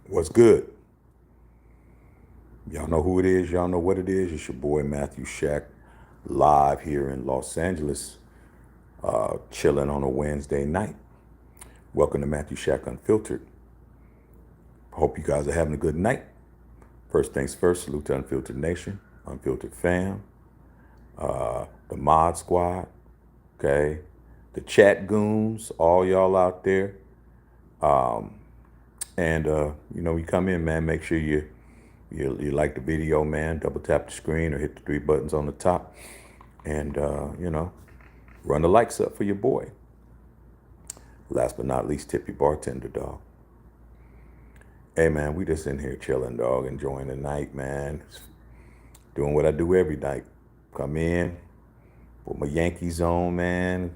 What's good? Y'all know who it is. Y'all know what it is. It's your boy Matthew Shack, live here in Los Angeles, chilling on a Wednesday night. Welcome to Matthew Shack Unfiltered. Hope you guys are having a good night. First things first, salute to Unfiltered Nation, Unfiltered Fam, the Mod Squad, okay, the chat goons, all y'all out there. And you come in, man. Make sure you like the video, man. Double tap the screen or hit the three buttons on the top, and run the likes up for your boy. Last but not least, tip your bartender, dog. Hey, man, we just in here chilling, dog, enjoying the night, man. Doing what I do every night. Come in, put my Yankees on, man.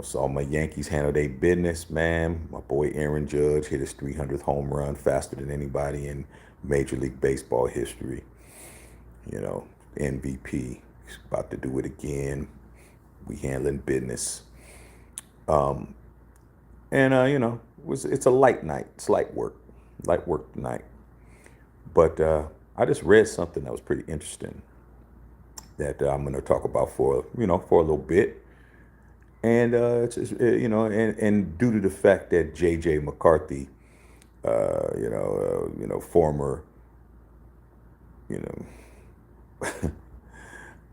Saw my Yankees handle their business, man. My boy Aaron Judge hit his 300th home run faster than anybody in Major League Baseball history. MVP. He's about to do it again. We handling business. It's a light night. It's light work tonight. But I just read something that was pretty interesting that I'm going to talk about for a little bit. And it's just, and due to the fact that J.J. McCarthy, former, you know,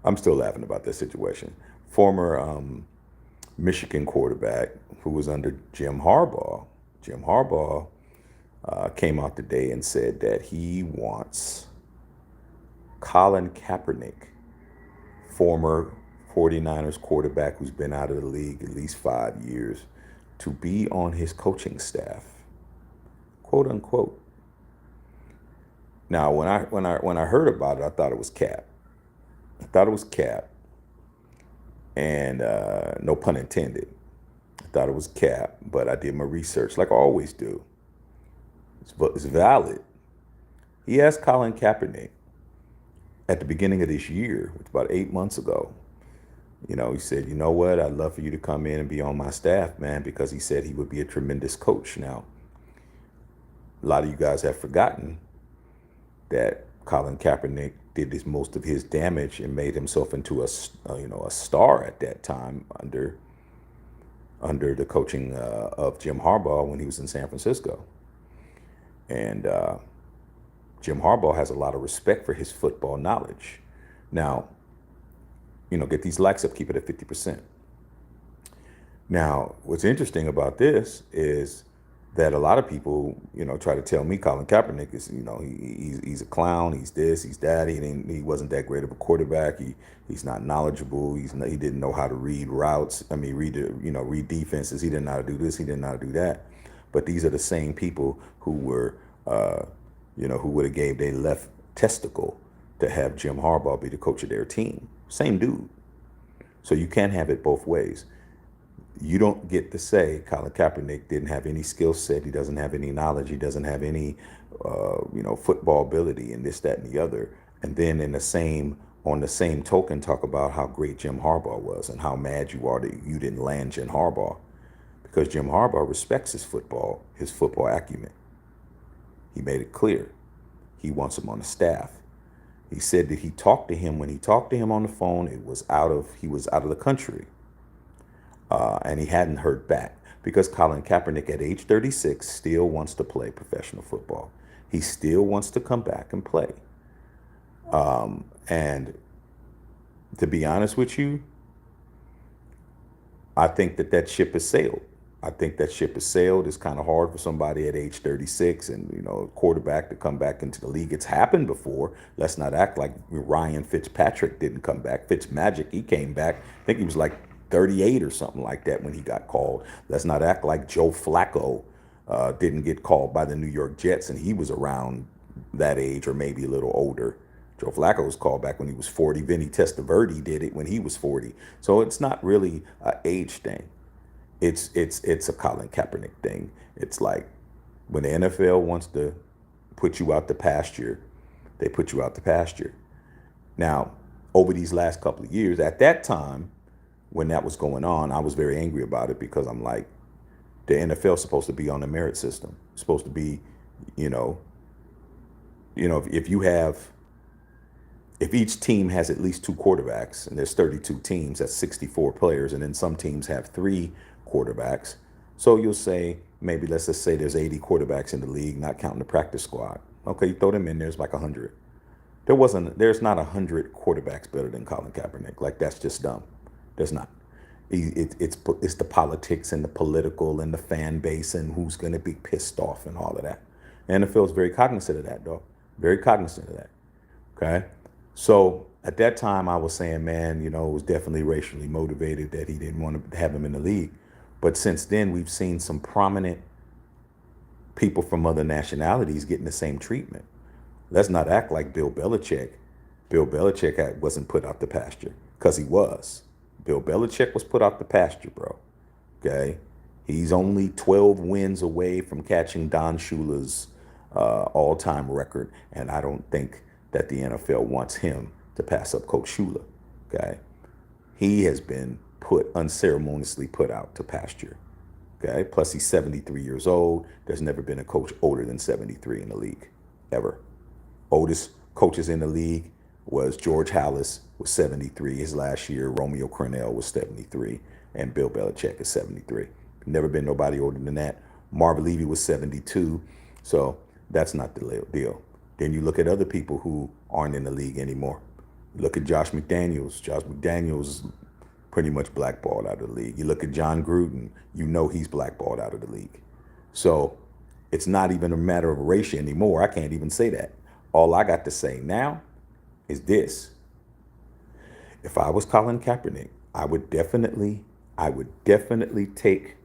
I'm still laughing about this situation. Former Michigan quarterback who was under Jim Harbaugh. Jim Harbaugh came out today and said that he wants Colin Kaepernick, former 49ers quarterback who's been out of the league at least 5 years, to be on his coaching staff, quote unquote. Now, when I heard about it, I thought it was cap. I thought it was cap, and no pun intended. I thought it was cap, but I did my research like I always do. It's valid. He asked Colin Kaepernick at the beginning of this year, which about 8 months ago. He said, you know what? I'd love for you to come in and be on my staff, man, because he said he would be a tremendous coach. Now, a lot of you guys have forgotten that Colin Kaepernick did most of his damage and made himself into a star at that time under the coaching of Jim Harbaugh when he was in San Francisco. And Jim Harbaugh has a lot of respect for his football knowledge. Now, get these likes up, keep it at 50%. Now, what's interesting about this is that a lot of people, try to tell me Colin Kaepernick is, he's a clown, he's this, he's that, he wasn't that great of a quarterback, he's not knowledgeable, he didn't know how to read routes, read defenses, he didn't know how to do this, he didn't know how to do that. But these are the same people who were, who would have gave their left testicle to have Jim Harbaugh be the coach of their team. Same dude. So you can't have it both ways. You don't get to say Colin Kaepernick didn't have any skill set. He doesn't have any knowledge. He doesn't have any, football ability and this, that, and the other. And then on the same token, talk about how great Jim Harbaugh was and how mad you are that you didn't land Jim Harbaugh, because Jim Harbaugh respects his football acumen. He made it clear he wants him on the staff. He said that when he talked to him on the phone, he was out of the country. And he hadn't heard back because Colin Kaepernick at age 36 still wants to play professional football. He still wants to come back and play. And to be honest with you, I think that ship has sailed. I think that ship has sailed. It's kind of hard for somebody at age 36 and, a quarterback to come back into the league. It's happened before. Let's not act like Ryan Fitzpatrick didn't come back. Fitzmagic, he came back. I think he was like 38 or something like that when he got called. Let's not act like Joe Flacco didn't get called by the New York Jets and he was around that age or maybe a little older. Joe Flacco was called back when he was 40. Vinny Testaverde did it when he was 40. So it's not really an age thing. It's a Colin Kaepernick thing. It's like when the NFL wants to put you out the pasture, they put you out the pasture. Now, over these last couple of years, at that time, when that was going on, I was very angry about it because I'm like, the NFL is supposed to be on the merit system. It's supposed to be You know, if you have if each team has at least two quarterbacks, and there's 32 teams, that's 64 players, and then some teams have three quarterbacks. So you'll say, maybe let's just say there's 80 quarterbacks in the league, not counting the practice squad. Okay, you throw them in, there's like 100. There's not 100 quarterbacks better than Colin Kaepernick. Like, that's just dumb. There's not. It's the politics and the political and the fan base and who's going to be pissed off and all of that. And the NFL's very cognizant of that, dog. Very cognizant of that. Okay. So at that time, I was saying, man, it was definitely racially motivated that he didn't want to have him in the league. But since then, we've seen some prominent people from other nationalities getting the same treatment. Let's not act like Bill Belichick. Bill Belichick wasn't put out the pasture, because he was. Bill Belichick was put out the pasture, bro. Okay. He's only 12 wins away from catching Don Shula's all-time record, and I don't think that the NFL wants him to pass up Coach Shula. Okay. He has been unceremoniously put out to pasture. Okay. Plus, he's 73 years old. There's never been a coach older than 73 in the league, ever. Oldest coaches in the league was George Halas, was 73 his last year. Romeo Crennel was 73, and Bill Belichick is 73. Never been nobody older than that. Marv Levy was 72, so that's not the deal. Then you look at other people who aren't in the league anymore. Look at Josh McDaniels. Josh McDaniels is pretty much blackballed out of the league. You look at John Gruden, he's blackballed out of the league. So it's not even a matter of race anymore. I can't even say that. All I got to say now is this. If I was Colin Kaepernick, I would definitely take,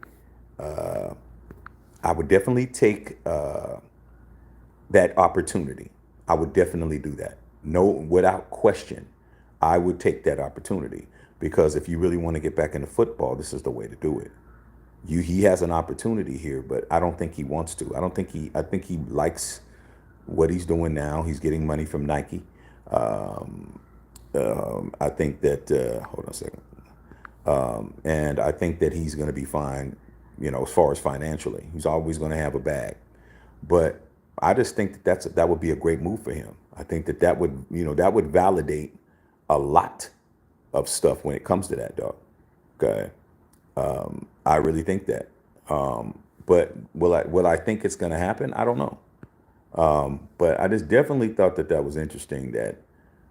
that opportunity. I would definitely do that. No, without question, I would take that opportunity, because if you really want to get back into football, this is the way to do it. He has an opportunity here, but I don't think he wants to. I think he likes what he's doing now. He's getting money from Nike. I think that, hold on a second. And I think that he's going to be fine, as far as financially. He's always going to have a bag. But I just think that would be a great move for him. I think that would validate a lot of stuff when it comes to that, dog. Okay. I really think that. But will I think it's going to happen? I don't know. But I just definitely thought that was interesting, that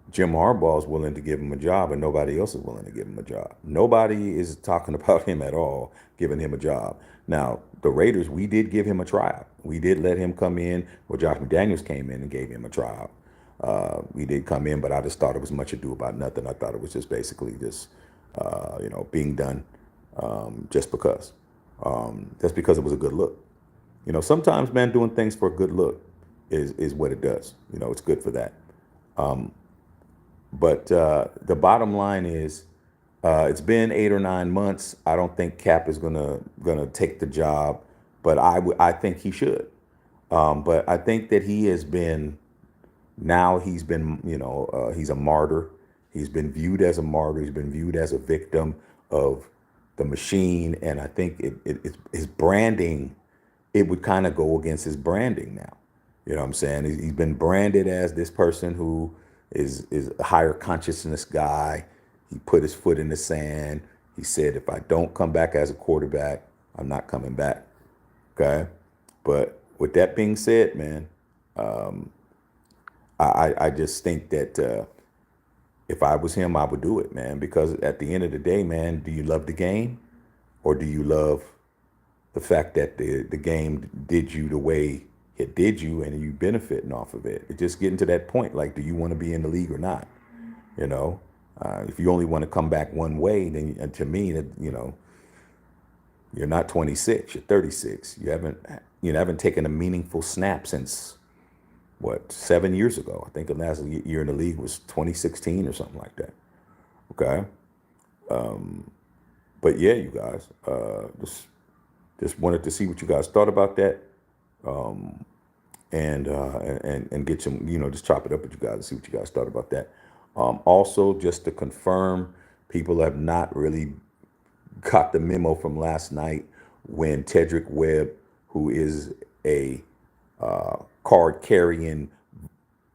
Jim Harbaugh is willing to give him a job and nobody else is willing to give him a job. Nobody is talking about him at all, giving him a job. Now, the Raiders, we did give him a tryout. We did let him come in, or Josh McDaniels came in and gave him a tryout. We did come in, but I just thought it was much ado about nothing. I thought it was just basically just, being done just because. Just because it was a good look. Sometimes, man, doing things for a good look is what it does. It's good for that. But the bottom line is, it's been 8 or 9 months. I don't think Cap is gonna take the job, but I think he should. But I think that he's been, he's a martyr. He's been viewed as a martyr. He's been viewed as a victim of the machine, and I think his branding, it would kind of go against his branding now. You know what I'm saying? He's been branded as this person who is a higher consciousness guy. He put his foot in the sand. He said, if I don't come back as a quarterback, I'm not coming back. Okay? But with that being said, man, I just think that if I was him, I would do it, man. Because at the end of the day, man, do you love the game, or do you love the fact that the game did you the way it did you, and you benefiting off of it? It's just getting to that point. Like, do you want to be in the league or not? If you only want to come back one way, then to me, that you're not 26, you're 36. You haven't taken a meaningful snap since, what, 7 years ago. I think the last year in the league was 2016 or something like that. Okay. But yeah, you guys, just wanted to see what you guys thought about that. And get some, just chop it up with you guys and see what you guys thought about that. Also, just to confirm, people have not really got the memo from last night when Tedrick Webb, who is a card carrying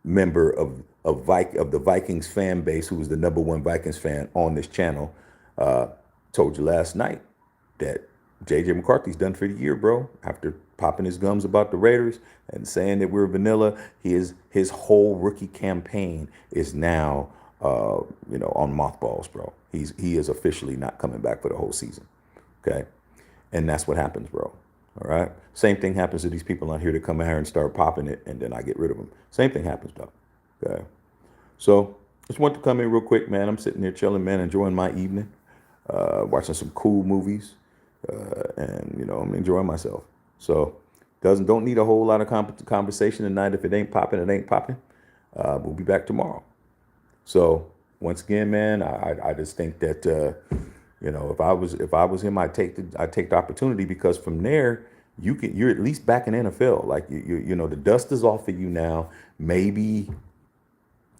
member of the Vikings fan base, who was the number one Vikings fan on this channel, uh, told you last night that JJ McCarthy's done for the year, bro. After popping his gums about the Raiders and saying that we're vanilla, his whole rookie campaign is now on mothballs, bro. He is officially not coming back for the whole season. Okay, and that's what happens, bro. All right. Same thing happens to these people out here that come out here and start popping it, and then I get rid of them. Same thing happens, though. Okay. So just want to come in real quick, man. I'm sitting here chilling, man, enjoying my evening, watching some cool movies, and I'm enjoying myself. So don't need a whole lot of conversation tonight. If it ain't popping, it ain't popping. We'll be back tomorrow. So once again, man, I just think that if I was him, I'd take the opportunity, because from there you're at least back in NFL. Like the dust is off of you now. Maybe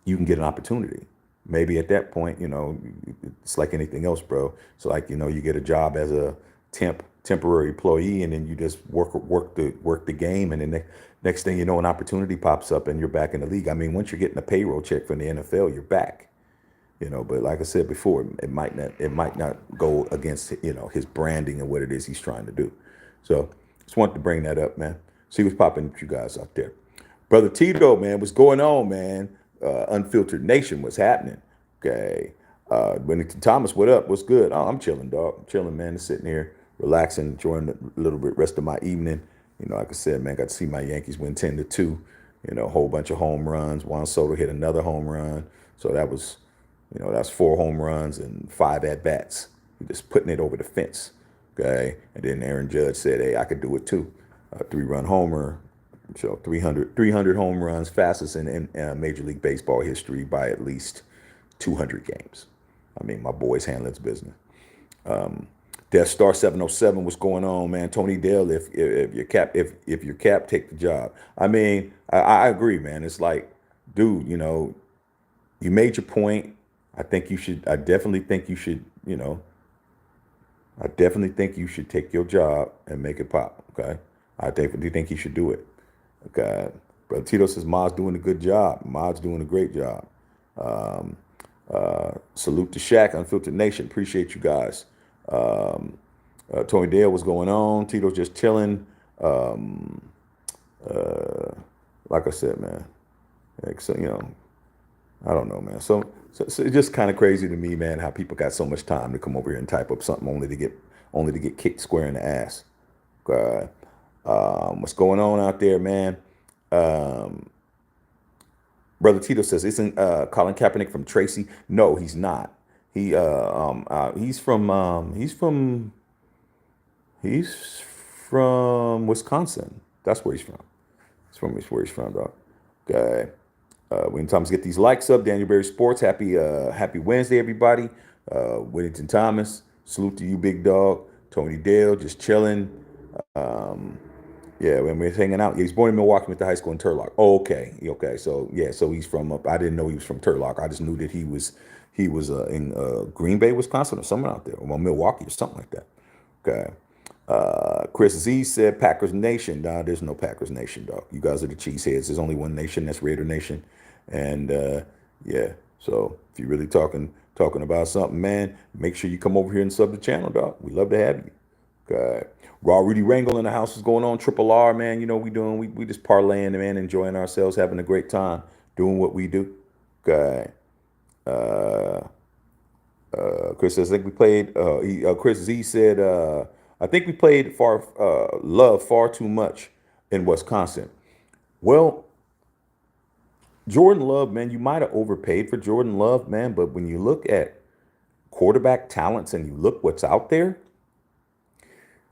you can get an opportunity. Maybe at that point, it's like anything else, bro. So like, you get a job as a temporary employee, and then you just work the game, and then next thing you know, an opportunity pops up and you're back in the league. I mean, once you're getting a payroll check from the NFL, you're back. But like I said before, it might not go against his branding and what it is he's trying to do. So just wanted to bring that up, man. See what's popping with you guys out there. Brother Tito, man, what's going on, man? Unfiltered Nation, what's happening? Okay. Wennington Thomas, what up? What's good? Oh, I'm chilling, dog. I'm chilling, man. Just sitting here, relaxing, enjoying a little bit rest of my evening. Like I said, man, got to see my Yankees win 10-2. A whole bunch of home runs. Juan Soto hit another home run. So that's 4 home runs and 5 at bats. Just putting it over the fence. Okay. And then Aaron Judge said, hey, I could do it too. A 3-run homer. So 300 home runs, fastest in Major League Baseball history by at least 200 games. I mean, my boy's handling his business. Death Star 707, what's going on, man? Tony Dale, if your cap take the job. I mean, I agree, man. It's like, dude, you made your point. I definitely think you should take your job and make it pop. Okay. I definitely think you should do it. Okay. Brother Tito says Mod's doing a good job. Mod's doing a great job. Salute to Shaq, Unfiltered Nation. Appreciate you guys. Tony Dale, what's going on? Tito's just chilling. Like I said, man. So, I don't know, man. So it's just kind of crazy to me, man, how people got so much time to come over here and type up something only to get kicked square in the ass. What's going on out there, man? Brother Tito says, isn't Colin Kaepernick from Tracy? No, he's not. He's from Wisconsin. That's where he's from. That's where he's from, dog. Okay. When Thomas get these likes up, Daniel Berry Sports, happy Wednesday, everybody. Whittington Thomas, salute to you, big dog. Tony Dale, just chilling. Yeah, when we're hanging out. Yeah, he's born in Milwaukee, went to high school in Turlock. Oh, okay. So he's from up. I didn't know he was from Turlock. I just knew that he was in Green Bay, Wisconsin, or somewhere out there, or Milwaukee, or something like that. Okay. Chris Z said Packers Nation. Nah, there's no Packers Nation, dog. You guys are the cheeseheads. There's only one nation, that's Raider Nation. And yeah, so if you're really talking about something, man, make sure you come over here and sub the channel, dog. We love to have you. Okay. Raw Rudy Wrangle in the house is going on. Triple R, man. We just parlaying, man, enjoying ourselves, having a great time, doing what we do. Okay. Chris says, I think we played. Chris Z said, I think we played Love far too much in Wisconsin. Well, Jordan Love, man, you might have overpaid for Jordan Love, man, but when you look at quarterback talents and you look what's out there,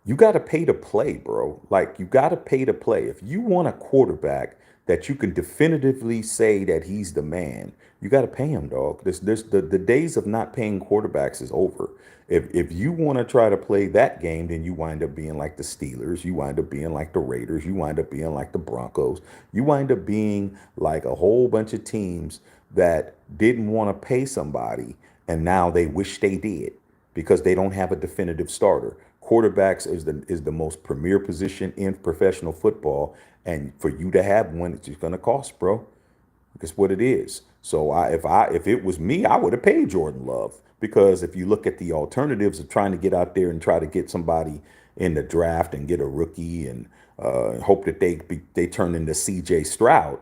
you got to pay to play, bro. Like, you got to pay to play. If you want a quarterback that you can definitively say that he's the man, you got to pay him, dog. The days of not paying quarterbacks is over. If you want to try to play that game, then you wind up being like the Steelers. You wind up being like the Raiders. You wind up being like the Broncos. You wind up being like a whole bunch of teams that didn't want to pay somebody, and now they wish they did because they don't have a definitive starter. Quarterbacks is the most premier position in professional football, and for you to have one, it's just gonna cost, bro. That's what it is. So if it was me, I would have paid Jordan Love, because if you look at the alternatives of trying to get out there and try to get somebody in the draft and get a rookie and hope that they turn into C.J. Stroud,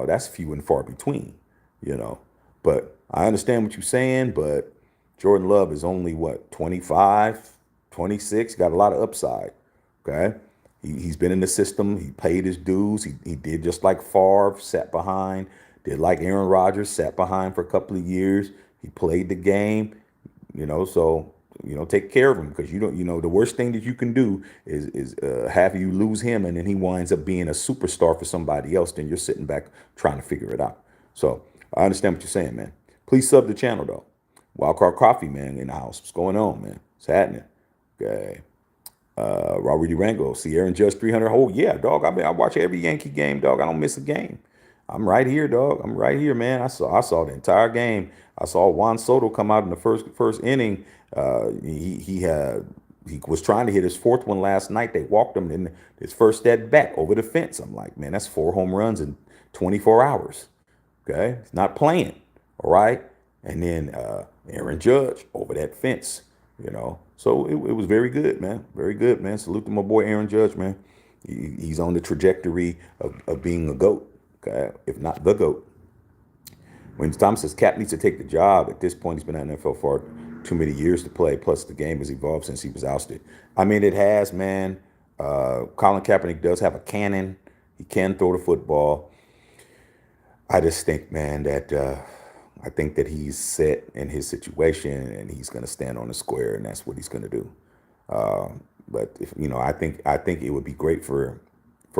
that's few and far between, you know. But I understand what you're saying, but Jordan Love is only what, 25, 26, got a lot of upside. Okay. He's been in the system. He paid his dues. He did just like Favre, sat behind, did like Aaron Rodgers, sat behind for a couple of years. He played the game, so, take care of him, because the worst thing that you can do is have you lose him and then he winds up being a superstar for somebody else. Then you're sitting back trying to figure it out. So I understand what you're saying, man. Please sub the channel, though. Wildcard Coffee, man, in the house. What's going on, man? What's happening? Okay. Robert Durango, see Aaron Judge 300. Oh yeah, dog. I watch every Yankee game, dog. I don't miss a game. I'm right here, dog. I'm right here, man. I saw the entire game. I saw Juan Soto come out in the first inning. He was trying to hit his fourth one last night. They walked him in his first at bat over the fence. I'm like, man, that's 4 home runs in 24 hours. Okay, he's not playing. All right, and then Aaron Judge over that fence. So it was very good, man. Very good, man. Salute to my boy Aaron Judge, man. He's on the trajectory of being a GOAT, okay? If not the GOAT. When Thomas says Cap needs to take the job, at this point he's been in the NFL for too many years to play, plus the game has evolved since he was ousted. I mean, it has, man. Colin Kaepernick does have a cannon. He can throw the football. I just think, man, that I think that he's set in his situation and he's going to stand on the square, and that's what he's going to do. But if, I think it would be great for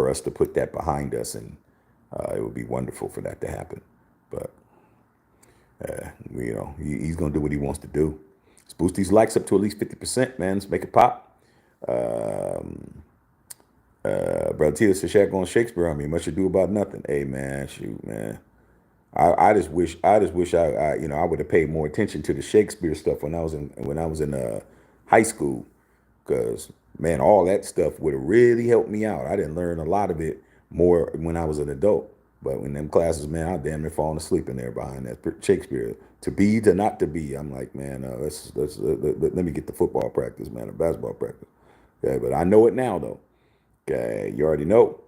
us to put that behind us, and it would be wonderful for that to happen. But he's going to do what he wants to do. Let's boost these likes up to at least 50%, man. Let's make it pop. Brother Tita says, Shaq going Shakespeare on me. Much ado about nothing. Hey, man, shoot, man. I just wish I would have paid more attention to the Shakespeare stuff when I was in high school, because man, all that stuff would have really helped me out. I didn't learn a lot of it more when I was an adult, but in them classes, man, I damn near falling asleep in there behind that Shakespeare. To be to not to be. I'm like, man, let me get the football practice, man, the basketball practice. Okay, but I know it now though. Okay, you already know.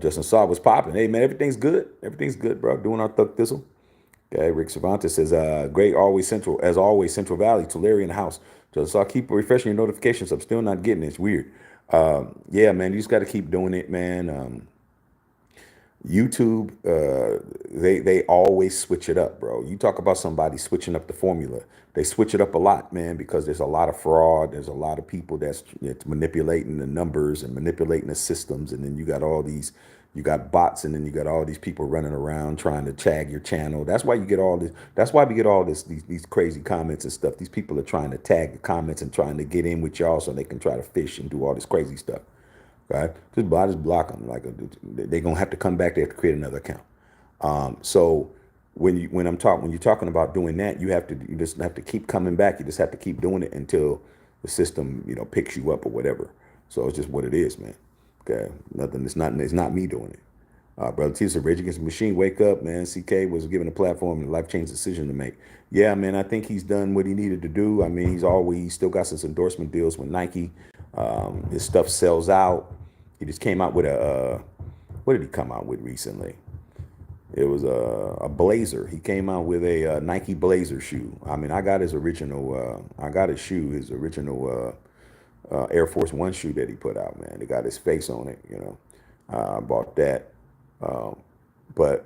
Justin Saw was popping. Hey, man, everything's good. Everything's good, bro. Doing our Thug Thistle. Okay, Rick Cervantes says, great, as always, Central Valley, Tulare in the house. Justin Saw, keep refreshing your notifications. I'm still not getting it. It's weird. Yeah, man, you just got to keep doing it, man. YouTube, they always switch it up, bro. You talk about somebody switching up the formula. They switch it up a lot, man, because there's a lot of fraud. There's a lot of people that's manipulating the numbers and manipulating the systems. And then you got bots, and then you got all these people running around trying to tag your channel. That's why you get all this. That's why we get all these crazy comments and stuff. These people are trying to tag the comments and trying to get in with y'all so they can try to fish and do all this crazy stuff. Right? Just block them. They're gonna have to come back. They have to create another account. So when you're talking about doing that, you just have to keep coming back. You just have to keep doing it until the system, picks you up or whatever. So it's just what it is, man. Okay, nothing. It's not me doing it. Brother T said, Rage Against the Machine, wake up, man. CK was given a platform and a life-changing decision to make. Yeah, man, I think he's done what he needed to do. I mean, he's still got some endorsement deals with Nike. His stuff sells out. He just came out with what did he come out with recently? It was a blazer. He came out with a Nike blazer shoe. I mean, I got his original, his original Air Force One shoe that he put out, man. It got his face on it, I bought that. But,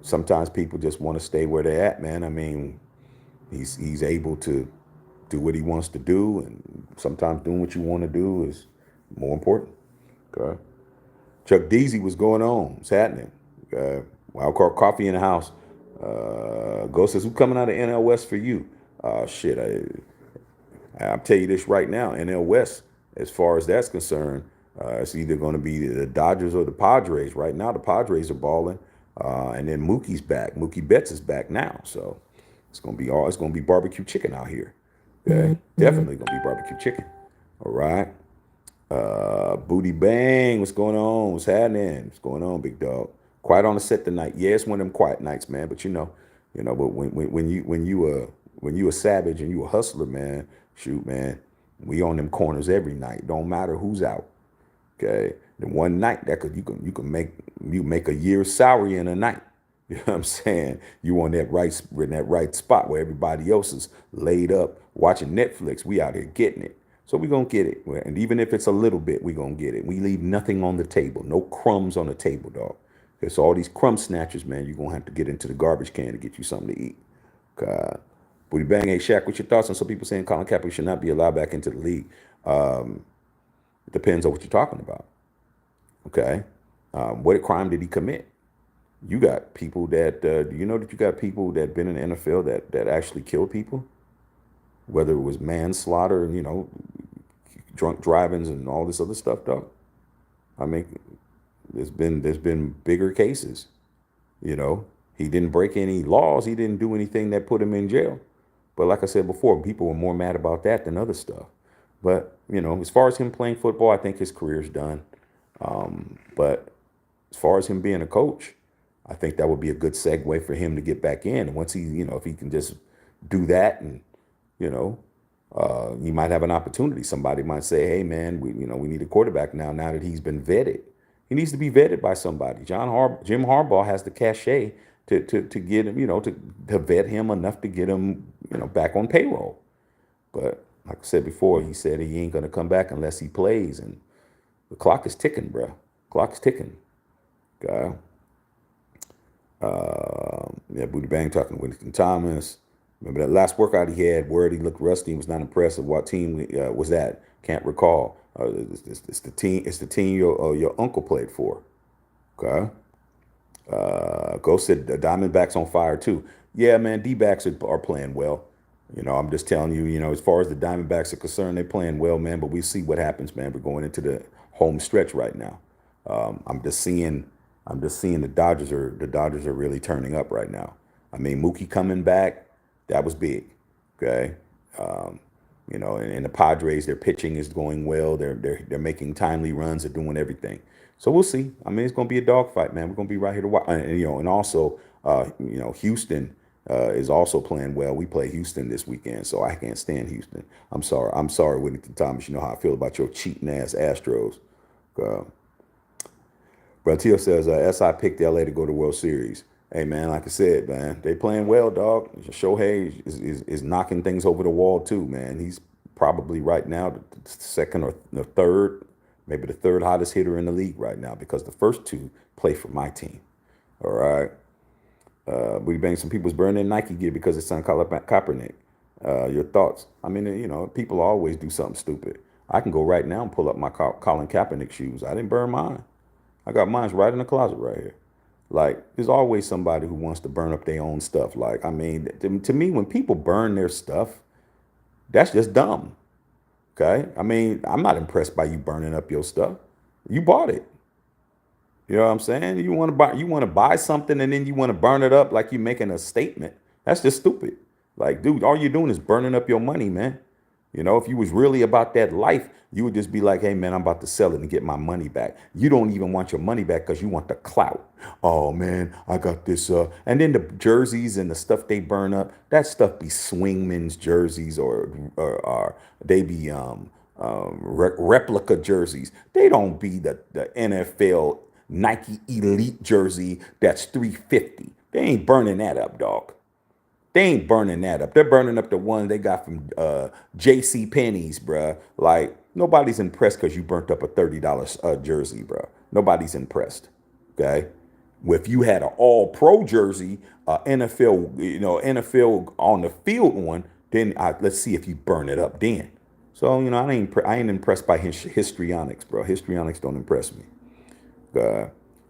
sometimes people just want to stay where they're at, man. I mean, he's able to do what he wants to do, and sometimes doing what you want to do is more important. Okay. Chuck Deasy, what's going on? What's happening? Wildcard Coffee in the house. Ghost says, who's coming out of NL West for you? Shit, I'll tell you this right now. NL West, as far as that's concerned, it's either going to be the Dodgers or the Padres. Right now, the Padres are balling, and then Mookie's back. Mookie Betts is back now, so it's going to be barbecue chicken out here. Okay, definitely gonna be barbecue chicken. All right. Booty Bang, what's going on? What's happening? What's going on, big dog? Quiet on the set tonight. Yeah, it's one of them quiet nights, man. But but when you a savage and you a hustler, man, shoot, man, we on them corners every night. Don't matter who's out. Okay, the one night that could you make a year's salary in a night. You know what I'm saying? You on that right spot where everybody else is laid up watching Netflix. We out here getting it. So we gonna get it. And even if it's a little bit, we gonna get it. We leave nothing on the table. No crumbs on the table, dog. Because all these crumb snatchers, man, you're gonna have to get into the garbage can to get you something to eat. God. Booty Bang, hey Shaq, what's your thoughts on some people saying Colin Kaepernick should not be allowed back into the league? It depends on what you're talking about. Okay. What crime did he commit? You got people that you know that you got people that been in the NFL that actually killed people, whether it was manslaughter, drunk drivings and all this other stuff, dog. I mean, there's been bigger cases. You know, he didn't break any laws. He didn't do anything that put him in jail. But like I said before, people were more mad about that than other stuff. But as far as him playing football, I think his career's done. But as far as him being a coach, I think that would be a good segue for him to get back in. And once if he can just do that, and you know, you might have an opportunity. Somebody might say, "Hey, man, we need a quarterback now. Now that he's been vetted, he needs to be vetted by somebody." Jim Harbaugh has the cachet to get him, to vet him enough to get him, back on payroll. But like I said before, he said he ain't gonna come back unless he plays, and the clock is ticking, bro. Clock is ticking. Okay. Yeah, Booty Bang talking to Winston Thomas. Remember that last workout he had, word he looked rusty and was not impressed with what team was that? Can't recall. It's the team. It's the team your uncle played for. Okay. Ghost said the Diamondbacks on fire too. Yeah, man, D-backs are playing well. I'm just telling you. As far as the Diamondbacks are concerned, they're playing well, man. But we see what happens, man. We're going into the home stretch right now. I'm just seeing. The Dodgers are really turning up right now. I mean, Mookie coming back, that was big. Okay. And the Padres, their pitching is going well. They're making timely runs. They're doing everything. So we'll see. I mean, it's going to be a dogfight, man. We're going to be right here to watch. And also, Houston is also playing well. We play Houston this weekend, so I can't stand Houston. I'm sorry. I'm sorry, Whittington Thomas. You know how I feel about your cheating ass Astros. Uh, Bratil says, SI picked LA to go to World Series. Hey, man, like I said, man, they playing well, dog. Shohei is knocking things over the wall, too, man. He's probably right now the second or the third, maybe the third hottest hitter in the league right now because the first two play for my team. All right. We bang some people's burning Nike gear because it's on Colin Kaepernick. Your thoughts? I mean, people always do something stupid. I can go right now and pull up my Colin Kaepernick shoes. I didn't burn mine. I got mine right in the closet right here. Like, there's always somebody who wants to burn up their own stuff. Like, I mean, to me, when people burn their stuff, that's just dumb. Okay? I mean, I'm not impressed by you burning up your stuff. You bought it. You know what I'm saying? You want to buy something and then you want to burn it up like you're making a statement. That's just stupid. Like, dude, all you're doing is burning up your money, man. If you was really about that life, you would just be like, hey, man, I'm about to sell it and get my money back. You don't even want your money back because you want the clout. Oh, man, I got this. And then the jerseys and the stuff they burn up, that stuff be swingmen's jerseys or they be replica jerseys. They don't be the NFL Nike Elite jersey that's 350. They ain't burning that up, dog. They ain't burning that up. They're burning up the one they got from J.C. Penney's, bruh. Like, nobody's impressed because you burnt up a $30 jersey, bruh. Nobody's impressed. Okay? If you had an all-pro jersey, NFL on the field one, then let's see if you burn it up then. So, I ain't impressed by histrionics, bro. Histrionics don't impress me.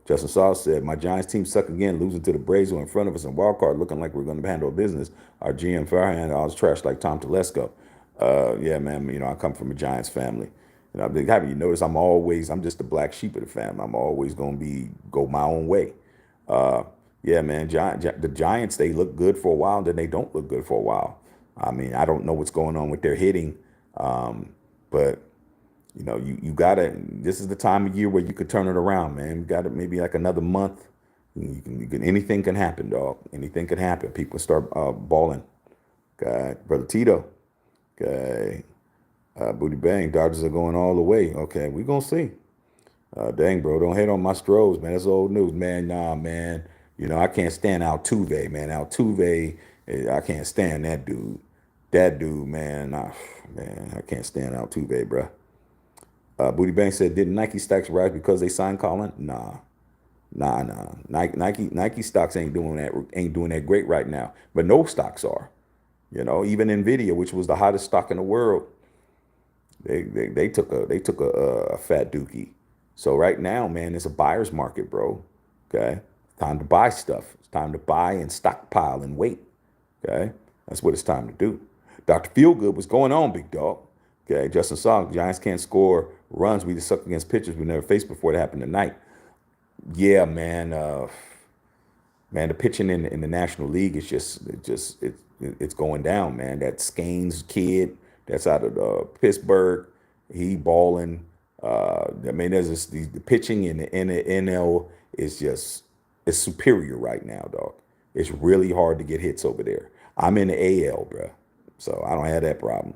Justin Saul said, my Giants team suck again, losing to the Braves who are in front of us in wild card, looking like we're going to handle business. Our GM Farhan, I was trash like Tom Telesco. Yeah, man, I come from a Giants family. Have you noticed I'm just the black sheep of the family. I'm always going to go my own way. Yeah, man, the Giants, they look good for a while, then they don't look good for a while. I mean, I don't know what's going on with their hitting, but you gotta. This is the time of year where you could turn it around, man. You got to maybe like another month. Anything can happen, dog. Anything can happen. People start balling. Okay, brother Tito. Okay, Booty Bang. Dodgers are going all the way. Okay, we gonna see. Dang, bro, don't hate on my Stros, man. That's old news, man. Nah, man. I can't stand Altuve, man. Altuve, I can't stand that dude. That dude, man. Nah, man, I can't stand Altuve, bro. Booty Bang said, did Nike stocks rise because they signed Colin? Nah, nah. Nike stocks ain't doing that great right now. But no stocks are. Even Nvidia, which was the hottest stock in the world, they took a fat dookie. So right now, man, it's a buyer's market, bro. Okay, time to buy stuff. It's time to buy and stockpile and wait. Okay, that's what it's time to do. Dr. Feelgood, what's going on, big dog? Okay, Justin Song, Giants can't score runs. We just suck against pitchers we never faced before. It happened tonight. Yeah, man. Man, the pitching in the National League is it's going down, man. That Scanes kid that's out of Pittsburgh, he balling. I mean, there's the pitching in the NL is just it's superior right now, dog. It's really hard to get hits over there. I'm in the AL, bro, so I don't have that problem.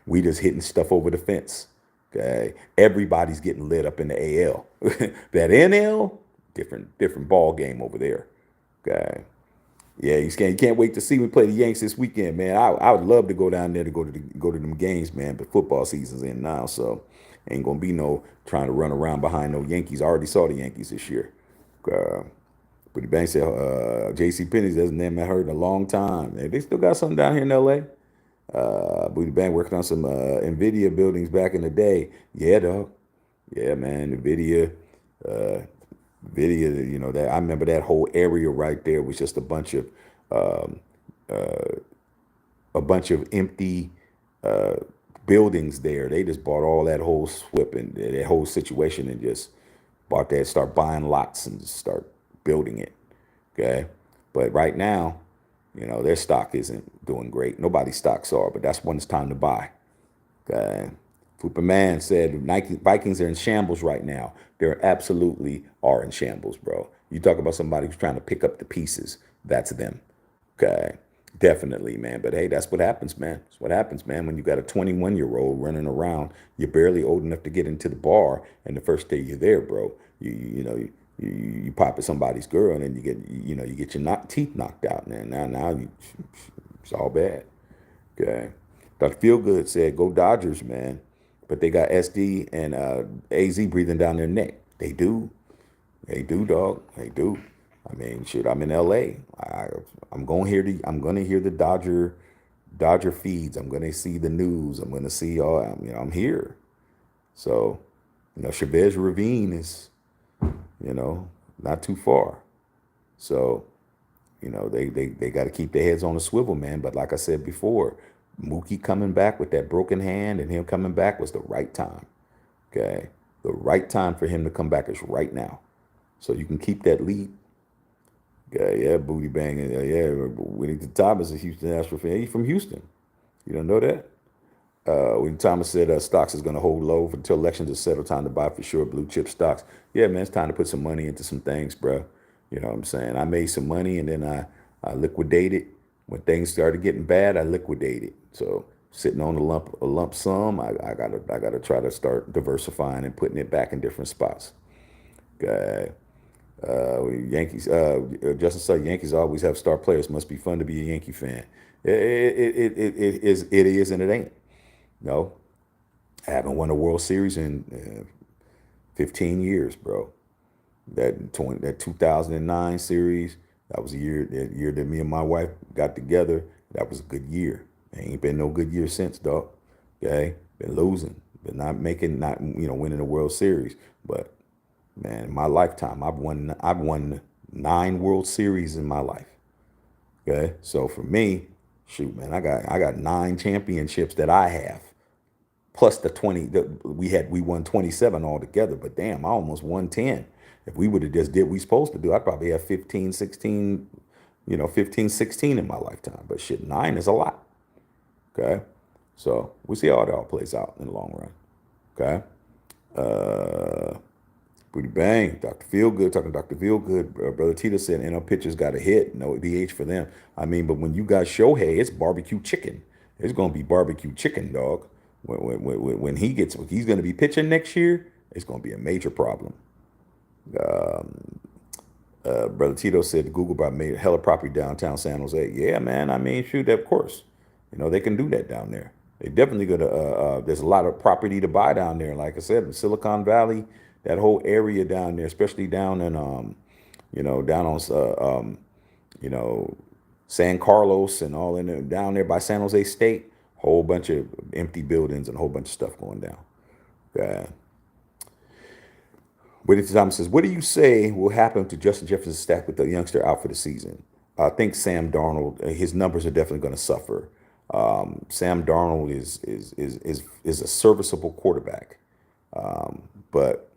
We just hitting stuff over the fence. Okay, everybody's getting lit up in the AL. That NL, different ball game over there. Okay. Yeah, you can't wait to see me play the Yanks this weekend, man. I would love to go down there to go to them games, man. But football season's in now, so ain't gonna be no trying to run around behind no Yankees. I already saw the Yankees this year. Uh, but the bank said J.C. Penney's hasn't them heard in a long time. They still got something down here in L.A. Booty Bang working on some Nvidia buildings back in the day. Yeah, dog. Yeah, man. Uh, Nvidia. That I remember that whole area right there was just um, a bunch of empty uh, buildings there. They just bought all that whole SWIP and that whole situation and just start buying lots and just start building it. Okay, but right now, their stock isn't doing great. Nobody's stocks are, but that's when it's time to buy. Okay. Fuperman said Nike Vikings are in shambles right now. They're absolutely are in shambles, bro. You talk about somebody who's trying to pick up the pieces. That's them. Okay. Definitely, man. But hey, that's what happens, man. That's what happens, man. When you got a 21-year-old running around, you're barely old enough to get into the bar, and the first day you're there, bro, you pop at somebody's girl, and then you get your teeth knocked out, man. Now it's all bad. Okay. Dr. Feelgood said, go Dodgers, man. But they got SD and AZ breathing down their neck. They do. They do, dog. They do. I mean, shit, I'm in LA. I'm gonna hear the Dodger feeds. I'm gonna see the news. I'm gonna see I'm here. So, Chavez Ravine is, not too far. So, they got to keep their heads on a swivel, man. But like I said before, Mookie coming back with that broken hand and him coming back was the right time. Okay. The right time for him to come back is right now. So you can keep that lead. Yeah, booty banging. Yeah, Whittington Thomas is a Houston Astros fan. He's from Houston. You don't know that? When Thomas said stocks is going to hold low until elections are settled, time to buy for sure blue chip stocks. Yeah, man, it's time to put some money into some things, bro. You know what I'm saying? I made some money and then I liquidated. When things started getting bad, I liquidated. So sitting on a lump sum, I gotta try to start diversifying and putting it back in different spots. Okay. Yankees. Justin said Yankees always have star players. Must be fun to be a Yankee fan. It is and it ain't. No, I haven't won a World Series in 15 years, bro. That 2009 series, that was that year that me and my wife got together. That was a good year. Ain't been no good year since, dog. Okay, been losing, been not winning the World Series. But man, in my lifetime, I've won 9 World Series in my life. Okay, so for me, shoot, man, I got 9 championships that I have plus the 20 that we won 27 altogether, but damn, I almost won 10. If we would have just did what we supposed to do, I'd probably have 15, 16, 15, 16 in my lifetime. But shit, 9 is a lot. Okay. So we'll see how it all plays out in the long run. Okay. Uh, Booty Bang, Dr. Feelgood, talking to Dr. Feelgood. Brother Tito said NL pitchers got a hit, no DH for them. I mean, but when you got Shohei, it's barbecue chicken. It's going to be barbecue chicken, dog. When he's going to be pitching next year, it's going to be a major problem. Brother Tito said Google bought made hella property downtown San Jose. Yeah, man. I mean, shoot, of course. They can do that down there. They definitely gonna. There's a lot of property to buy down there. Like I said, in Silicon Valley, that whole area down there, especially down in down on you know, San Carlos and all in there, down there by San Jose State, whole bunch of empty buildings and a whole bunch of stuff going down. Okay. Willie Thomas says, what do you say will happen to Justin Jefferson's stack with the youngster out for the season? I think Sam Darnold, his numbers are definitely going to suffer. Sam Darnold is a serviceable quarterback, but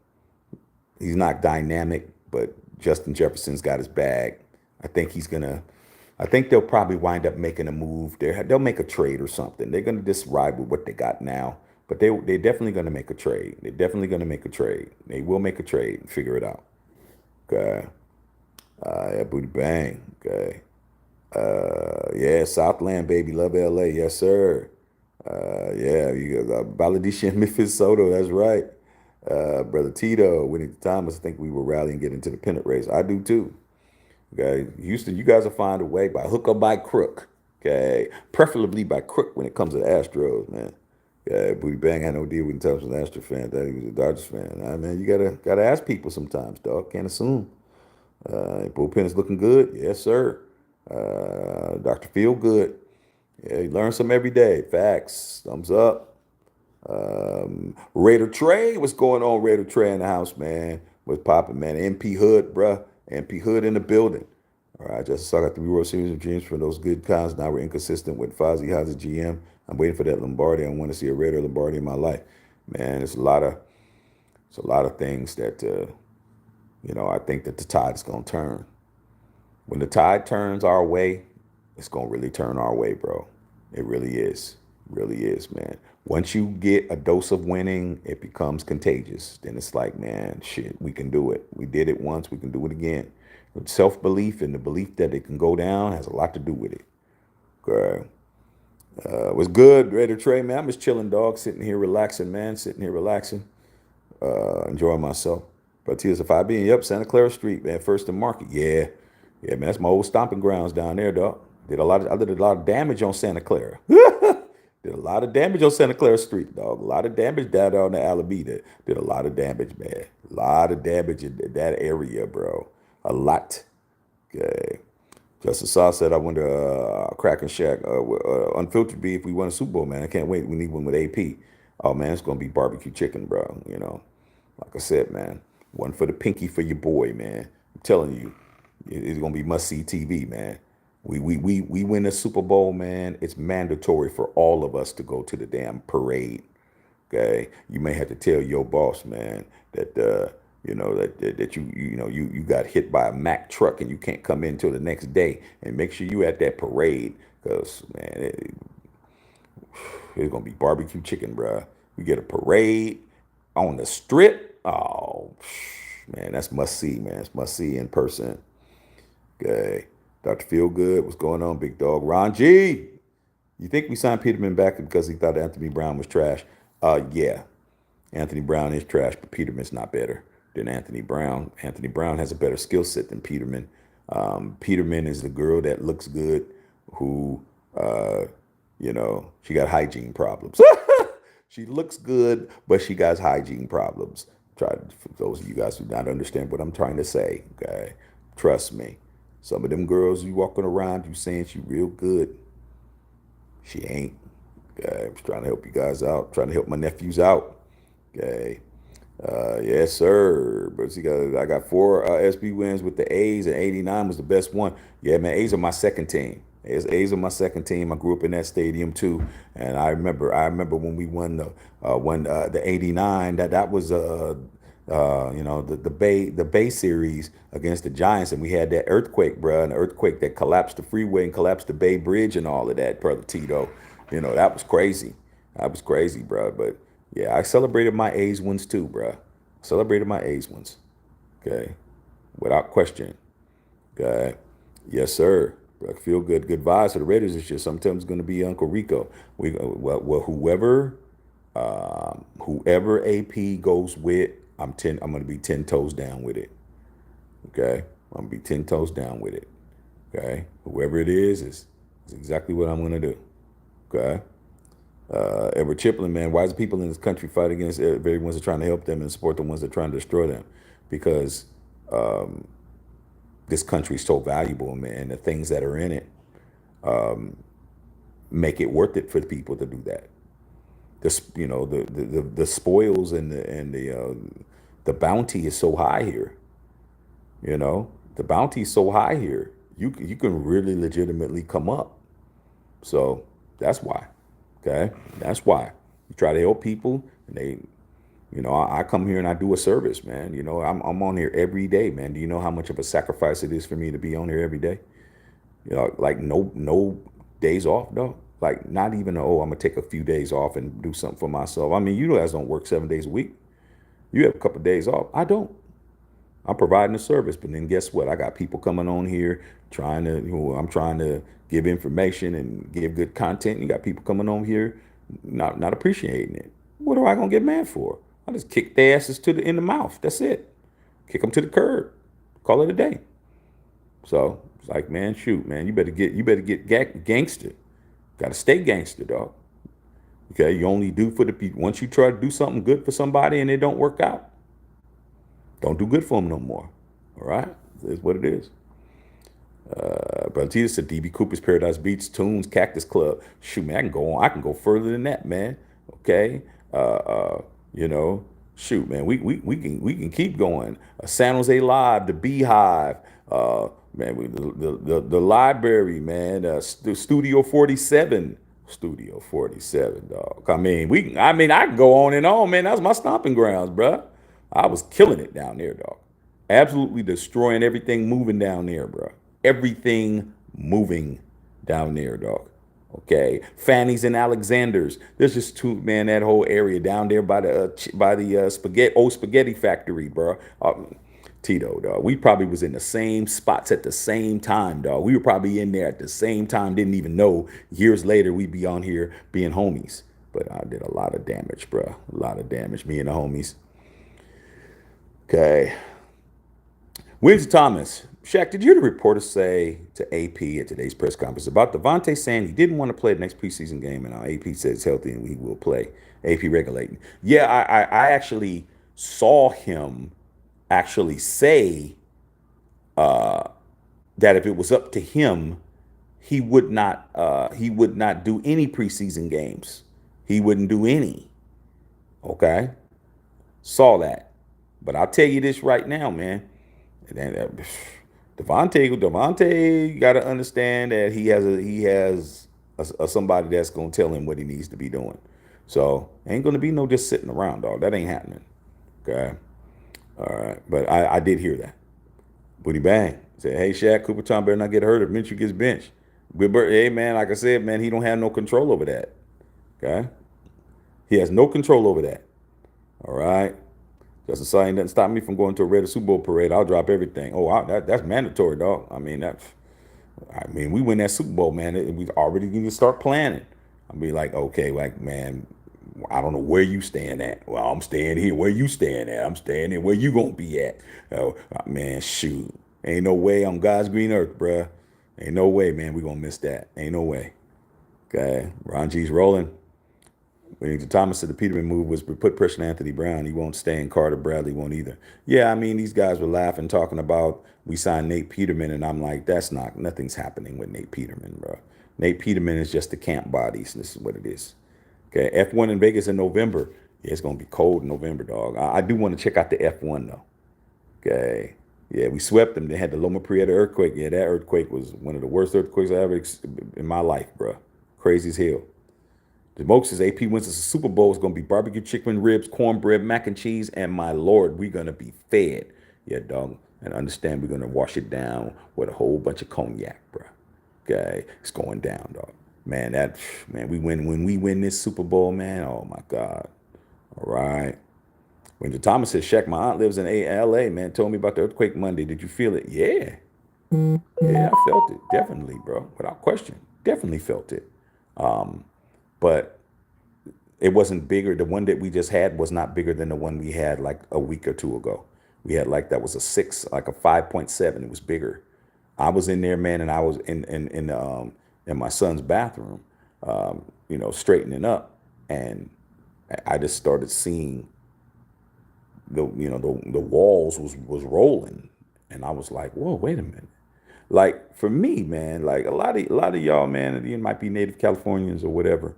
he's not dynamic. But Justin Jefferson's got his bag. I think he's gonna. I think they'll probably wind up making a move. They'll make a trade or something. They're gonna just ride with what they got now. But they're definitely gonna make a trade. They're definitely gonna make a trade. They will make a trade and figure it out. Okay. Yeah, booty bang. Okay. Yeah, Southland, baby. Love LA. Yes, sir. Yeah, you got Bangladesh and Memphis Soto. That's right. Brother Tito, Winnie Thomas, I think we will rally and get into the pennant race. I do too. Okay. Houston, you guys will find a way by hook or by crook. Okay. Preferably by crook when it comes to the Astros, man. Yeah, Booty Bang had no deal with him was an Astros fan. That he was a Dodgers fan. Man, you gotta ask people sometimes, dog. Can't assume. Bullpen is looking good. Yes, sir. Dr. Feel Good. Yeah, you learn something every day. Facts. Thumbs up. Raider Trey, what's going on? Raider Trey in the house, man. What's popping, man? MP Hood, bruh. MP Hood in the building. All right, just saw got the World Series of Dreams for those good cons. Now we're inconsistent with Fozzie. How's the GM? I'm waiting for that Lombardi. I want to see a Raider Lombardi in my life. Man, it's a lot of things that I think that the tide is gonna turn. When the tide turns our way, it's gonna really turn our way, bro. It really is. Really is, man. Once you get a dose of winning, it becomes contagious. Then it's like, man, shit, we can do it. We did it once, we can do it again. Self-belief and the belief that it can go down has a lot to do with it. Okay. What's good, Raider Trey, man? I'm just chilling, dog. Sitting here relaxing, man. Sitting here relaxing. Enjoying myself. But Tears of 5B, yep, Santa Clara Street, man. First and Market. Yeah. Yeah, man. That's my old stomping grounds down there, dog. I did a lot of damage on Santa Clara. Did a lot of damage on Santa Clara Street, dog. A lot of damage down on the Alameda. Did a lot of damage, man. A lot of damage in that area, bro. A lot. Okay. Justice Saw said, I went to Crack and Shack, unfiltered beef. We won a Super Bowl, man. I can't wait. We need one with AP. Oh, man, it's going to be barbecue chicken, bro. Like I said, man, one for the pinky for your boy, man. I'm telling you, it's going to be must-see TV, man. We win a Super Bowl, man. It's mandatory for all of us to go to the damn parade. Okay, you may have to tell your boss, man, that that you got hit by a Mack truck and you can't come in till the next day, and make sure you at that parade, because man, it's gonna be barbecue chicken, bro. We get a parade on the strip. Oh man, that's must see, man. It's must see in person. Okay. Dr. Feelgood, what's going on, big dog? Ron G, you think we signed Peterman back because he thought Anthony Brown was trash? Yeah. Anthony Brown is trash, but Peterman's not better than Anthony Brown. Anthony Brown has a better skill set than Peterman. Peterman is the girl that looks good who, she got hygiene problems. She looks good, but she got hygiene problems. For those of you guys who do not understand what I'm trying to say, okay? Trust me. Some of them girls you walking around, you saying she real good. She ain't. Okay, I'm just trying to help you guys out. Trying to help my nephews out. Okay. Yes, sir. But I got 4 SB wins with the A's, and 89 was the best one. Yeah, man, A's are my second team. A's are my second team. I grew up in that stadium too, and I remember when we won the 89. That was the Bay series against the Giants, and we had that earthquake, bro, an earthquake that collapsed the freeway and collapsed the Bay Bridge and all of that, brother Tito. That was crazy. That was crazy, bro. But yeah, I celebrated my A's ones too, bro. Celebrated my A's ones. Okay, without question. Okay, yes, sir. Bro, feel good, good vibes for the Raiders this year. Sometimes it's going to be Uncle Rico. Well, whoever AP goes with, I'm going to be 10 toes down with it. Okay, I'm going to be 10 toes down with it. Okay, whoever it is exactly what I'm going to do. Okay. Edward Chiplin, man, why is people in this country fight against the very ones that are trying to help them and support the ones that are trying to destroy them? Because this country is so valuable, man, and the things that are in it make it worth it for the people to do that. The spoils and the bounty is so high here. The bounty is so high here. You can really legitimately come up. So that's why. Okay, that's why you try to help people, and I come here and I do a service, man. I'm on here every day, man. Do you know how much of a sacrifice it is for me to be on here every day? Like no days off, though. Like not even I'm gonna take a few days off and do something for myself. I mean, you guys don't work 7 days a week. You have a couple of days off. I don't. I'm providing a service, but then guess what? I got people coming on here I'm trying to give information and give good content. You got people coming on here not appreciating it. What am I gonna get mad for? I just kick their asses in the mouth. That's it. Kick them to the curb. Call it a day. So it's like, man, shoot, man, you better get gangster. Got to stay gangster, dog. Okay, you only do for the people. Once you try to do something good for somebody and it don't work out, don't do good for them no more. All right, that's what it is. Brother Tita said DB Cooper's Paradise Beach Tunes Cactus Club. Shoot, man, I can go on. I can go further than that, man. Okay, you know, shoot, man, we can keep going. San Jose Live, the Beehive, man, the library, man, Studio 47. Studio 47, dog. I can go on and on, man. That was my stomping grounds, bruh. I was killing it down there, dog. Absolutely destroying everything moving down there, bro. Everything moving down there, dog. Okay, Fanny's and Alexander's. There's just two, man. That whole area down there by the spaghetti factory, bro. Tito, dog. We probably was in the same spots at the same time, dog. We were probably in there at the same time. Didn't even know. Years later, we'd be on here being homies. But I did a lot of damage, bro. A lot of damage. Me and the homies. Okay. Winston Thomas. Shaq, did you hear the reporter say to AP at today's press conference about Devontae saying he didn't want to play the next preseason game, and AP says healthy and he will play? AP regulating. Yeah, I actually saw him actually say that if it was up to him, he would not do any preseason games. He wouldn't do any. Okay, saw that, but I'll tell you this right now, man. Devontae got to understand that he has somebody that's gonna tell him what he needs to be doing. So ain't gonna be no just sitting around, dog. That ain't happening. Okay. All right. But I did hear that. Booty Bang said, "Hey Shaq, Cooper Tom better not get hurt if Minshew gets benched." Hey man, like I said, man, he don't have no control over that. Okay. He has no control over that. All right. Justin Sutton doesn't stop me from going to a Raider Super Bowl parade. I'll drop everything. That's mandatory, dog. We win that Super Bowl, man. We already need to start planning. I'll be like, okay, like, man, I don't know where you staying at. Well, I'm staying here. Where you staying at? I'm staying here. Where you gonna be at? Man, shoot. Ain't no way on God's green earth, bruh. Ain't no way, man. We gonna miss that. Ain't no way. Okay. Ron G's rolling. When Thomas said the Peterman move was put pressure on Anthony Brown. He won't stay, and Carter Bradley won't either. Yeah, these guys were laughing, talking about we signed Nate Peterman, and I'm like, nothing's happening with Nate Peterman, bro. Nate Peterman is just the camp bodies. This is what it is. Okay, F1 in Vegas in November. Yeah, it's gonna be cold in November, dog. I do want to check out the F1 though. Okay. Yeah, we swept them. They had the Loma Prieta earthquake. Yeah, that earthquake was one of the worst earthquakes I ever in my life, bro. Crazy as hell. The Moke says AP wins the Super Bowl. It's going to be barbecue chicken ribs, cornbread, mac and cheese, and my Lord, we're going to be fed. Yeah, dog. And understand we're going to wash it down with a whole bunch of cognac, bro. Okay? It's going down, dog. Man, man, we win when we win this Super Bowl, man. Oh my God. All right. When the Thomas says, Shaq, my aunt lives in LA, man, told me about the earthquake Monday. Did you feel it? Yeah. Yeah, I felt it. Definitely, bro. Without question. Definitely felt it. But it wasn't bigger. The one that we just had was not bigger than the one we had like a week or two ago. We had like that was a six, like a 5.7. It was bigger. I was in there, man, and I was in my son's bathroom, straightening up, and I just started seeing the walls was rolling, and I was like, whoa, wait a minute. Like for me, man, like a lot of y'all, man, you might be native Californians or whatever.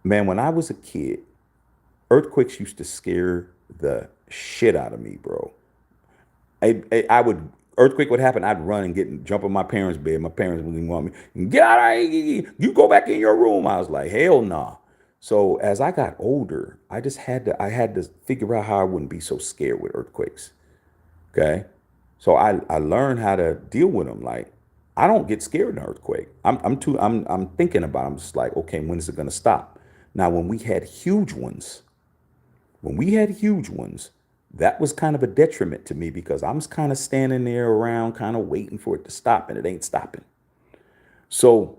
Man, when I was a kid, earthquakes used to scare the shit out of me, bro. I would earthquake would happen. I'd run and jump in my parents' bed. My parents wouldn't want me. Get out of here! You go back in your room. I was like, hell nah. So as I got older, I had to figure out how I wouldn't be so scared with earthquakes. Okay, so I learned how to deal with them. Like I don't get scared in an earthquake. I'm thinking about. I'm just like, okay, when is it gonna stop? Now when we had huge ones, that was kind of a detriment to me because I'm kind of standing there around, kind of waiting for it to stop, and it ain't stopping. So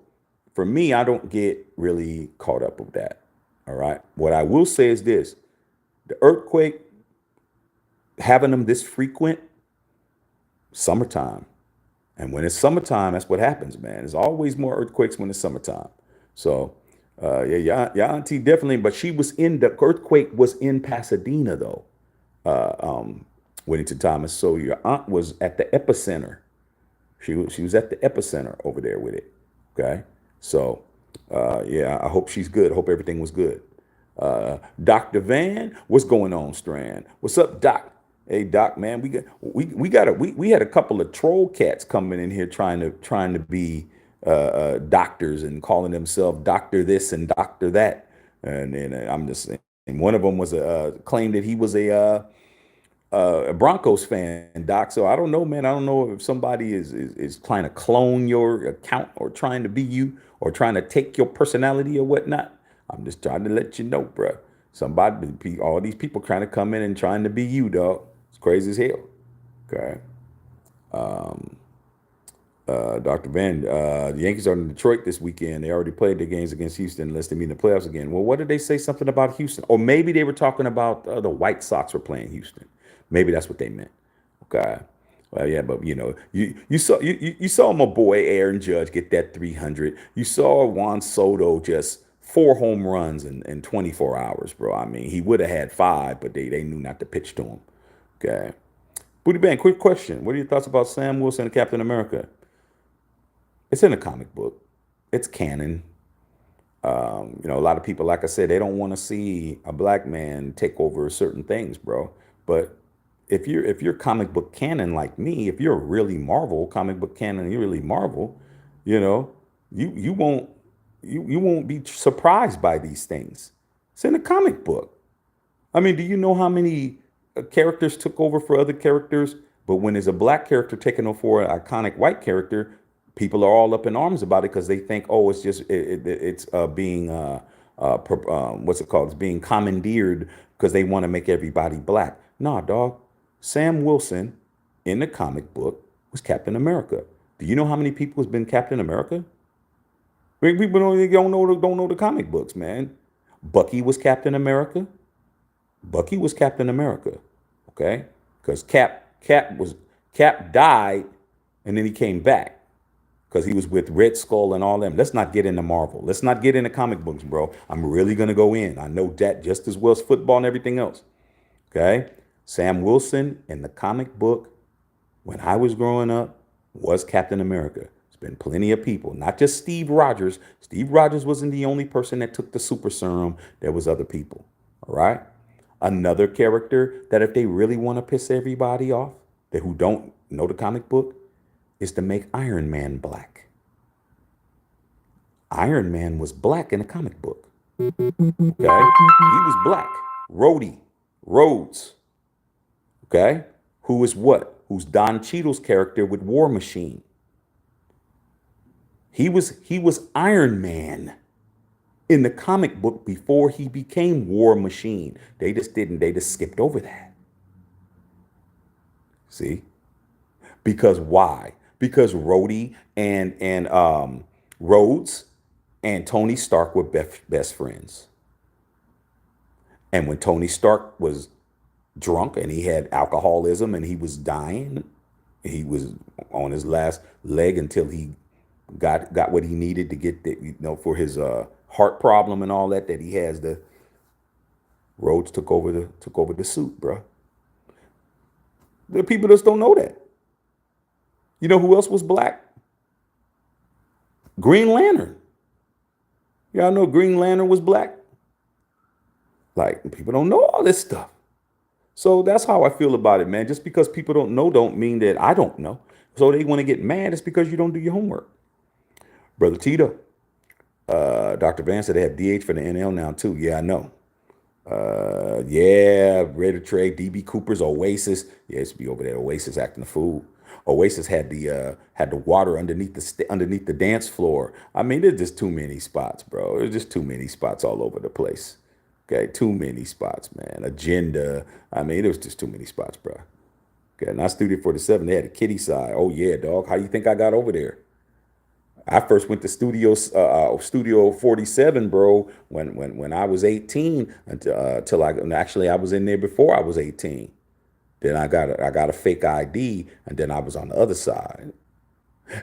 for me, I don't get really caught up with that. All right. What I will say is this: the earthquake, having them this frequent, summertime. And when it's summertime, that's what happens, man. There's always more earthquakes when it's summertime. So, yeah, your auntie definitely, but the earthquake was in Pasadena, though, Whittington Thomas. So your aunt was at the epicenter. She was at the epicenter over there with it. Okay. So, yeah, I hope she's good. I hope everything was good. Dr. Van, what's going on, Strand? What's up, Doc? Hey, Doc, man, we had a couple of troll cats coming in here trying to be doctors and calling themselves Doctor this and Doctor that, and then I'm just saying. And one of them was claimed that he was a Broncos fan, Doc. So I don't know, man. I don't know if somebody is trying to clone your account or trying to be you or trying to take your personality or whatnot. I'm just trying to let you know, bro. All these people trying to come in and trying to be you, dog. It's crazy as hell. Okay. Dr. Van, the Yankees are in Detroit this weekend. They already played their games against Houston unless they meet in the playoffs again. Well, what did they say? Something about Houston? Or maybe they were talking about the White Sox were playing Houston. Maybe that's what they meant. Okay. Well, yeah, but you saw my boy Aaron Judge get that 300. You saw Juan Soto just 4 home runs in 24 hours, bro. I mean, he would have had five, but they knew not to pitch to him. Okay. Booty Bang, quick question. What are your thoughts about Sam Wilson and Captain America? It's in a comic book. It's canon. A lot of people, like I said, they don't want to see a black man take over certain things, bro. But if you're comic book canon like me, if you're really Marvel comic book canon, you're really Marvel, you know, you won't be surprised by these things. It's in a comic book. I mean, do you know how many characters took over for other characters? But when there's a black character taking over for an iconic white character, people are all up in arms about it because they think, oh, it's just it's being what's it called? It's being commandeered because they want to make everybody black. Nah, dog. Sam Wilson in the comic book was Captain America. Do you know how many people has been Captain America? People don't know the comic books, man. Bucky was Captain America. Bucky was Captain America. Okay, because Cap died and then he came back because he was with Red Skull and all them. Let's not get into Marvel. Let's not get into comic books, bro. I'm really gonna go in. I know that just as well as football and everything else. Okay, Sam Wilson in the comic book when I was growing up was Captain America. There's been plenty of people, not just Steve Rogers. Steve Rogers wasn't the only person that took the super serum. There was other people. All right. Another character that if they really want to piss everybody off, that who don't know the comic book, is to make Iron Man black. Iron Man was black in the comic book. Okay? He was black. Rhodes. Okay? Who is what? Who's Don Cheadle's character with War Machine. He was Iron Man in the comic book before he became War Machine. They just skipped over that. See? Because why? Because Rhodes and Tony Stark were best friends. And when Tony Stark was drunk and he had alcoholism and he was dying, he was on his last leg until he got what he needed to get for his heart problem and all that he has. The Rhodes took over the suit, bro. The people just don't know that. You know who else was black? Green Lantern. Y'all know Green Lantern was black? Like, people don't know all this stuff. So that's how I feel about it, man. Just because people don't know don't mean that I don't know. So they want to get mad. It's because you don't do your homework. Brother Tito, Dr. Van said they have DH for the NL now, too. Yeah, I know. Yeah, Raider Trey, DB Cooper's Oasis. Yeah, it used to be over there. Oasis acting the fool. Oasis had the water underneath the dance floor. I mean, there's just too many spots, bro. There's just too many spots all over the place. Okay, too many spots, man. Agenda. I mean, there was just too many spots, bro. Okay, and I Studio 47, they had a kiddie side. Oh yeah, dog. How you think I got over there? I first went to Studio 47, bro, when I was 18 until I was in there before I was 18. Then I got a fake ID, and then I was on the other side.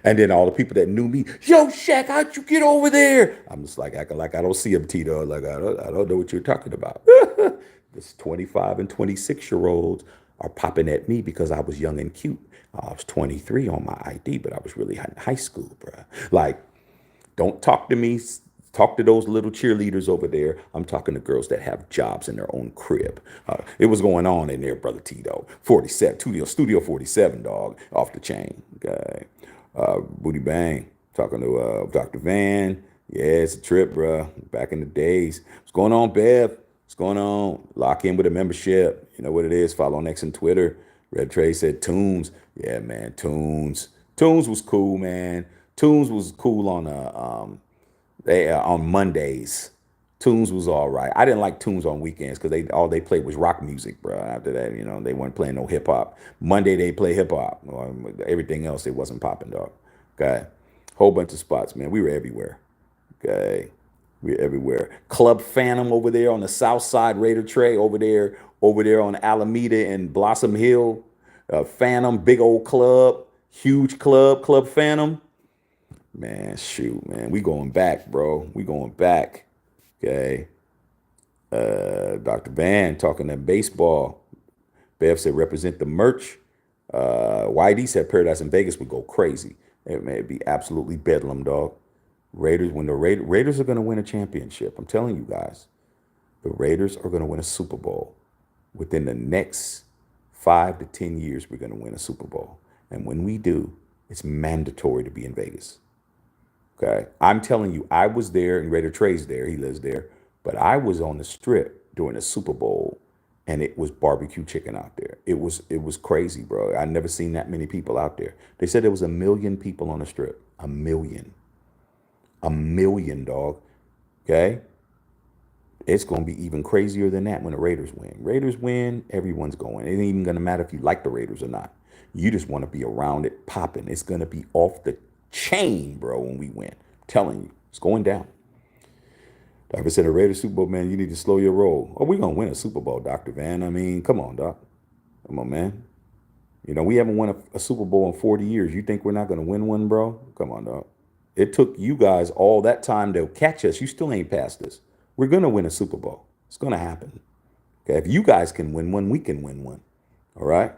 And then all the people that knew me, yo, Shaq, how'd you get over there? I'm just like acting like I don't see him, Tito. Like I don't know what you're talking about. This 25 and 26-year-olds are popping at me because I was young and cute. I was 23 on my ID, but I was really in high school, bro. Like, don't talk to me. Talk to those little cheerleaders over there. I'm talking to girls that have jobs in their own crib. It was going on in there, brother Tito. 47, Studio 47, dog, off the chain. Okay. Booty Bang, talking to Dr. Van. Yeah, it's a trip, bro. Back in the days. What's going on, Bev? What's going on? Lock in with a membership. You know what it is. Follow on X and Twitter. Red Trey said Tunes. Yeah, man, Tunes. Tunes was cool, man. Tunes was cool on Mondays. Tunes was all right. I didn't like Tunes on weekends because they played was rock music, bro. After that, they weren't playing no hip hop. Monday they play hip hop. Everything else it wasn't popping, dog. Okay, whole bunch of spots, man. We were everywhere. Okay, we were everywhere. Club Phantom over there on the South Side, Raider Tray over there on Alameda and Blossom Hill. Phantom, big old club, huge club, Club Phantom. Man, shoot, man. We going back, bro. We going back. Okay. Dr. Van talking that baseball. Bev said represent the merch. YD said Paradise in Vegas would go crazy. It may be absolutely bedlam, dog. Raiders, when the Raiders are going to win a championship, I'm telling you guys, the Raiders are going to win a Super Bowl. Within the next 5 to 10 years, we're going to win a Super Bowl. And when we do, it's mandatory to be in Vegas. Okay. I'm telling you, I was there, and Raider Trey's there. He lives there. But I was on the strip during the Super Bowl, and it was barbecue chicken out there. It was crazy, bro. I never seen that many people out there. They said there was 1 million people on the strip. 1 million. 1 million, dog. Okay. It's going to be even crazier than that when the Raiders win. Raiders win, everyone's going. It ain't even going to matter if you like the Raiders or not. You just want to be around it popping. It's going to be off the chain, bro, when we win. I'm telling you, it's going down. Dr. said, a Raiders Super Bowl, man, you need to slow your roll. Oh, we're going to win a Super Bowl, Dr. Van. I mean, come on, Doc. Come on, man. We haven't won a Super Bowl in 40 years. You think we're not going to win one, bro? Come on, Doc. It took you guys all that time to catch us. You still ain't past us. We're going to win a Super Bowl. It's going to happen. Okay, if you guys can win one, we can win one. All right?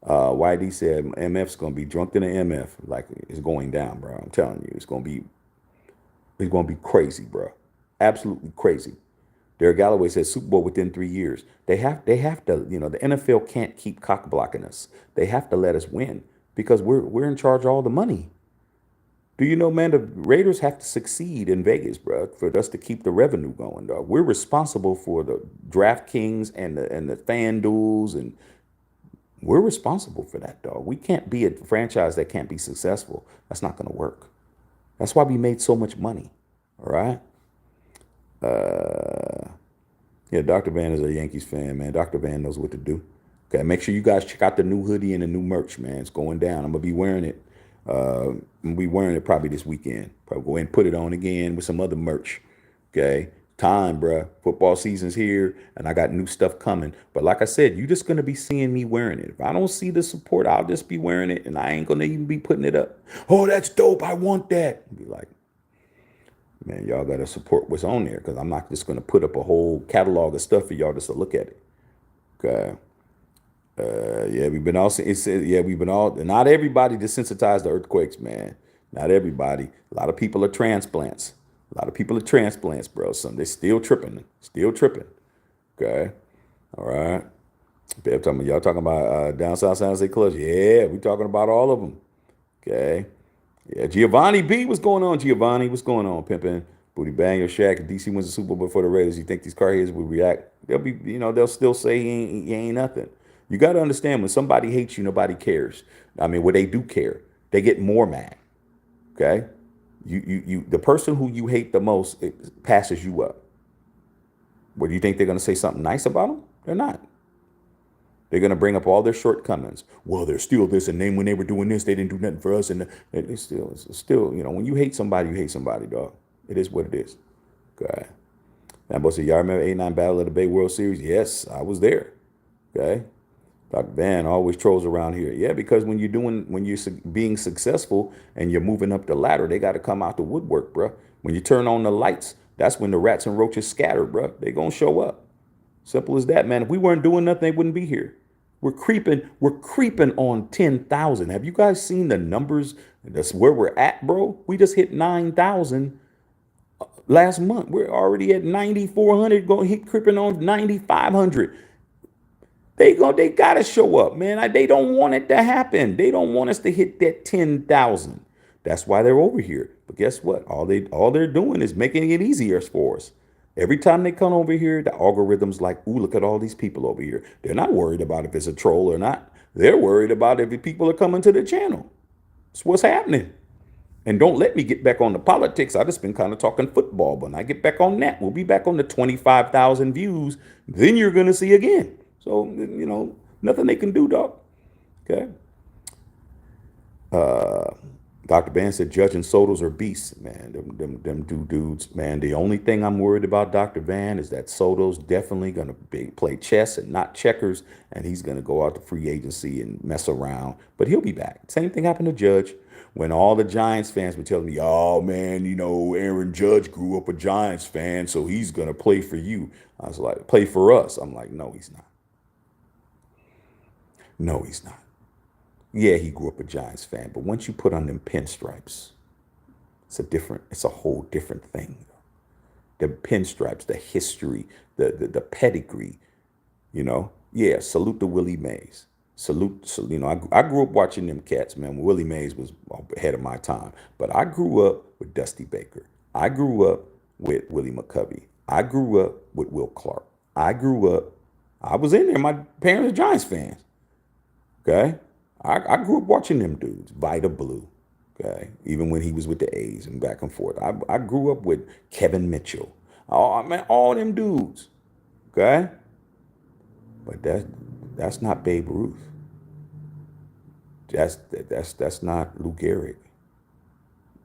YD said MF's going to be drunk than an MF. Like, it's going down, bro. I'm telling you. It's going to be crazy, bro. Absolutely crazy. Derek Galloway says Super Bowl within 3 years. They have to, the NFL can't keep cock blocking us. They have to let us win because we're in charge of all the money. Do you know, man, the Raiders have to succeed in Vegas, bro, for us to keep the revenue going, dog. We're responsible for the DraftKings and the FanDuels, and we're responsible for that, dog. We can't be a franchise that can't be successful. That's not going to work. That's why we made so much money. All right. Uh, yeah, Dr. Van is a Yankees fan, man. Dr. Van knows what to do. Okay, make sure you guys check out the new hoodie and the new merch, man. It's going down. I'm gonna be wearing it. I'm gonna be wearing it probably this weekend. Probably go ahead and put it on again with some other merch. Okay, time, bruh. Football season's here, and I got new stuff coming. But like I said, you just gonna be seeing me wearing it. If I don't see the support, I'll just be wearing it, and I ain't gonna even be putting it up. Oh, that's dope. I want that. Be like, man, y'all gotta support what's on there because I'm not just gonna put up a whole catalog of stuff for y'all just to look at it. Okay. Yeah, we've been all. Yeah, we've been all. Not everybody desensitized to earthquakes, man. Not everybody. A lot of people are transplants. A lot of people are transplants, bro. Some they still tripping. Still tripping. Okay. All right. Y'all talking about down south San Jose Clutch. Yeah, we talking about all of them. Okay. Yeah, Giovanni B, what's going on, Giovanni? What's going on, pimping? Booty bang your shack. If DC wins the Super Bowl before the Raiders, you think these car heads will react? They'll be, they'll still say he ain't nothing. You got to understand when somebody hates you, nobody cares. I mean, well, they do care. They get more mad. Okay, the person who you hate the most, it passes you up. What do you think they're going to say something nice about them? They're not. They're going to bring up all their shortcomings. Well, they're still this, and then when they were doing this, they didn't do nothing for us, and they still, when you hate somebody, dog. It is what it is. Okay. Now, boy said, y'all remember '89 Battle of the Bay World Series? Yes, I was there. Okay. Dr. Van always trolls around here. Yeah, because when you're being successful and you're moving up the ladder, they got to come out the woodwork, bro. When you turn on the lights, that's when the rats and roaches scatter, bro. They gonna show up. Simple as that, man. If we weren't doing nothing, they wouldn't be here. We're creeping on 10,000. Have you guys seen the numbers? That's where we're at, bro. We just hit 9,000 last month. We're already at 9,400, going hit creeping on 9,500. They gotta show up, man. They don't want it to happen. They don't want us to hit that 10,000. That's why they're over here. But guess what? All they're doing is making it easier for us. Every time they come over here, the algorithm's like, ooh, look at all these people over here. They're not worried about if it's a troll or not. They're worried about if people are coming to the channel. That's what's happening. And don't let me get back on the politics. I just been kind of talking football. But when I get back on that, we'll be back on the 25,000 views. Then you're going to see again. So, nothing they can do, dog. Okay. Dr. Ban said Judge and Soto's are beasts, man. Them two dudes, man. The only thing I'm worried about, Dr. Van, is that Soto's definitely going to play chess and not checkers, and he's going to go out to free agency and mess around. But he'll be back. Same thing happened to Judge. When all the Giants fans were telling me, oh, man, Aaron Judge grew up a Giants fan, so he's going to play for you. I was like, play for us. I'm like, no, he's not. No, he's not. Yeah, he grew up a Giants fan, but once you put on them pinstripes, it's a whole different thing. The pinstripes, the history, the pedigree, Yeah, salute to Willie Mays. Salute, I grew up watching them cats, man. Willie Mays was ahead of my time, but I grew up with Dusty Baker. I grew up with Willie McCovey. I grew up with Will Clark. I was in there. My parents are Giants fans. Okay. I grew up watching them dudes, Vita Blue. Okay. Even when he was with the A's and back and forth. I grew up with Kevin Mitchell. Oh man, all them dudes. Okay. But that's not Babe Ruth. That's not Lou Gehrig.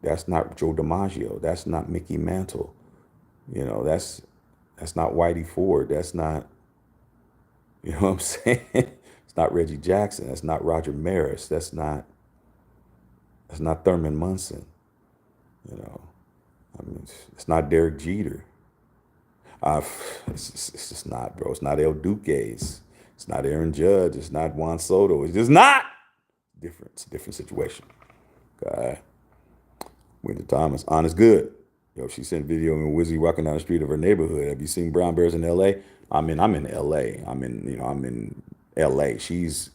That's not Joe DiMaggio. That's not Mickey Mantle. That's not Whitey Ford. That's not, what I'm saying? It's not Reggie Jackson. That's not Roger Maris. That's not Thurman Munson. It's not Derek Jeter. It's just not, bro. It's not El Duques. It's not Aaron Judge. It's not Juan Soto. It's just not different. It's a different situation. Okay. Winter Thomas, honest good. She sent video of Wizzy walking down the street of her neighborhood. Have you seen brown bears in L.A.? I'm in L.A. I'm in L.A. She's,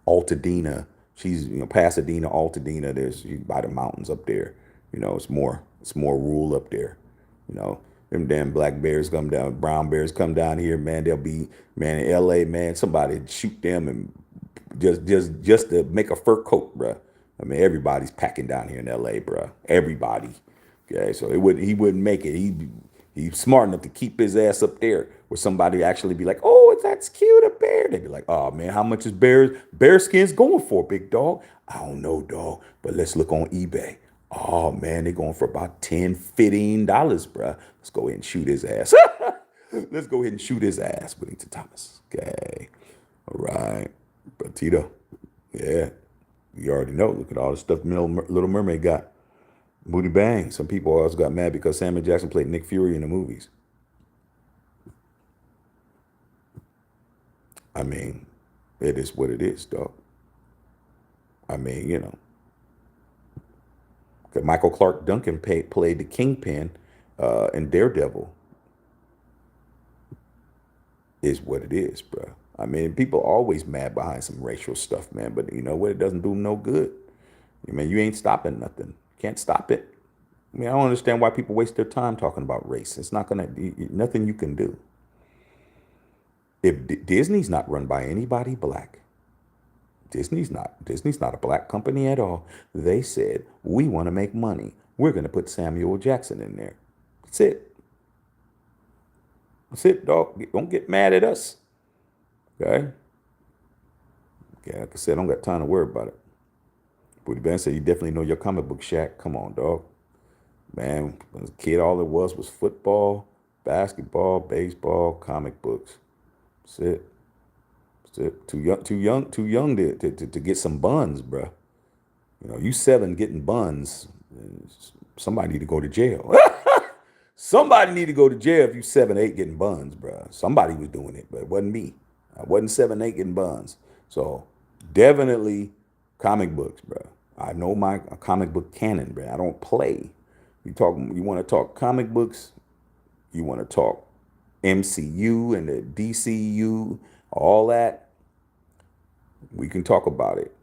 Altadena. She's, Pasadena, Altadena. There's by the mountains up there. It's more rural up there. Them damn black bears come down, brown bears come down here, man. They'll be, man, in L.A., man. Somebody shoot them and just to make a fur coat, bruh. I mean, everybody's packing down here in LA, bro. Everybody. Okay, so he wouldn't make it. He's smart enough to keep his ass up there where somebody actually be like, oh, that's cute, a bear. They'd be like, oh man, how much is bear skins going for, big dog? I don't know, dog, but let's look on eBay. Oh man, they're going for about $10, $15, bro. Let's go ahead and shoot his ass. Let's go ahead and shoot his ass, Whittington Thomas. Okay. All right. But Tito, yeah, you already know. Look at all the stuff Little Mermaid got. Booty bang. Some people also got mad because Samuel Jackson played Nick Fury in the movies. I mean, it is what it is, dog. I mean, Michael Clark Duncan played the Kingpin in Daredevil. Is what it is, bro. I mean, people always mad behind some racial stuff, man. But you know what? It doesn't do them no good. I mean, you ain't stopping nothing. Can't stop it. I mean, I don't understand why people waste their time talking about race. It's not gonna nothing you can do. If Disney's not run by anybody black, Disney's not a black company at all. They said we want to make money. We're gonna put Samuel Jackson in there. That's it. That's it, dog. Don't get mad at us. Okay. Yeah, like I said, I don't got time to worry about it. Booty Band said you definitely know your comic book, Shaq. Come on, dog. Man, as a kid, all it was football, basketball, baseball, comic books. That's it. That's it. Too young to get some buns, bruh. You 7 getting buns. Somebody need to go to jail. Somebody need to go to jail if you 7, 8 getting buns, bruh. Somebody was doing it, but it wasn't me. I wasn't 7, 8 getting buns. So definitely comic books, bruh. I know my comic book canon, bruh. I don't play. You want to talk comic books, you want to talk MCU and the DCU, all that, we can talk about it.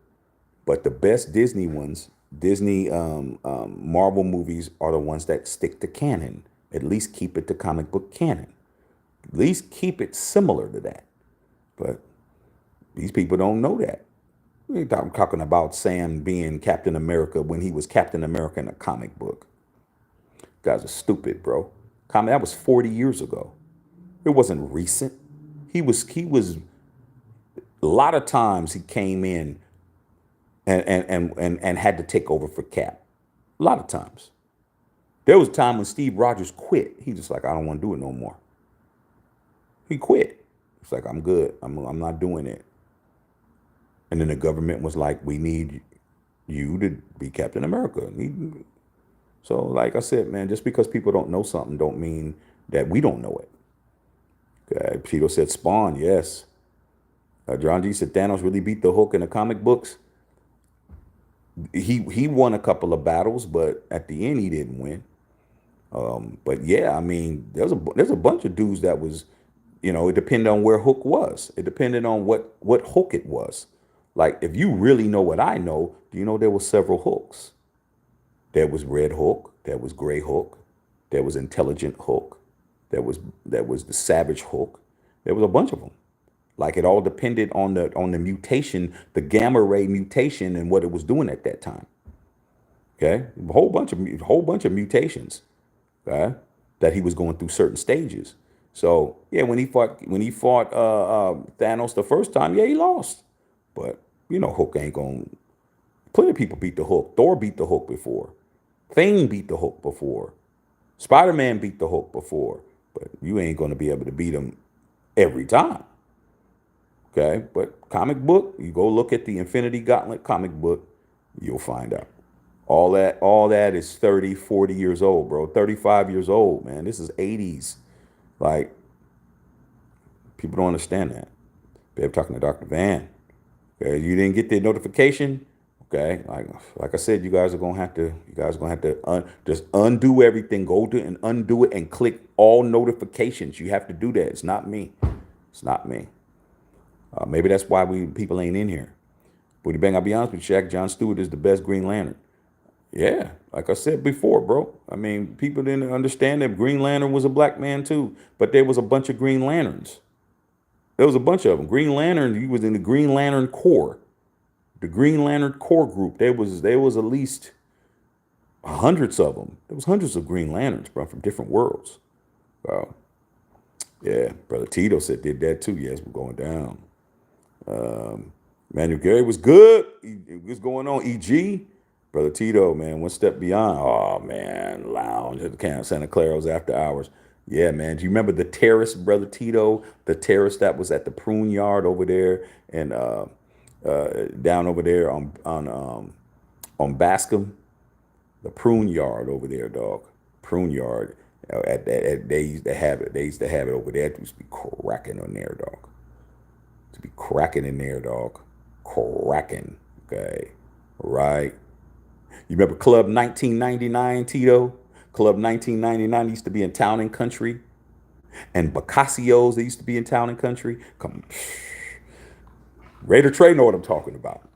But the best Disney ones, Disney Marvel movies are the ones that stick to canon. At least keep it to comic book canon. At least keep it similar to that. But these people don't know that. We're talking about Sam being Captain America when he was Captain America in a comic book. Guys are stupid, bro. That was 40 years ago. It wasn't recent. He was a lot of times he came in and had to take over for Cap. A lot of times. There was a time when Steve Rogers quit. He just like, I don't want to do it no more. He quit. It's like, I'm good. I'm not doing it. And then the government was like, we need you to be Captain America. So like I said, man, just because people don't know something don't mean that we don't know it. Okay. Cheeto said Spawn, yes. John G said Thanos really beat the Hulk in the comic books. He won a couple of battles, but at the end he didn't win. But yeah, I mean, there's a bunch of dudes that was, it depended on where Hook was. It depended on what Hook it was. Like, if you really know what I know, do you know there were several Hooks? There was Red Hook, there was Gray Hook, there was Intelligent Hook, there was the Savage Hook. There was a bunch of them. Like, it all depended on the mutation, the gamma ray mutation, and what it was doing at that time. Okay, a whole bunch of mutations. Okay, that he was going through certain stages. So yeah, when he fought Thanos the first time, yeah, he lost. But Hook ain't gonna. Plenty of people beat the Hook. Thor beat the Hook before. Thing beat the Hook before. Spider-Man beat the Hook before. But you ain't gonna be able to beat him every time. Okay, but comic book, you go look at the Infinity Gauntlet comic book, you'll find out. All that is 30, 40 years old, bro. 35 years old, man. This is 80s. Like, people don't understand that. Babe talking to Dr. Van. Okay, you didn't get the notification. Okay, like I said, you guys are gonna have to just undo everything. Go to and undo it and click all notifications. You have to do that. It's not me. It's not me. Maybe that's why people ain't in here. Booty Bang, I'll be honest with you, Shaq, John Stewart is the best Green Lantern. Yeah, like I said before, bro. I mean, people didn't understand that Green Lantern was a black man too, but there was a bunch of Green Lanterns. There was a bunch of them. Green Lantern, he was in the Green Lantern Corps. The Green Lantern core group, there was at least hundreds of them. There was hundreds of Green Lanterns, bro, from different worlds. Wow. Yeah, brother Tito said did that too. Yes, we're going down. Manuel Gary was good. What's going on? EG, brother Tito, man, one step beyond. Oh man, lounge at the camp Santa Clara's after hours. Yeah, man. Do you remember the terrace, brother Tito? The terrace that was at the prune yard over there and down over there on Bascom, the prune yard over there, dog. Prune yard. They used to have it. They used to have it over there. It used to be cracking on there, dog. To be cracking in there, dog. Cracking. Okay. Right. You remember Club 1999, Tito? Club 1999 used to be in Town and Country. And Bocassio's, they used to be in Town and Country. Come, Raider Trey know what I'm talking about.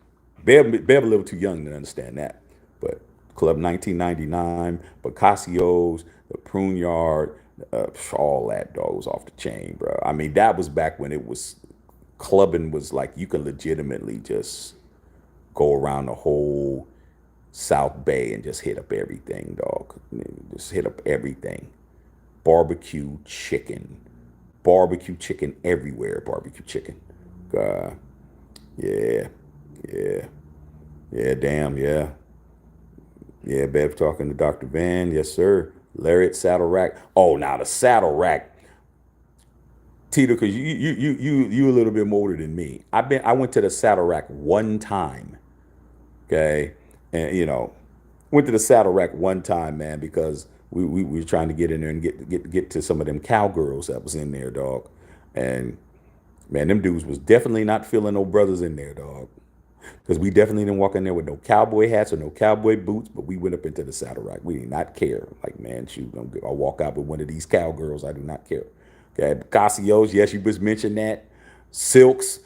Bev a little too young to understand that. But Club 1999, Bocassio's, the Prune Yard, all that, dog, was off the chain, bro. I mean, that was back when it was clubbing was like you can legitimately just go around the whole South Bay and just hit up everything, dog. Just hit up everything. Barbecue chicken everywhere. Barbecue chicken. Uh, yeah, yeah, yeah. Damn, yeah, yeah. Bev talking to Dr. Van. Yes, sir. Lariat saddle rack. Oh, now the saddle rack. Tito, because you a little bit more older than me. I went to the saddle rack one time. Okay, and went to the saddle rack one time, man, because we were trying to get in there and get to some of them cowgirls that was in there, dog. And man, them dudes was definitely not feeling no brothers in there, dog. Because we definitely didn't walk in there with no cowboy hats or no cowboy boots, but we went up into the saddle rack. We did not care. Like, man, shoot, I'll walk out with one of these cowgirls. I do not care. Okay, Casio's, yes, you just mentioned that. Silks.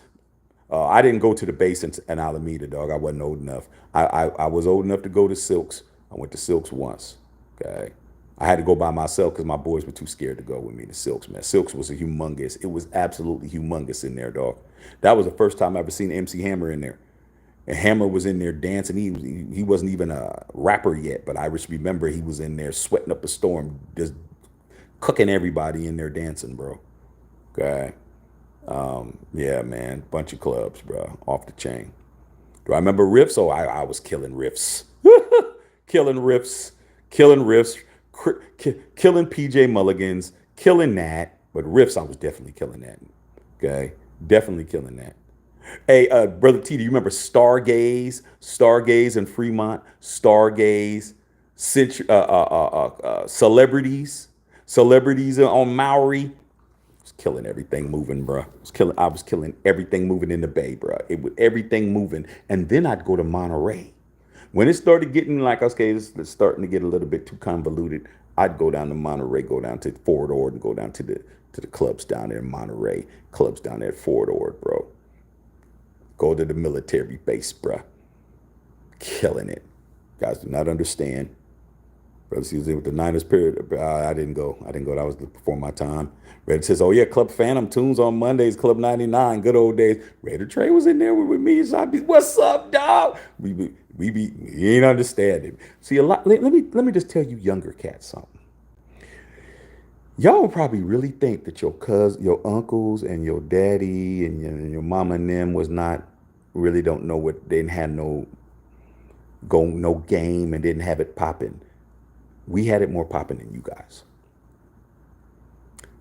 I didn't go to the base in Alameda, dog. I wasn't old enough. I was old enough to go to Silks. I went to Silks once. Okay. I had to go by myself because my boys were too scared to go with me to Silks, man. Silks was a humongous. It was absolutely humongous in there, dog. That was the first time I ever seen MC Hammer in there. And Hammer was in there dancing. He wasn't even a rapper yet, but I just remember he was in there sweating up a storm, just cooking everybody in there dancing, bro. Okay. Yeah, man, bunch of clubs, bro, off the chain. Do I remember riffs? Oh, I was killing riffs, killing riffs, killing riffs, killing PJ Mulligans, killing that. But riffs, I was definitely killing that. Okay, definitely killing that. Hey, brother T, do you remember Stargaze? Stargaze in Fremont, Stargaze, celebrities, celebrities on Maui. Killing everything moving, bro. I was killing everything moving in the Bay, bro. It was everything moving, and then I'd go to Monterey. When it started getting like, okay, it's starting to get a little bit too convoluted, I'd go down to Monterey, go down to Fort Ord, and go down to the clubs down there in Monterey, clubs down there at Fort Ord, bro. Go to the military base, bro. Killing it. Guys do not understand. Brother was in with the Niners period. I didn't go. I didn't go. That was before my time. Raider says, oh, yeah, Club Phantom Tunes on Mondays, Club 99, good old days. Raider Trey was in there with me. What's up, dog? You ain't understanding. See, a lot. Let me just tell you younger cats something. Y'all probably really think that your cousins, your uncles, and your daddy and your mama and them was not really don't know what, they didn't have no game and didn't have it popping. We had it more popping than you guys.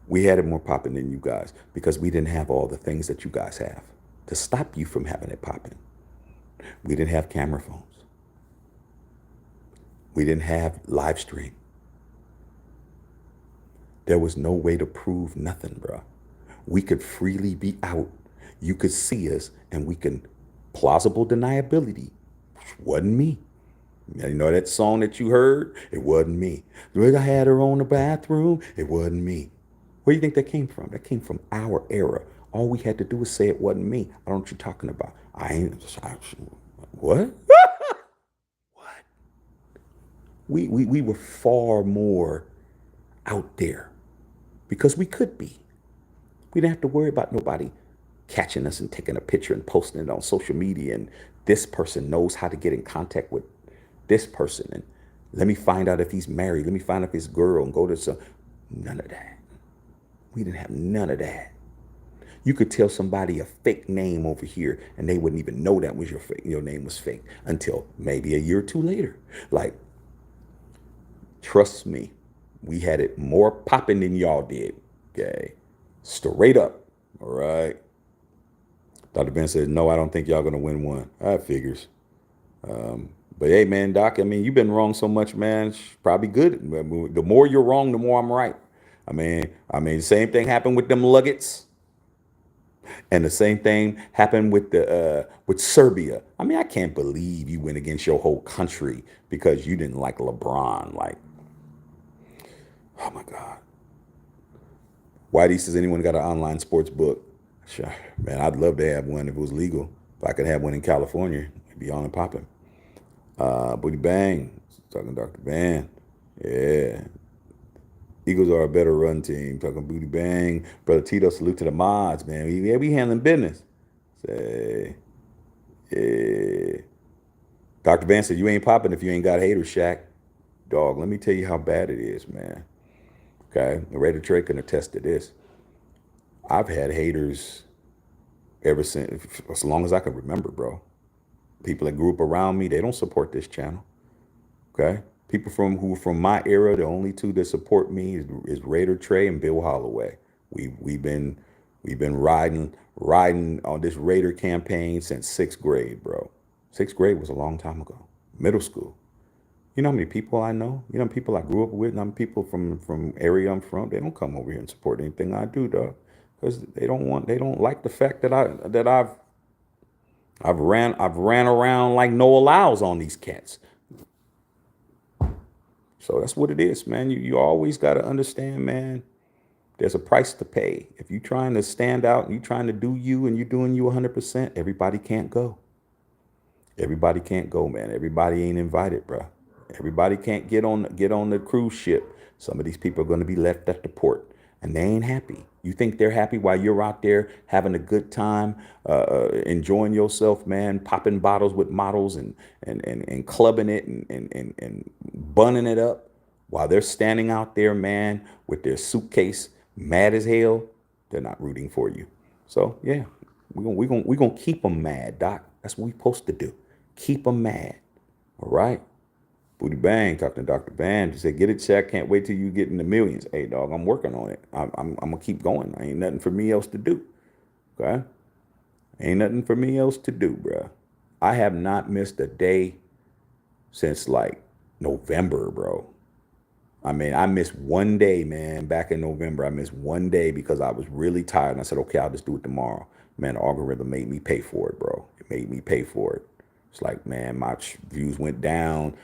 We had it more popping than you guys because we didn't have all the things that you guys have to stop you from having it popping. We didn't have camera phones. We didn't have live stream. There was no way to prove nothing, bro. We could freely be out. You could see us and we can plausible deniability, which wasn't me. You know that song that you heard? It wasn't me. I had her on the bathroom. It wasn't me. Where do you think that came from? That came from our era. All we had to do was say it wasn't me. I don't know what you're talking about. What? What? We were far more out there because we could be. We didn't have to worry about nobody catching us and taking a picture and posting it on social media and this person knows how to get in contact with this person, and let me find out if he's married. Let me find out if he's girl and go to some. None of that. We didn't have none of that. You could tell somebody a fake name over here and they wouldn't even know that was your name was fake until maybe a year or two later. Like, trust me, we had it more popping than y'all did. Okay. Straight up. All right. Dr. Ben says, no, I don't think y'all gonna win one. That figures. But hey, man, Doc, I mean, you've been wrong so much, man. It's probably good. The more you're wrong, the more I'm right. Same thing happened with them Luggets. And the same thing happened with Serbia. I mean, I can't believe you went against your whole country because you didn't like LeBron. Like, oh my God. Whitey says, anyone got an online sports book? Sure. Man, I'd love to have one if it was legal. If I could have one in California, it'd be on and popping. Booty Bang, talking Dr. Van. Yeah. Eagles are a better run team. Talking Booty Bang. Brother Tito, salute to the mods, man. We handling business. Say, yeah. Dr. Van said, you ain't popping if you ain't got haters, Shaq. Dog, let me tell you how bad it is, man. Okay? Raider Trey can attest to this. I've had haters ever since, as long as I can remember, bro. People that grew up around me, they don't support this channel. Okay? People from my era, the only two that support me is Raider Trey and Bill Holloway. We've been riding on this Raider campaign since 6th grade, bro. 6th grade was a long time ago. Middle school. You know how many people I know? You know how many people I grew up with? You know how many people from area I'm from? They don't come over here and support anything I do, dog. Because they don't like the fact that I've ran around like Noah Lyles on these cats. So that's what it is, man. You always got to understand, man, there's a price to pay. If you're trying to stand out and you're trying to do you and you're doing you 100%, everybody can't go. Everybody can't go, man. Everybody ain't invited, bro. Everybody can't get on the cruise ship. Some of these people are going to be left at the port, and they ain't happy. You think they're happy while you're out there having a good time, enjoying yourself, man, popping bottles with models and clubbing it and bunning it up while they're standing out there, man, with their suitcase, mad as hell. They're not rooting for you. So yeah, we gonna keep them mad, Doc. That's what we supposed to do. Keep them mad. All right. Booty Bang, talking to Dr. Band. He said, get it, check. Can't wait till you get in the millions. Hey, dog, I'm working on it. I'm going to keep going. Ain't nothing for me else to do. Okay? Ain't nothing for me else to do, bro. I have not missed a day since like November, bro. I mean, I missed one day, man. Back in November, I missed one day because I was really tired. And I said, okay, I'll just do it tomorrow. Man, the algorithm made me pay for it, bro. It made me pay for it. It's like, man, my views went down.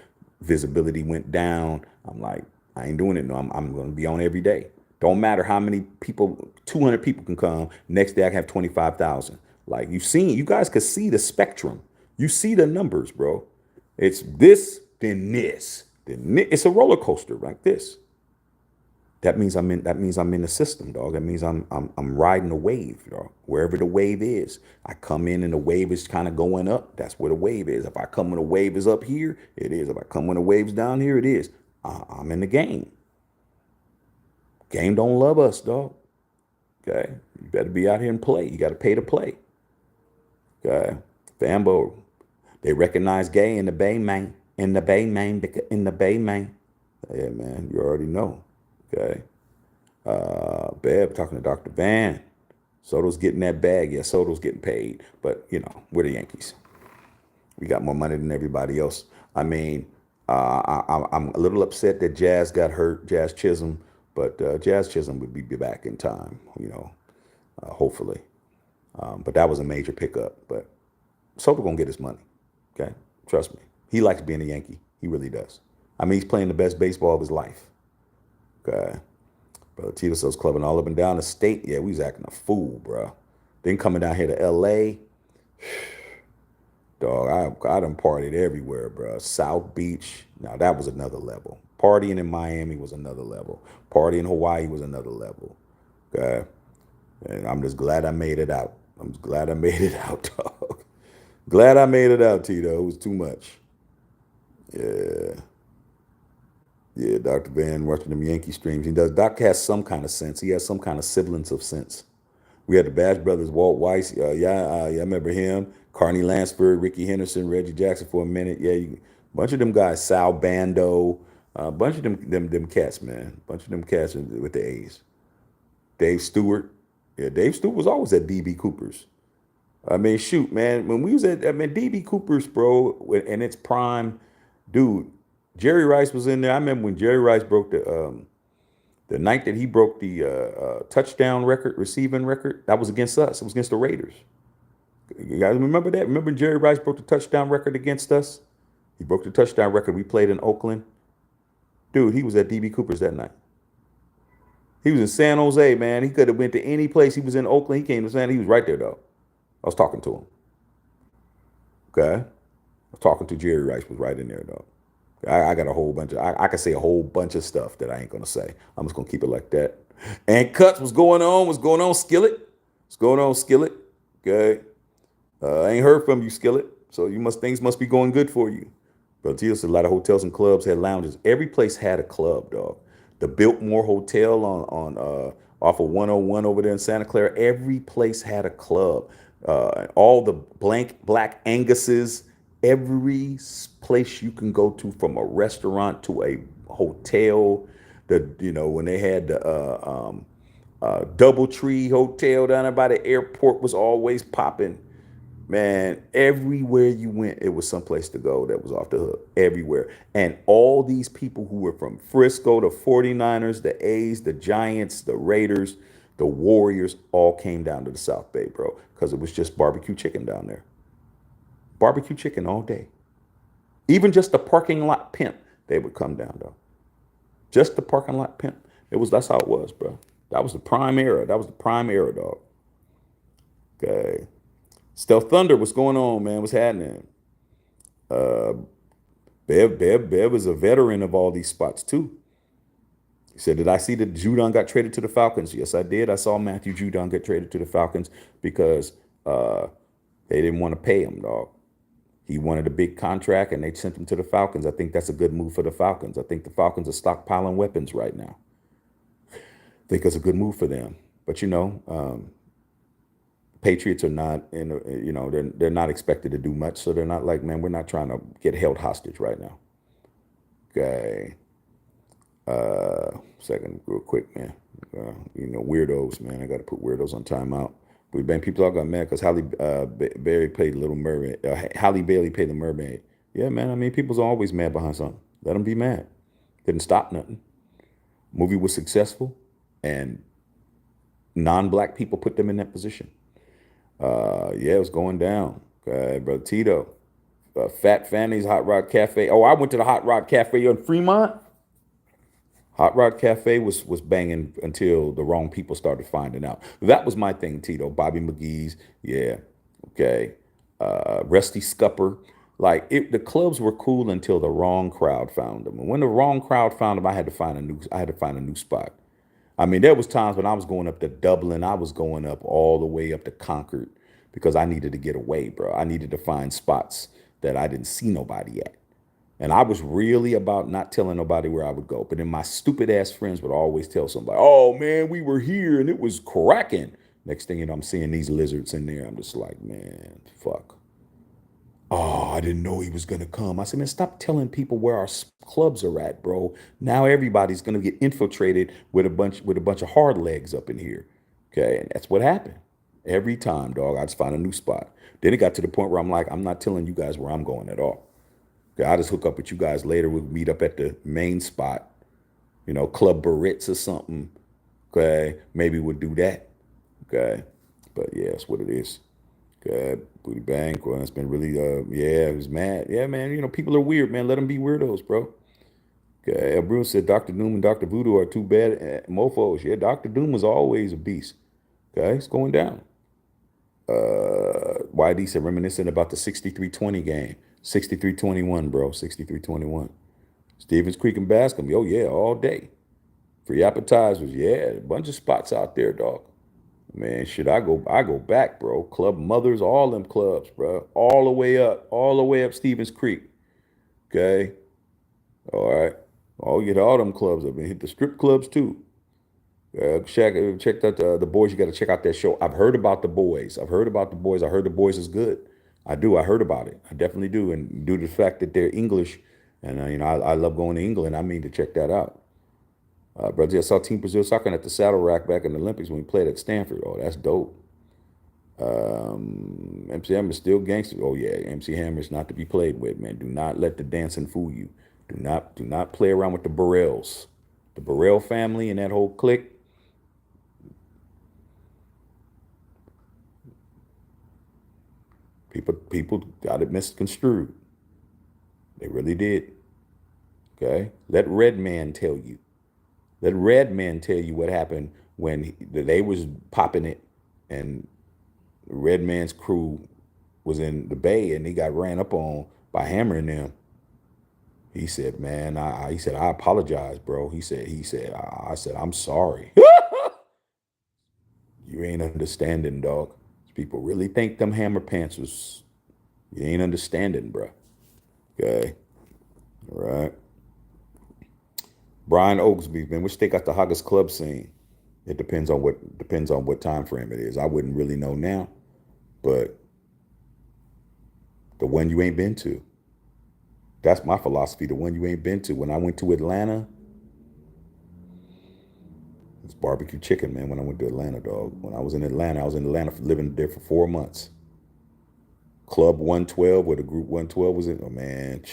Visibility went down. I'm like, I ain't doing it. No, I'm going to be on every day. Don't matter how many people, 200 people can come. Next day I can have 25,000. Like you guys could see the spectrum. You see the numbers, bro. It's this, then this. It's a roller coaster like this. That means I'm in the system, dog. That means I'm riding a wave, dog. Wherever the wave is, I come in and the wave is kind of going up. That's where the wave is. If I come when the wave is up here, it is. If I come when the wave's down here, it is. I'm in the game. Game don't love us, dog. Okay, you better be out here and play. You got to pay to play. Okay, Fambo, they recognize gay in the Bay, man. In the Bay, man. In the Bay, man. Yeah, man, you already know. Okay. Bev talking to Dr. Van. Soto's getting that bag. Yeah, Soto's getting paid. But, we're the Yankees. We got more money than everybody else. I mean, I'm a little upset that Jazz got hurt, Jazz Chisholm. But Jazz Chisholm would be back in time, hopefully. But that was a major pickup. But Soto going to get his money. Okay? Trust me. He likes being a Yankee. He really does. I mean, he's playing the best baseball of his life. Okay. Brother Tito says clubbing all up and down the state. Yeah, we was acting a fool, bro. Then coming down here to L.A., dog, I done partied everywhere, bro. South Beach. Now, that was another level. Partying in Miami was another level. Partying in Hawaii was another level. Okay. And I'm just glad I made it out. I'm just glad I made it out, dog. Glad I made it out, Tito. It was too much. Yeah. Yeah, Dr. Van watching them Yankee streams. He does. Doc has some kind of sense. He has some kind of semblance of sense. We had the Bash Brothers, Walt Weiss. Yeah, I remember him. Carney Lansford, Ricky Henderson, Reggie Jackson for a minute. Yeah, bunch of them guys. Sal Bando, a bunch of them cats, man. Bunch of them cats with the A's. Dave Stewart. Yeah, Dave Stewart was always at DB Cooper's. I mean, shoot, man. When we was at, I mean, DB Cooper's, bro, in its prime, dude. Jerry Rice was in there. I remember when Jerry Rice broke the night that he broke the touchdown record, receiving record. That was against us. It was against the Raiders. You guys remember that? Remember Jerry Rice broke the touchdown record against us? He broke the touchdown record. We played in Oakland. Dude, he was at DB Cooper's that night. He was in San Jose, man. He could have went to any place. He was in Oakland. He came to San. He was right there though. I was talking to him. Okay, I was talking to Jerry Rice. Was right in there though. I got a whole bunch of. I could say a whole bunch of stuff that I ain't gonna say. I'm just gonna keep it like that. And cuts. What's going on? What's going on, Skillet? What's going on, Skillet? Okay. I ain't heard from you, Skillet. So things must be going good for you. But Tito said a lot of hotels and clubs had lounges. Every place had a club, dog. The Biltmore Hotel on off of 101 over there in Santa Clara. Every place had a club. All the Black Anguses. Every place you can go to, from a restaurant to a hotel. When they had the DoubleTree Hotel down there by the airport was always popping. Man, everywhere you went, it was someplace to go that was off the hook. Everywhere. And all these people who were from Frisco, the 49ers, the A's, the Giants, the Raiders, the Warriors, all came down to the South Bay, bro, because it was just barbecue chicken down there. Barbecue chicken all day. Even just the parking lot pimp, they would come down, though. Just the parking lot pimp. That's how it was, bro. That was the prime era. That was the prime era, dog. Okay. Stealth Thunder, what's going on, man? What's happening? Bev is a veteran of all these spots too. He said, did I see that Judon got traded to the Falcons? Yes, I did. I saw Matthew Judon get traded to the Falcons because they didn't want to pay him, dog. He wanted a big contract and they sent him to the Falcons. I think that's a good move for the Falcons. I think the Falcons are stockpiling weapons right now. I think it's a good move for them. But Patriots are not they're not expected to do much, so they're not like, man, we're not trying to get held hostage right now. Okay. Second, real quick, man. Weirdos, man. I got to put weirdos on timeout. But man, people all got mad because Bailey played Little Mermaid. Halle Bailey played the Mermaid. Yeah, man. I mean, people's always mad behind something. Let them be mad. Didn't stop nothing. Movie was successful, and non-black people put them in that position. Yeah, it was going down. Brother Tito. Fat Fanny's Hot Rod Cafe. Oh, I went to the Hot Rod Cafe in Fremont. Hot Rod Cafe was banging until the wrong people started finding out. That was my thing, Tito. Bobby McGee's, yeah, okay. Rusty Scupper. Like the clubs were cool until the wrong crowd found them. And when the wrong crowd found them, I had to find a new spot. I mean, there was times when I was going up to Dublin, I was going up all the way up to Concord because I needed to get away, bro. I needed to find spots that I didn't see nobody at. And I was really about not telling nobody where I would go. But then my stupid ass friends would always tell somebody, oh man, we were here and it was cracking. Next thing you know, I'm seeing these lizards in there. I'm just like, man, fuck. Oh, I didn't know he was gonna come. I said, man, stop telling people where our clubs are at, bro. Now everybody's gonna get infiltrated with a bunch of hard legs up in here. Okay, and that's what happened. Every time, dog, I just find a new spot. Then it got to the point where I'm like, I'm not telling you guys where I'm going at all. Okay, I'll just hook up with you guys later. We'll meet up at the main spot, Club Barrett's or something. Okay, maybe we'll do that. Okay, but yeah, that's what it is. Okay, Booty Bang. Well, it's been really, yeah, it was mad. Yeah, man, people are weird, man. Let them be weirdos, bro. Okay, Bruce said Dr. Doom and Dr. Voodoo are two bad mofos. Yeah, Dr. Doom was always a beast. Okay, it's going down. YD said reminiscent about the 63-20 game. 63-21, bro. 63-21. Stevens Creek and Bascom. Oh, yeah, all day. Free appetizers. Yeah, a bunch of spots out there, dog. Man, shit, I go back, bro. Club Mothers, all them clubs, bro. All the way up Stevens Creek. Okay. All right. Oh, you get all them clubs up and hit the strip clubs too. Check out the boys. You got to check out that show. I've heard about the boys. I've heard about the boys. I heard the boys is good. I do. I heard about it. I definitely do. And due to the fact that they're English, and I love going to England. I mean to check that out. Brazil, I saw Team Brazil soccer at the Saddle Rack back in the Olympics when we played at Stanford. Oh, that's dope. MC Hammer is still gangster. Oh yeah, MC Hammer is not to be played with, man. Do not let the dancing fool you. Do not play around with the Burrells. The Burrell family and that whole clique. People got it misconstrued. They really did. Okay? Let Redman tell you. Let Redman tell you what happened when they was popping it and Redman's crew was in the Bay and he got ran up on by hammering them. He said, "Man, he said I apologize, bro." I said I'm sorry. You ain't understanding, dog. People really think them hammer pants was. You ain't understanding, bro. Okay, all right. Brian Oaksby, man, which they got the hottest club scene? It depends on what time frame it is. I wouldn't really know now, but the one you ain't been to. That's my philosophy. The one you ain't been to. When I went to Atlanta, it's barbecue chicken, man. When I went to Atlanta, dog. When I was in Atlanta living there for 4 months. Club 112, where the group 112 was in. Oh man,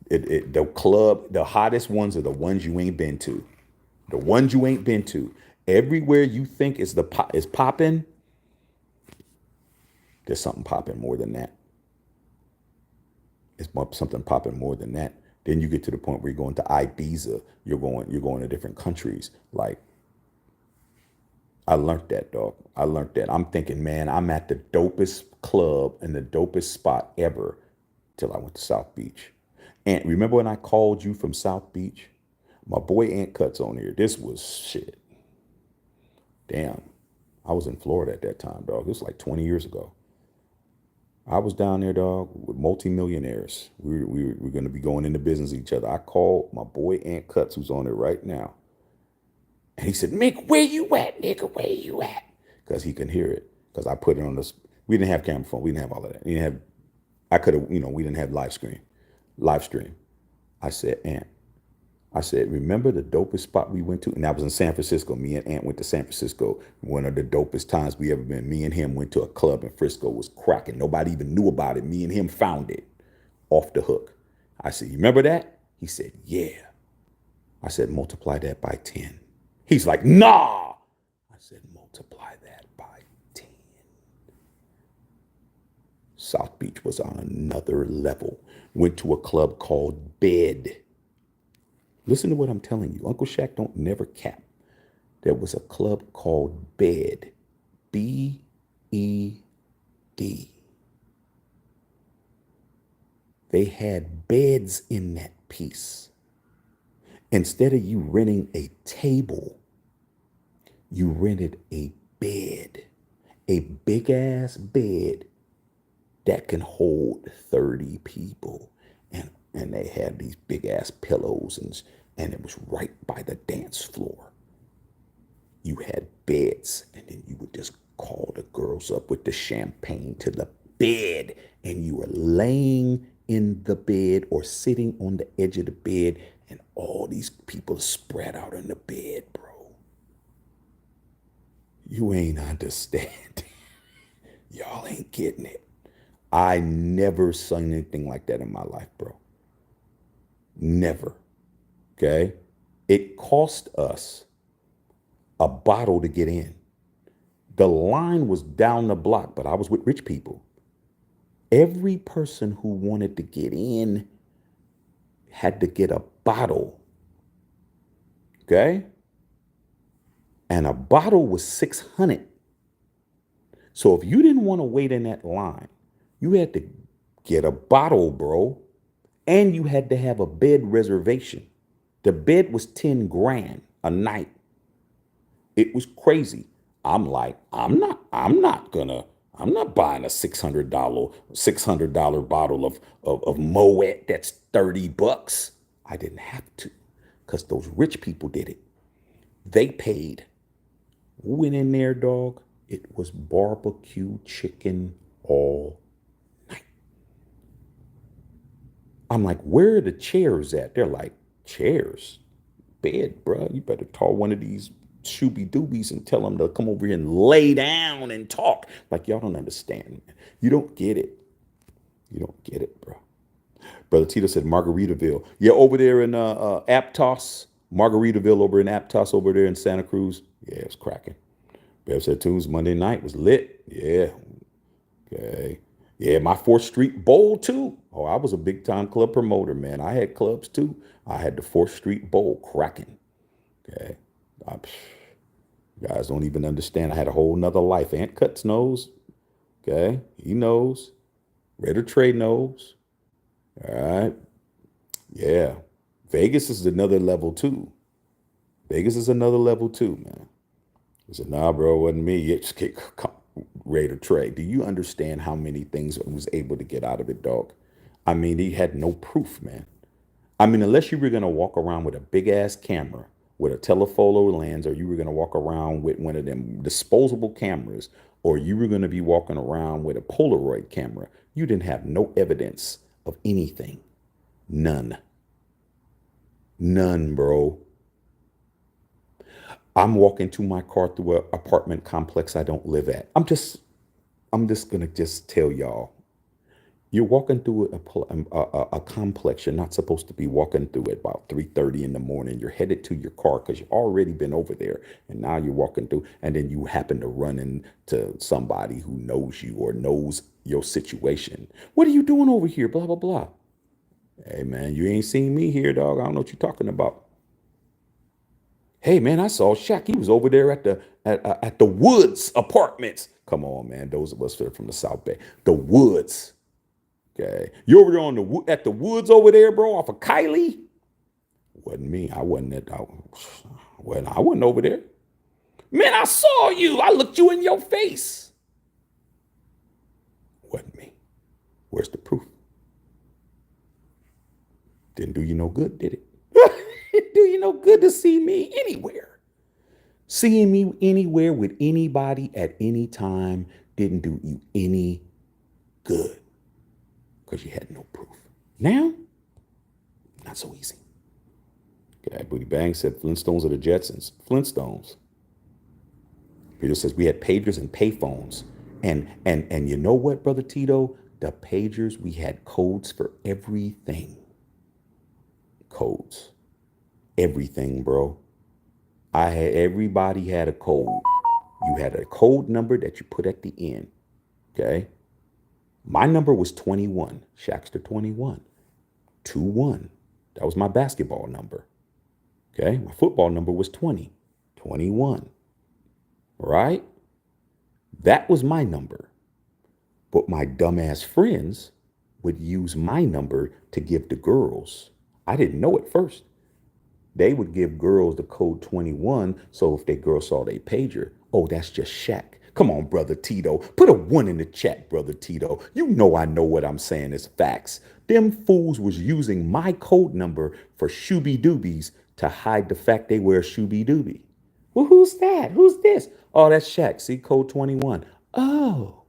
the hottest ones are the ones you ain't been to. The ones you ain't been to. Everywhere you think is popping, there's something popping more than that. It's something popping more than that. Then you get to the point where you're going to Ibiza. You're going to different countries. Like I learned that, dog. I learned that. I'm thinking, man, I'm at the dopest club and the dopest spot ever till I went to South Beach. And remember when I called you from South Beach? My boy Ant Cuts on here. This was shit. Damn. I was in Florida at that time, dog. It was like 20 years ago. I was down there, dog, with multimillionaires. We were going to be going into business with each other. I called my boy Ant Cuts, who's on it right now. And he said, Mick, where you at, nigga? Where you at? Because he can hear it. Because I put it on this. We didn't have camera phone. We didn't have all of that. I could have, we didn't have live stream. I said, Ant. I said, remember the dopest spot we went to? And that was in San Francisco. Me and Ant went to San Francisco. One of the dopest times we ever been. Me and him went to a club in Frisco. It was cracking. Nobody even knew about it. Me and him found it off the hook. I said, you remember that? He said, yeah. I said, multiply that by 10. He's like, nah. I said, multiply that by 10. South Beach was on another level. Went to a club called Bed. Listen to what I'm telling you. Uncle Shaq don't never cap. There was a club called Bed. B-E-D. They had beds in that piece. Instead of you renting a table, you rented a bed. A big ass bed that can hold 30 people. And they had these big ass pillows and it was right by the dance floor. You had beds and then you would just call the girls up with the champagne to the bed and you were laying in the bed or sitting on the edge of the bed and all these people spread out on the bed, bro. You ain't understanding. Y'all ain't getting it. I never seen anything like that in my life, bro. Never. Okay? It cost us a bottle to get in. The line was down the block, but I was with rich people. Every person who wanted to get in had to get a bottle. Okay? And a bottle was 600. So if you didn't want to wait in that line, you had to get a bottle, bro. And you had to have a bed reservation. The bed was 10 grand a night. It was crazy. I'm like, I'm not buying a $600 bottle of Moet that's $30. I didn't have to because those rich people did it. They paid. Went in there, dog. It was barbecue chicken all. I'm like, where are the chairs at? They're like, chairs? Bed, bro. You better call one of these shooby doobies and tell them to come over here and lay down and talk. Like, y'all don't understand. You don't get it. You don't get it, bro. Brother Tito said Margaritaville. Yeah, over there in Aptos. Margaritaville over in Aptos over there in Santa Cruz. Yeah, it was cracking. Bev said Tunes Monday night was lit. Yeah. Okay. Yeah, my 4th Street Bowl too. Oh, I was a big time club promoter, man. I had clubs too. I had the 4th Street Bowl cracking. Okay. I, you guys don't even understand. I had a whole nother life. Ant Cuts knows. Okay. He knows. Raider Trey knows. All right. Yeah. Vegas is another level too. Vegas is another level too, man. He said, nah, bro, it wasn't me. It's Raider Trey. Do you understand how many things I was able to get out of it, dog? I mean, he had no proof, man. I mean, unless you were going to walk around with a big ass camera with a telephoto lens, or you were going to walk around with one of them disposable cameras, or you were going to be walking around with a Polaroid camera, you didn't have no evidence of anything. None. None, bro. I'm walking to my car through an apartment complex I don't live at. I'm just gonna just tell y'all, you're walking through a complex you're not supposed to be walking through at about 3:30 in the morning. You're headed to your car because you've already been over there, and now you're walking through, and then you happen to run into somebody who knows you or knows your situation. What are you doing over here? Blah blah blah. Hey man, you ain't seen me here, dog. I don't know what you're talking about. Hey man, I saw Shaq. He was over there at the Woods Apartments. Come on, man. Those of us that are from the South Bay, the Woods. Okay, you over there at the Woods over there, bro, off of Kylie? Wasn't me. I wasn't at. I wasn't over there. Man, I saw you. I looked you in your face. Wasn't me. Where's the proof? Didn't do you no good, did it? It do you no good to see me anywhere. Seeing me anywhere with anybody at any time didn't do you any good because you had no proof. Now, not so easy. Okay, Booty Bang said Flintstones or the Jetsons. Flintstones. Peter says we had pagers and payphones. And you know what, Brother Tito? The pagers, we had codes for everything. Codes. Everything, bro. Everybody had a code. You had a code number that you put at the end. Okay. My number was 21. Shaqster 21. 2-1. That was my basketball number. Okay. My football number was 20. 21. Right? That was my number. But my dumbass friends would use my number to give to girls. I didn't know at first. They would give girls the code 21. So if that girl saw their pager, oh, that's just Shaq. Come on, Brother Tito. Put a 1 in the chat, Brother Tito. You know I know what I'm saying is facts. Them fools was using my code number for shooby doobies to hide the fact they wear shooby doobie. Well, who's that? Who's this? Oh, that's Shaq. See, code 21. Oh.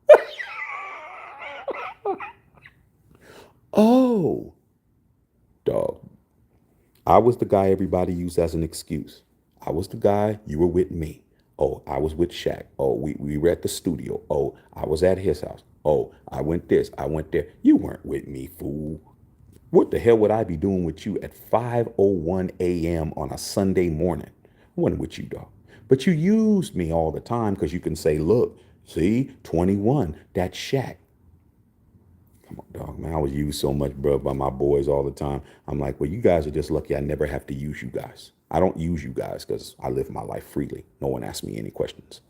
Oh. Dog. I was the guy everybody used as an excuse. I was the guy, you were with me. Oh, I was with Shaq. Oh, we were at the studio. Oh, I was at his house. Oh, I went this, I went there. You weren't with me, fool. What the hell would I be doing with you at 5:01 a.m. on a Sunday morning? I wasn't with you, dog. But you used me all the time because you can say, look, see, 21, that's Shaq. Come on, dog, man. I was used so much, bro, by my boys all the time. I'm like, well, you guys are just lucky I never have to use you guys. I don't use you guys because I live my life freely. No one asks me any questions.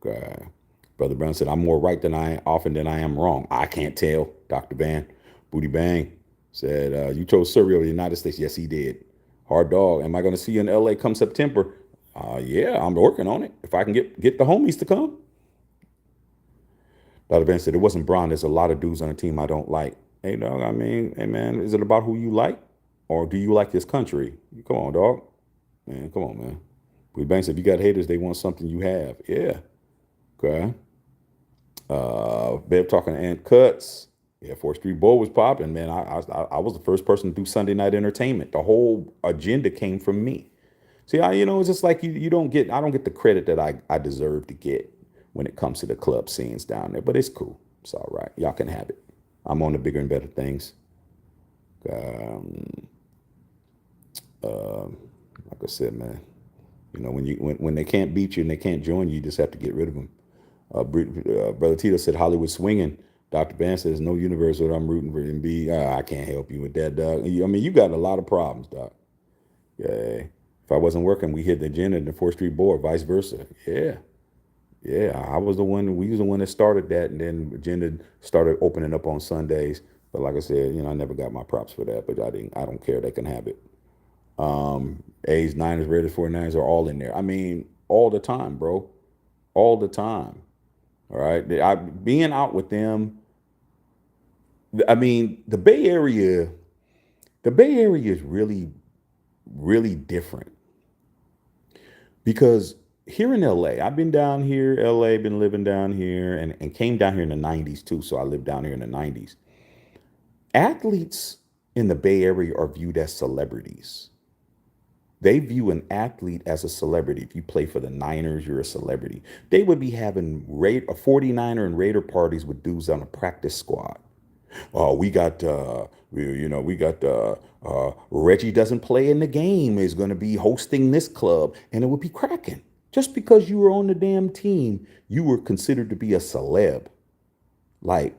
Brother Brown said, I'm more right often than I am wrong. I can't tell. Dr. Van, Booty Bang said, you chose Surrey over the United States. Yes, he did. Hard dog. Am I going to see you in LA come September? Yeah, I'm working on it. If I can get the homies to come. Dr. Ben said, it wasn't Braun. There's a lot of dudes on the team I don't like. Hey, dog, I mean, hey, man, is it about who you like? Or do you like this country? Come on, dog. Man, come on, man. But Banks, if you got haters, they want something you have. Yeah. Okay. Bev talking to Ant Cuts. Yeah, 4th Street Bowl was popping, man. I was the first person to do Sunday night entertainment. The whole agenda came from me. See, it's just like you don't get, I don't get the credit that I deserve to get when it comes to the club scenes down there, but it's cool. It's all right. Y'all can have it. I'm on the bigger and better things. Um, like I said, man, when they can't beat you and they can't join you, you just have to get rid of them. Brother Tito said Hollywood swinging. Dr. Ban says no universe where I'm rooting for MB. I can't help you with that, dog. I mean, you got a lot of problems, doc. Yeah. If I wasn't working, we hit the agenda in the 4th Street board, vice versa. Yeah. Yeah. We was the one that started that, and then agenda started opening up on Sundays. But like I said, I never got my props for that, but I don't care. They can have it. A's, Niners, Raiders, 49ers are all in there. I mean, all the time, bro. All the time. All right. Being out with them, I mean, the Bay Area is really, really different because here in LA, I've been down here, LA, been living down here and came down here in the 90s too. So I lived down here in the 90s. Athletes in the Bay Area are viewed as celebrities. They view an athlete as a celebrity. If you play for the Niners, you're a celebrity. They would be having a 49er and Raider parties with dudes on a practice squad. Oh, Reggie doesn't play in the game is going to be hosting this club, and it would be cracking. Just because you were on the damn team, you were considered to be a celeb. Like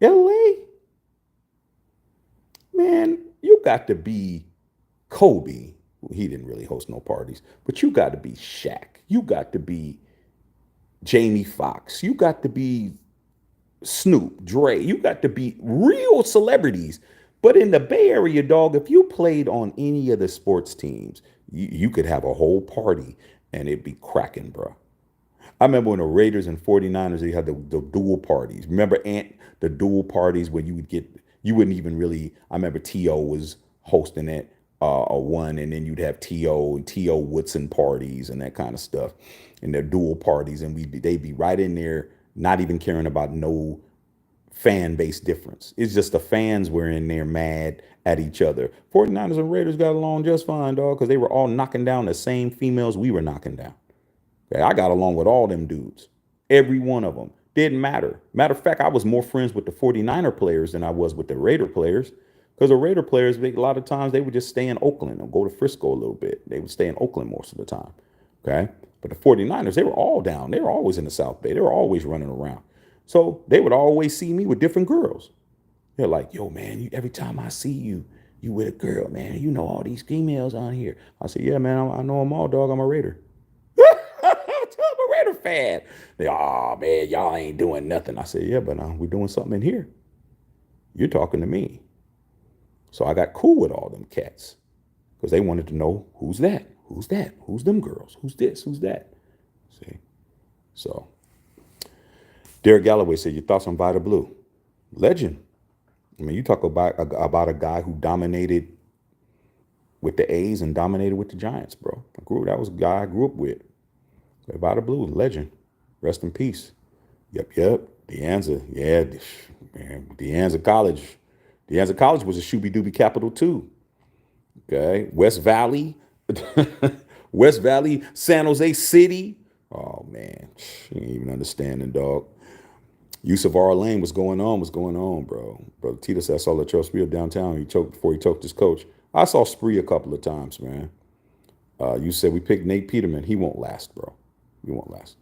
LA, man, you got to be Kobe. He didn't really host no parties, but you got to be Shaq. You got to be Jamie Foxx. You got to be Snoop, Dre. You got to be real celebrities. But in the Bay Area, dog, if you played on any of the sports teams, you could have a whole party and it'd be cracking, bro. I remember when the Raiders and 49ers, they had the dual parties. Remember the dual parties where you wouldn't even really, I remember T.O. was hosting it, one, and then you'd have T.O. and T.O. Woodson parties and that kind of stuff. And their dual parties, and they'd be right in there, not even caring about no fan base difference. It's just the fans were in there mad at each other. 49ers and Raiders got along just fine, dog, because they were all knocking down the same females we were knocking down. Okay, I got along with all them dudes. Every one of them. Didn't matter. Matter of fact, I was more friends with the 49er players than I was with the Raider players. Because the Raider players, a lot of times, they would just stay in Oakland or go to Frisco a little bit. They would stay in Oakland most of the time. Okay? But the 49ers, they were all down. They were always in the South Bay. They were always running around. So they would always see me with different girls. They're like, yo, man, every time I see you, you with a girl, man. You know all these females on here. I said, yeah, man, I know them all, dog. I'm a Raider. I'm a Raider fan. Oh, man, y'all ain't doing nothing. I said, yeah, but we're doing something in here. You're talking to me. So I got cool with all them cats because they wanted to know who's that? Who's that? Who's them girls? Who's this? Who's that? See? So Derek Galloway said, your thoughts on Vita Blue? Legend. I mean, you talk about a guy who dominated with the A's and dominated with the Giants, bro. That was a guy I grew up with. Vita Blue, legend. Rest in peace. Yep. De Anza. Yeah, man. De Anza College. De Anza College was a shooby-dooby capital too. Okay. West Valley. West Valley, San Jose City. Oh, man. You ain't even understanding, dog. Yusuf R. Lane, what's going on, bro? Brother Tito said, I saw Latrell Spree downtown. He choked before he choked his coach. I saw Spree a couple of times, man. You said we picked Nate Peterman. He won't last, bro. He won't last.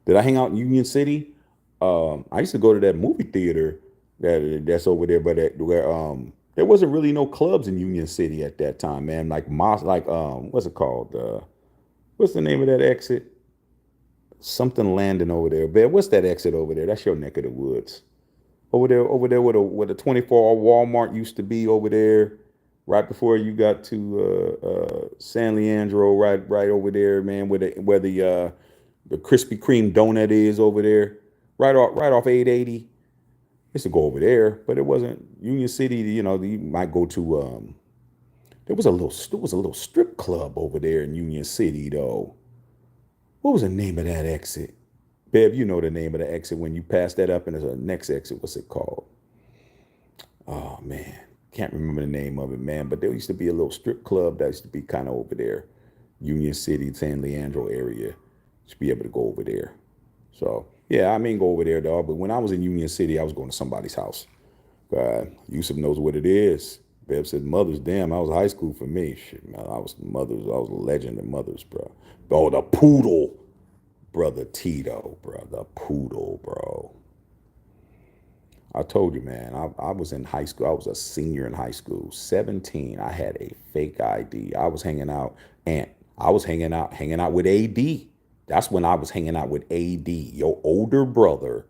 Did I hang out in Union City? I used to go to that movie theater that's over there, but where there wasn't really no clubs in Union City at that time, man. What's it called? What's the name of that exit? Something landing over there. Man, what's that exit over there? That's your neck of the woods. Over there where the 24-hour Walmart used to be over there. right before you got to San Leandro, right over there, man, where the Krispy Kreme donut is over there, right off 880. Used to go over there, but it wasn't Union City. You might go to. There was a little strip club over there in Union City though. What was the name of that exit? Bev, you know the name of the exit when you pass that up and there's a next exit. What's it called? Oh man, can't remember the name of it, man. But there used to be a little strip club that used to be kind of over there, Union City, San Leandro area. Should be able to go over there. So yeah, I mean go over there, dog. But when I was in Union City, I was going to somebody's house. Yusuf knows what it is. Bev said mothers. Damn, I was high school for me. Shit, man, I was mothers. I was a legend in mothers, bro. Oh, the poodle, brother Tito, bro. The poodle, bro. I told you, man, I was in high school. I was a senior in high school. 17. I had a fake ID. I was hanging out, and I was hanging out with AD. That's when I was hanging out with AD, your older brother.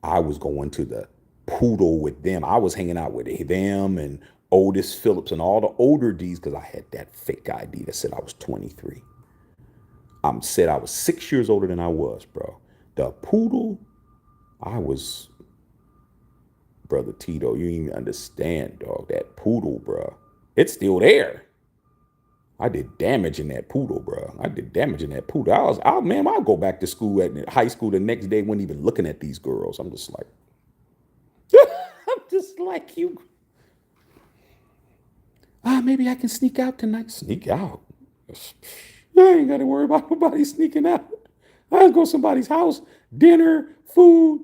I was going to the poodle with them. I was hanging out with them and Otis Phillips and all the older D's because I had that fake ID that said I was 23. Said I was 6 years older than I was, bro. The poodle, I was, brother Tito, you didn't even understand, dog. That poodle, bro. It's still there. I did damage in that poodle, bro. I did damage in that poodle. Man, I'll go back to school at high school the next day, wasn't even looking at these girls. I'm just like, I'm just like you. Maybe I can sneak out tonight. Sneak out? I ain't got to worry about nobody sneaking out. I'll go to somebody's house, dinner, food,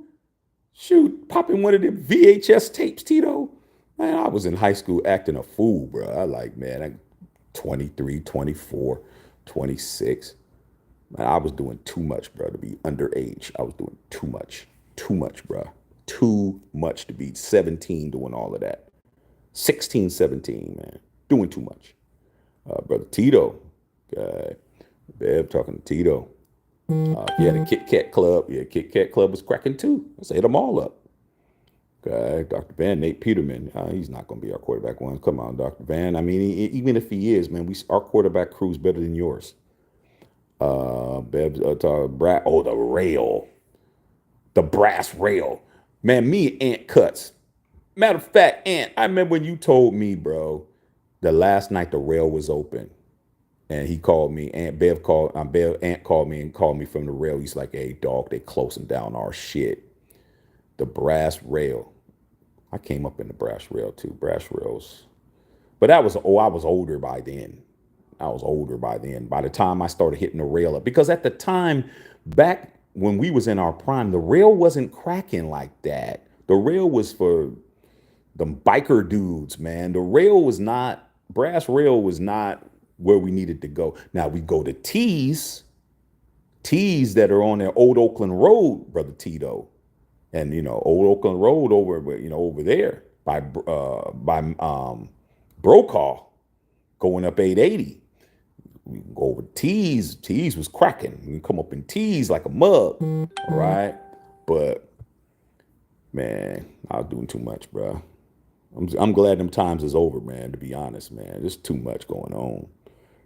shoot, popping one of them VHS tapes, Tito. Man, I was in high school acting a fool, bro. I'm 23, 24, 26. Man, I was doing too much, bro, to be underage. I was doing too much. Too much, bro. Too much to be 17 doing all of that. 16, 17, man. Doing too much. Brother Tito. Bev talking to Tito. Yeah, the Kit Kat Club. Yeah, Kit Kat Club was cracking too. Let's hit them all up. Okay, Dr. Van, Nate Peterman. He's not going to be our quarterback one. Come on, Dr. Van. I mean, even if he is, man, our quarterback crew is better than yours. Bev, the rail. The brass rail. Man, me and Ant Cuts. Matter of fact, Ant, I remember when you told me, bro, the last night the rail was open. And he called me, Ant called me from the rail. He's like, hey, dog, they closing down our shit. The brass rail. I came up in the brass rail too. Brass rails. But I was older by then. By the time I started hitting the rail up. Because at the time, back when we was in our prime, the rail wasn't cracking like that. The rail was for them biker dudes, man. Brass rail was not where we needed to go. Now we go to T's that are on their Old Oakland Road, brother Tito. And Old Oakland Road over there by Brokaw, going up 880. We can go over T's. T's was cracking. We can come up in T's like a mug, all right? But man, I was doing too much, bro. I'm glad them times is over, man. To be honest, man, there's too much going on.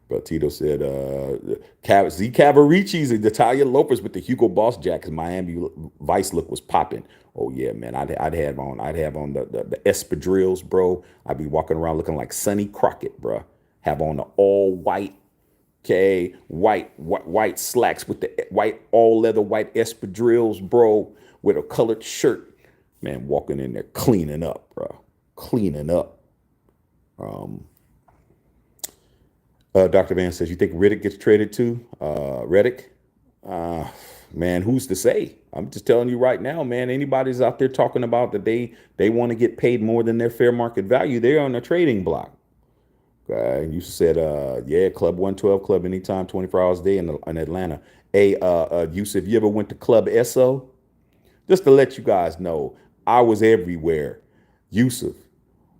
But Tito said, Z Cavaricci's and the Italian loafers with the Hugo Boss jackets, Miami Vice look was popping. Oh yeah, man. I'd have on the espadrilles, bro. I'd be walking around looking like Sonny Crockett, bro. Have on the all white, okay, white slacks with the white all leather white espadrilles, bro, with a colored shirt. Man, walking in there cleaning up, bro. Cleaning up. Dr. Van says, you think Riddick gets traded too? Riddick? Man, who's to say? I'm just telling you right now, man, anybody's out there talking about that they want to get paid more than their fair market value, they're on a trading block. You said, yeah, Club 112, Club Anytime, 24 hours a day in Atlanta. Hey, Yusuf, you ever went to Club SO? Just to let you guys know, I was everywhere. Yusuf,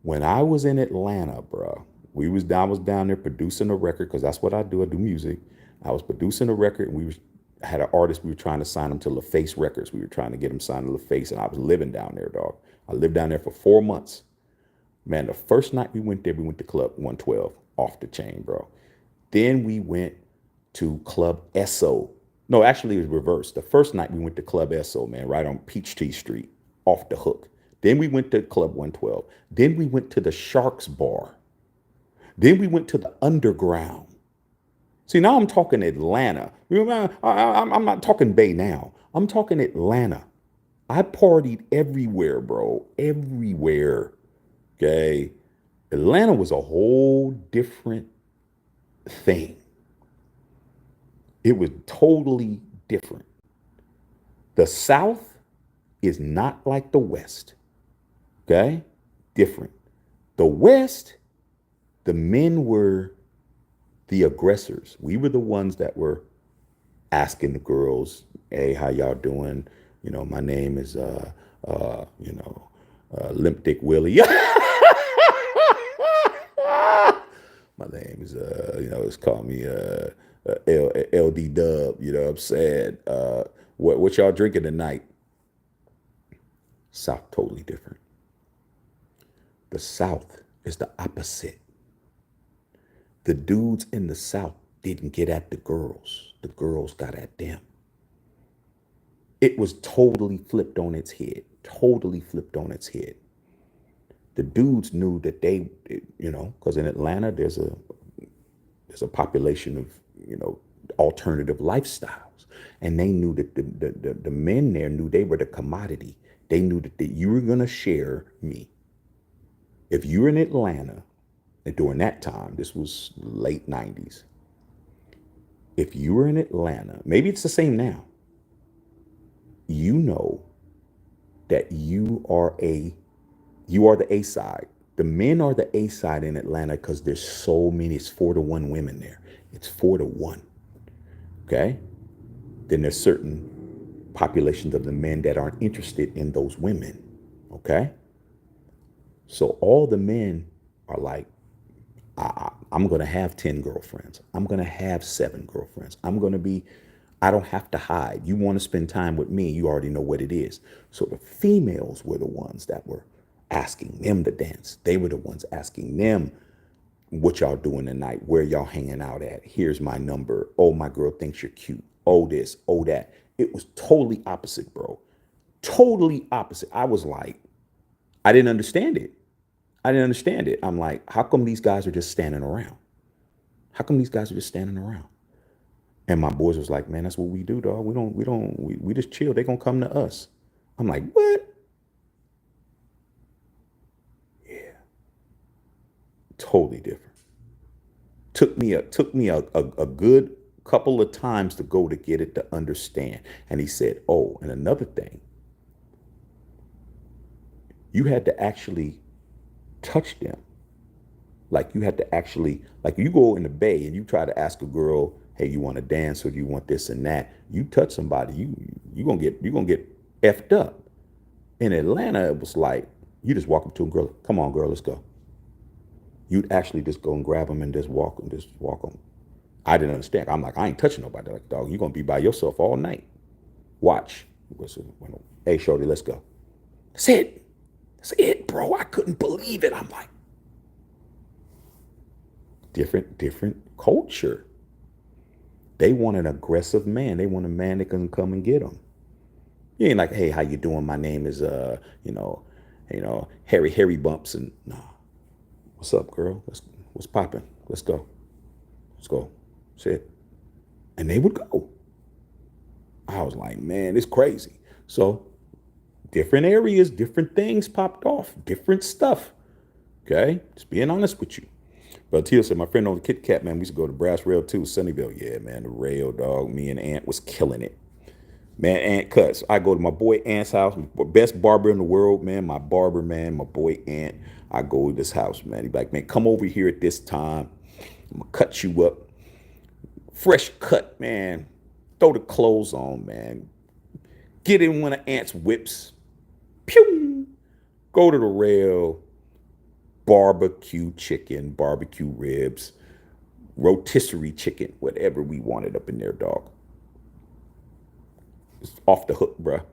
when I was in Atlanta, bro, I was down there producing a record because that's what I do. I do music. I was producing a record, and had an artist. We were trying to sign him to LaFace Records. We were trying to get him signed to LaFace, and I was living down there, dog. I lived down there for 4 months. Man, the first night we went there, we went to Club 112, off the chain, bro. Then we went to Club Esso. No, actually, it was reversed. The first night we went to Club Esso, man, right on Peachtree Street, off the hook. Then we went to Club 112. Then we went to the Sharks Bar. Then we went to the Underground. See, now I'm talking Atlanta. I'm not talking Bay now. I'm talking Atlanta. I partied everywhere, bro. Everywhere. Okay. Atlanta was a whole different thing. It was totally different. The South is not like the West. Okay? Different. The West, the men were the aggressors. We were the ones that were asking the girls, hey, how y'all doing? You know, my name is Limp Dick Willie. My name is it's called me LD Dub, you know what I'm saying? What y'all drinking tonight? South totally different. The South is the opposite. The dudes in the South didn't get at the girls. The girls got at them. It was totally flipped on its head. Totally flipped on its head. The dudes knew that they, because in Atlanta there's a population of, alternative lifestyles, and they knew that the men there knew they were the commodity. They knew that you were gonna share me. If you were in Atlanta, and during that time, this was late 90s. If you were in Atlanta, maybe it's the same now. You know that you are the A side. The men are the A side in Atlanta because there's so many. It's 4-to-1 women there. It's 4-to-1. Okay. Then there's certain populations of the men that aren't interested in those women. Okay. So all the men are like, I'm going to have 10 girlfriends. I'm going to have 7 girlfriends. I don't have to hide. You want to spend time with me, you already know what it is. So the females were the ones that were asking them to dance. They were the ones asking them, what y'all doing tonight? Where y'all hanging out at? Here's my number. Oh, my girl thinks you're cute. Oh, this, oh, that. It was totally opposite, bro. Totally opposite. I was like, I didn't understand it. I'm like, how come these guys are just standing around? And my boys was like, man, that's what we do, dog. We just chill. They gonna come to us. I'm like, what? Yeah. Totally different. Took me a good couple of times to go to get it to understand. And he said, oh, and another thing, you had to actually touch them. Like you had to actually, like you go in the Bay and you try to ask a girl, hey, you want to dance or do you want this and that? You touch somebody, you gonna get effed up. In Atlanta, it was like you just walk up to a girl, come on, girl, let's go. You'd actually just go and grab them and just walk them. I didn't understand. I'm like, I ain't touching nobody. Like, dog, you're gonna be by yourself all night. Watch. Hey, shorty, let's go. That's it. That's it, bro. I couldn't believe it. I'm like, different culture. They want an aggressive man. They want a man that can come and get them. You ain't like, hey, how you doing? My name is Harry Bumps, and nah. What's up, girl? What's popping? Let's go. That's it. And they would go. I was like, man, it's crazy. So different areas, different things popped off, different stuff. Okay? Just being honest with you. But Teal said, my friend on the Kit Kat, man, we used to go to Brass Rail too, Sunnyvale. Yeah, man, the rail, dog. Me and Ant was killing it. Man, Ant cuts. I go to my boy Ant's house, best barber in the world, man. My barber, man, my boy Ant. I go to this house, man. He be like, man, come over here at this time. I'm gonna cut you up. Fresh cut, man. Throw the clothes on, man. Get in one of Ant's whips. Pew! Go to the rail. Barbecue chicken, barbecue ribs, rotisserie chicken, whatever we wanted up in there, dog. It's off the hook, bruh.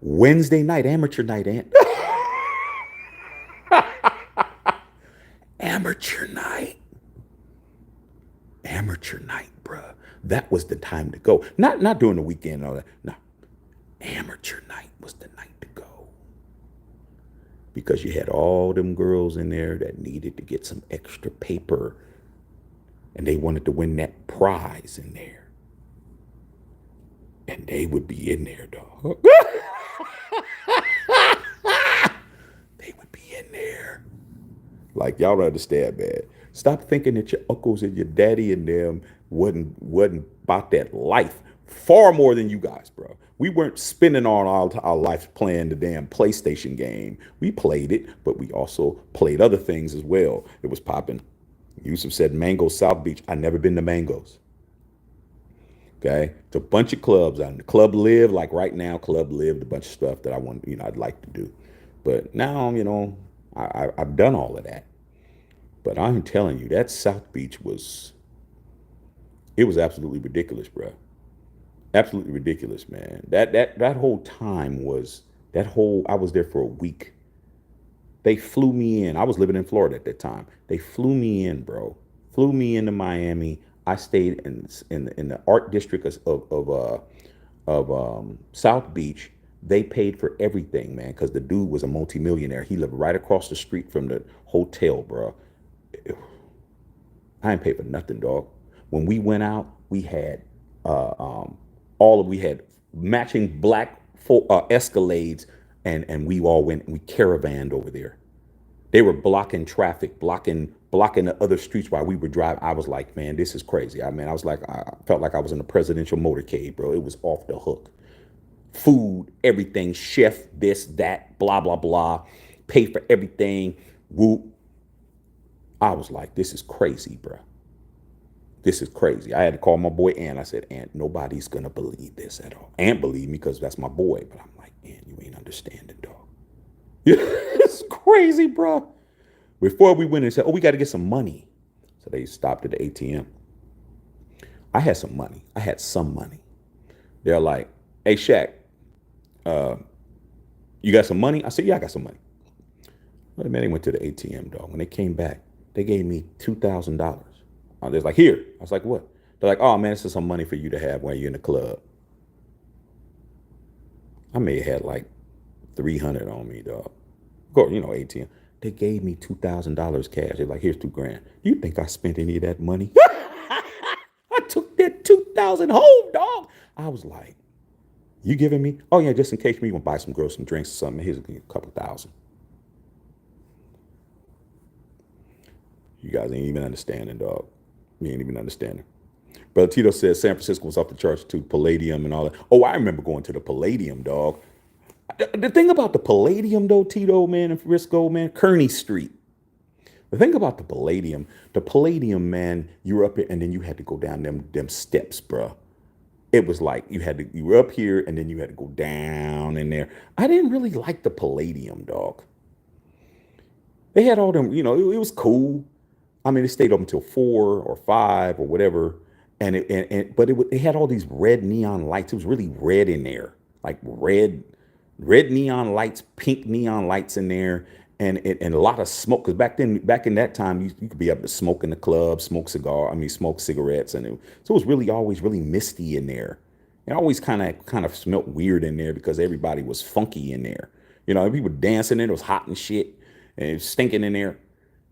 Wednesday night, amateur night, Ant. Amateur night. Amateur night, bruh. That was the time to go. Not during the weekend and all that. No. Amateur night was the night to go. Because you had all them girls in there that needed to get some extra paper. And they wanted to win that prize in there. And they would be in there, dog. They would be in there. Like, y'all don't understand, man. Stop thinking that your uncles and your daddy and them wasn't about that life. Far more than you guys, bro. We weren't spending all our life playing the damn PlayStation game. We played it, but we also played other things as well. It was popping. Yusuf said Mango South Beach. I never been to Mango's. Okay, it's a bunch of clubs out in the Club Live. Like right now, Club Live, a bunch of stuff that I want, I'd like to do. But now, I've done all of that. But I'm telling you, that South Beach it was absolutely ridiculous, bro. Absolutely ridiculous, man. That whole time I was there for a week. They flew me in. I was living in Florida at that time. They flew me in, bro. Flew me into Miami. I stayed in the art district of South Beach. They paid for everything, man, because the dude was a multimillionaire. He lived right across the street from the hotel, bro. I ain't paid for nothing, dog. When we went out, we had we had matching black Escalades, and we all went and we caravanned over there. They were blocking traffic, blocking the other streets while we were driving. I was like, man, this is crazy. I felt like I was in a presidential motorcade, bro. It was off the hook. Food, everything, chef, this, that, blah, blah, blah. Pay for everything. Whoop. I was like, this is crazy, bro. This is crazy. I had to call my boy Ant. I said, Ant, nobody's going to believe this at all. Ant believed me because that's my boy. But I'm like, Ant, you ain't understanding, dog. It's crazy, bro. Before we went and said, oh, we got to get some money. So they stopped at the ATM. I had some money. They're like, hey, Shaq, you got some money? I said, yeah, I got some money. Well, man, they went to the ATM, dog. When they came back, they gave me $2,000. They're like, here. I was like, what? They're like, oh, man, this is some money for you to have while you're in the club. I may have had like 300 on me, dog. Of course, ATM. They gave me $2,000 cash. They're like, here's $2,000. You think I spent any of that money? I took that 2,000 home, dog. I was like, you giving me? Oh yeah, just in case you want to buy some girls some drinks or something. Here's a couple thousand. You guys ain't even understanding, dog. You ain't even understanding. Brother Tito says San Francisco was off the charts too. Palladium and all that. Oh, I remember going to the Palladium, dog. The thing about the Palladium, though, Tito, man, in Frisco, man, Kearney Street. The thing about the Palladium, man, you were up here and then you had to go down them steps, bro. It was like you were up here and then you had to go down in there. I didn't really like the Palladium, dog. They had all them, it was cool. I mean, it stayed open until 4 or 5 or whatever. But it had all these red neon lights. It was really red in there, like red neon lights, pink neon lights in there, and a lot of smoke. Because back in that time, you could be able to smoke in the club, smoke cigarettes, so it was really always really misty in there. It always kind of smelled weird in there because everybody was funky in there. People dancing in it. It was hot and shit, and it was stinking in there.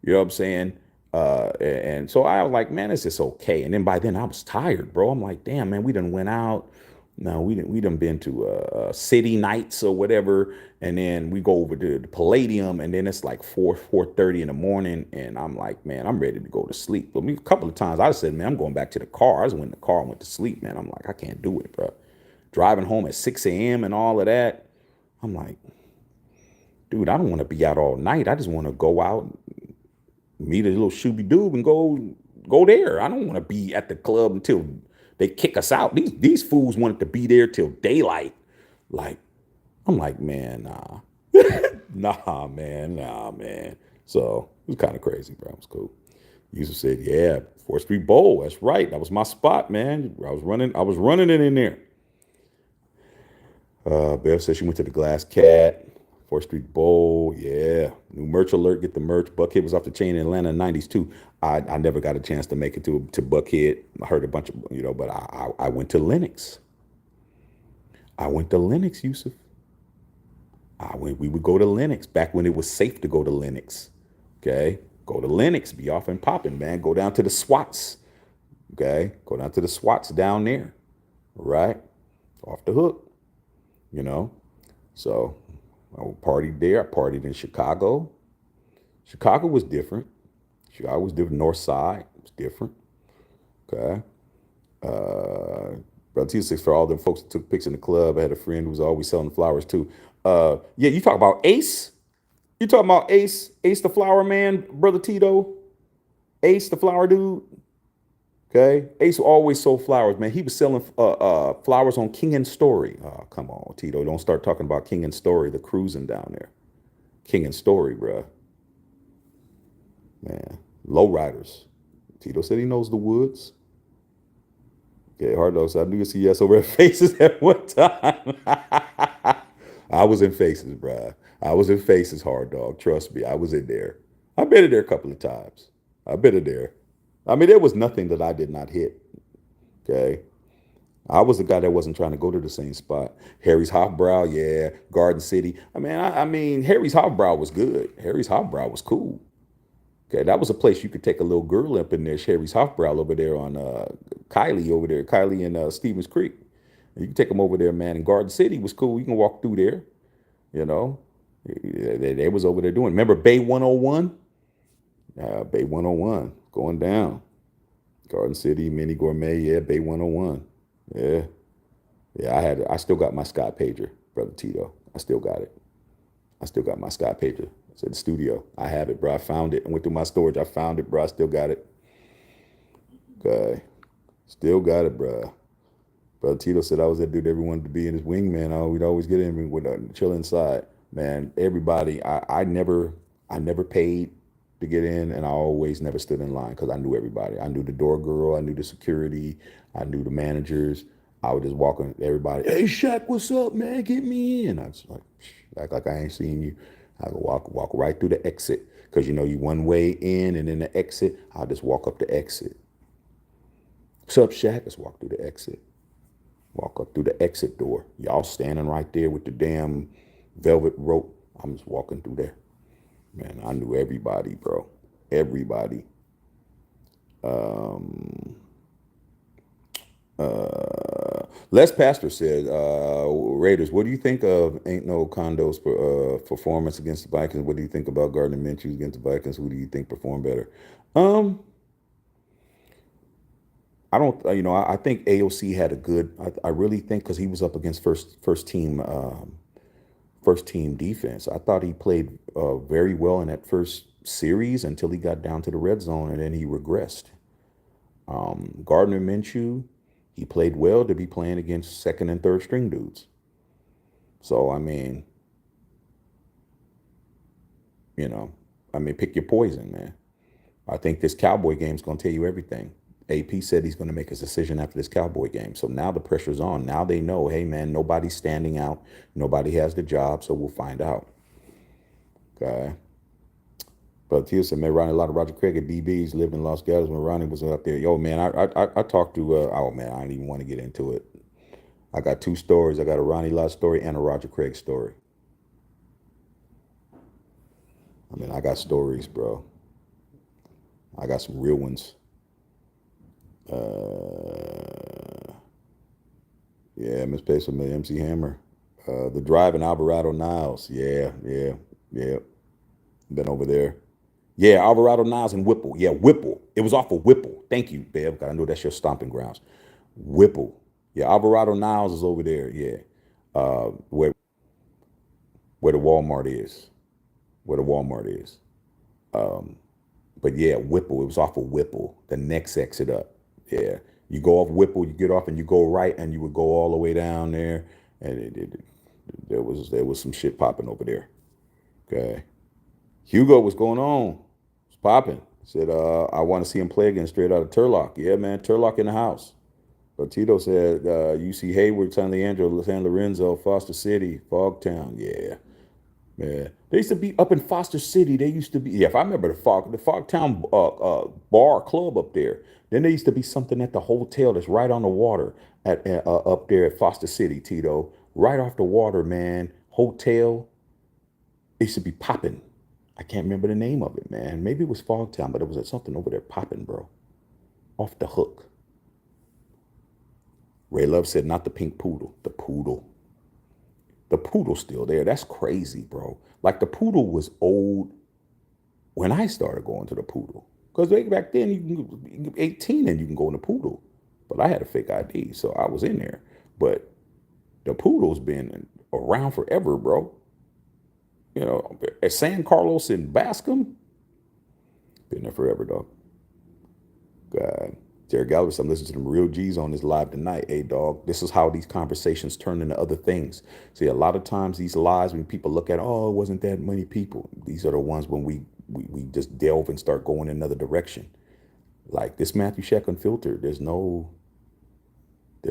You know what I'm saying? And so I was like, man, it's just okay. And then by then I was tired, bro. I'm like, damn, man, we done went out. No, we done been to city nights or whatever, and then we go over to the Palladium, and then it's like 4:30 in the morning, and I'm like, man, I'm ready to go to sleep. But a couple of times I said, man, I'm going back to the car. I just went in the car and went to sleep, man. I'm like, I can't do it, bro. Driving home at 6 a.m. and all of that. I'm like, dude, I don't want to be out all night. I just want to go out, meet a little shooby doob, and go there. I don't want to be at the club until they kick us out. These fools wanted to be there till daylight. Like, I'm like, man, nah. nah, man. So it was kind of crazy, bro. It was cool. Yusuf said, yeah, 4th Street Bowl. That's right. That was my spot, man. I was running it in there. Bev said she went to the Glass Cat. 4th Street Bowl, yeah. New merch alert, get the merch. Buckhead was off the chain in Atlanta in the 90s too. I never got a chance to make it to Buckhead. I heard a bunch of, but I went to Lenox. I went to Lenox, Yusuf. We would go to Lenox back when it was safe to go to Lenox. Okay. Go to Lenox, be off and popping, man. Go down to the SWATs. Okay. Go down to the SWATs down there. Right. Off the hook, you know. So I partied there. I partied in Chicago. Chicago was different. Chicago was different. North Side was different. Okay. Brother T6 for all them folks that took pics in the club. I had a friend who was always selling flowers too. Yeah, you talk about Ace. You talking about Ace, Ace the flower man, Brother Tito, Ace the flower dude. Okay, Ace always sold flowers, man. He was selling flowers on King and Story. Oh, come on, Tito, don't start talking about King and Story, the cruising down there. King and Story, bruh. Man, lowriders. Tito said he knows the woods. Okay, hard dogs. I knew you see yes over at Faces at one time. I was in Faces, bruh. I was in Faces, hard dog. Trust me, I was in there. I've been in there a couple of times. I've been in there. I mean, there was nothing that I did not hit. Okay. I was the guy that wasn't trying to go to the same spot. Harry's Hofbrau, yeah. Garden City. I mean, Harry's Hofbrau was good. Harry's Hofbrau was cool. Okay, that was a place you could take a little girl up in there. Harry's Hofbrau over there on Kylie over there, Kylie and Stevens Creek. You can take them over there, man. And Garden City was cool. You can walk through there. You know, they was over there doing. Remember Bay 101? Bay 101 going down. Garden City, Mini Gourmet, yeah. Bay 101, yeah, yeah. I still got my Scott pager, Brother Tito. I still got it. I still got my Scott pager. It's at the studio. I have it, bro. I found it. I went through my storage. I found it, bro. I still got it. Okay, still got it, bro. Brother Tito said I was that dude everyone wanted to be in his wingman. We'd always get in with chill inside. Man, everybody. I never paid to get in, and I always never stood in line because I knew everybody. I knew the door girl. I knew the security. I knew the managers. I would just walk in, everybody. Hey, Shaq, what's up, man? Get me in. I was like, act like I ain't seen you. I could walk right through the exit because you one way in and then the exit. I'll just walk up the exit. What's up, Shaq? Let's walk through the exit. Walk up through the exit door. Y'all standing right there with the damn velvet rope. I'm just walking through there. Man, I knew everybody, bro. Everybody. Les Pastor said, Raiders, what do you think of Ain't No Condo's performance against the Vikings? What do you think about Gardner Minshew against the Vikings? Who do you think performed better? I don't, I think AOC had a good, I really think because he was up against first team defense. I thought he played very well in that first series until he got down to the red zone and then he regressed. Gardner Minshew, he played well to be playing against second and third string dudes. So, pick your poison, man. I think this Cowboy game is going to tell you everything. AP said he's going to make his decision after this Cowboy game. So now the pressure's on. Now they know, hey, man, nobody's standing out. Nobody has the job, so we'll find out. Okay. But Teal said, man, Ronnie, a lot of Roger Craig at DBs lived in Los Gatos when Ronnie was up there. Yo, man, I talked to, oh, man, I don't even want to get into it. I got two stories. I got a Ronnie Lott story and a Roger Craig story. I got stories, bro. I got some real ones. Yeah, Miss Pace with MC Hammer. The Drive in Alvarado Niles. Yeah. Been over there. Yeah, Alvarado Niles and Whipple. Yeah, Whipple. It was off of Whipple. Thank you, Bev. I know that's your stomping grounds. Whipple. Yeah, Alvarado Niles is over there. Yeah. Where the Walmart is. But yeah, Whipple. It was off of Whipple. The next exit up. Yeah. You go off Whipple, you get off and you go right, and you would go all the way down there. And there was some shit popping over there. Okay. Hugo, what's going on? It's popping. Said, I want to see him play again straight out of Turlock. Yeah, man, Turlock in the house. But Tito said, UC Hayward, San Leandro, San Lorenzo, Foster City, Fogtown. Yeah. Man, they used to be up in Foster City. They used to be, yeah, if I remember the Fogtown bar club up there. Then there used to be something at the hotel that's right on the water at up there at Foster City, Tito. Right off the water, man. Hotel. It used to be popping. I can't remember the name of it, man. Maybe it was Fogtown, but it was something over there popping, bro. Off the hook. Ray Love said, not the pink poodle, the poodle. The poodle's still there. That's crazy, bro. Like the poodle was old when I started going to the poodle. Because back then you can 18 and you can go in the poodle. But I had a fake ID, so I was in there. But the poodle's been around forever, bro. You know, at San Carlos and Bascom, been there forever, dog. God. Jerry Gallagher, I'm listening to them real G's on this live tonight. Hey, dog, this is how these conversations turn into other things. See, a lot of times these lies, when people look at, oh, it wasn't that many people. These are the ones when we just delve and start going in another direction. Like this Matthew Sheck Unfiltered, there's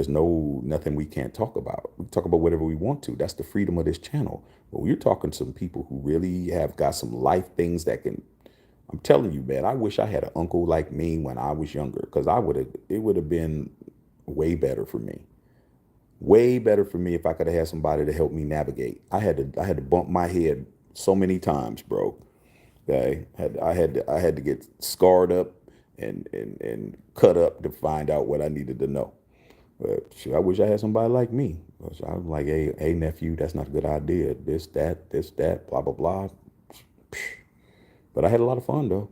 nothing we can't talk about. We talk about whatever we want to. That's the freedom of this channel. But we're talking to some people who really have got some life things that can. I'm telling you, man, I wish I had an uncle like me when I was younger, because it would have been way better for me. Way better for me if I could have had somebody to help me navigate. I had to bump my head so many times, bro. Okay. I had to get scarred up and cut up to find out what I needed to know. But shit, I wish I had somebody like me. I was like, hey, nephew, that's not a good idea. This, that, blah, blah, blah. But I had a lot of fun, though.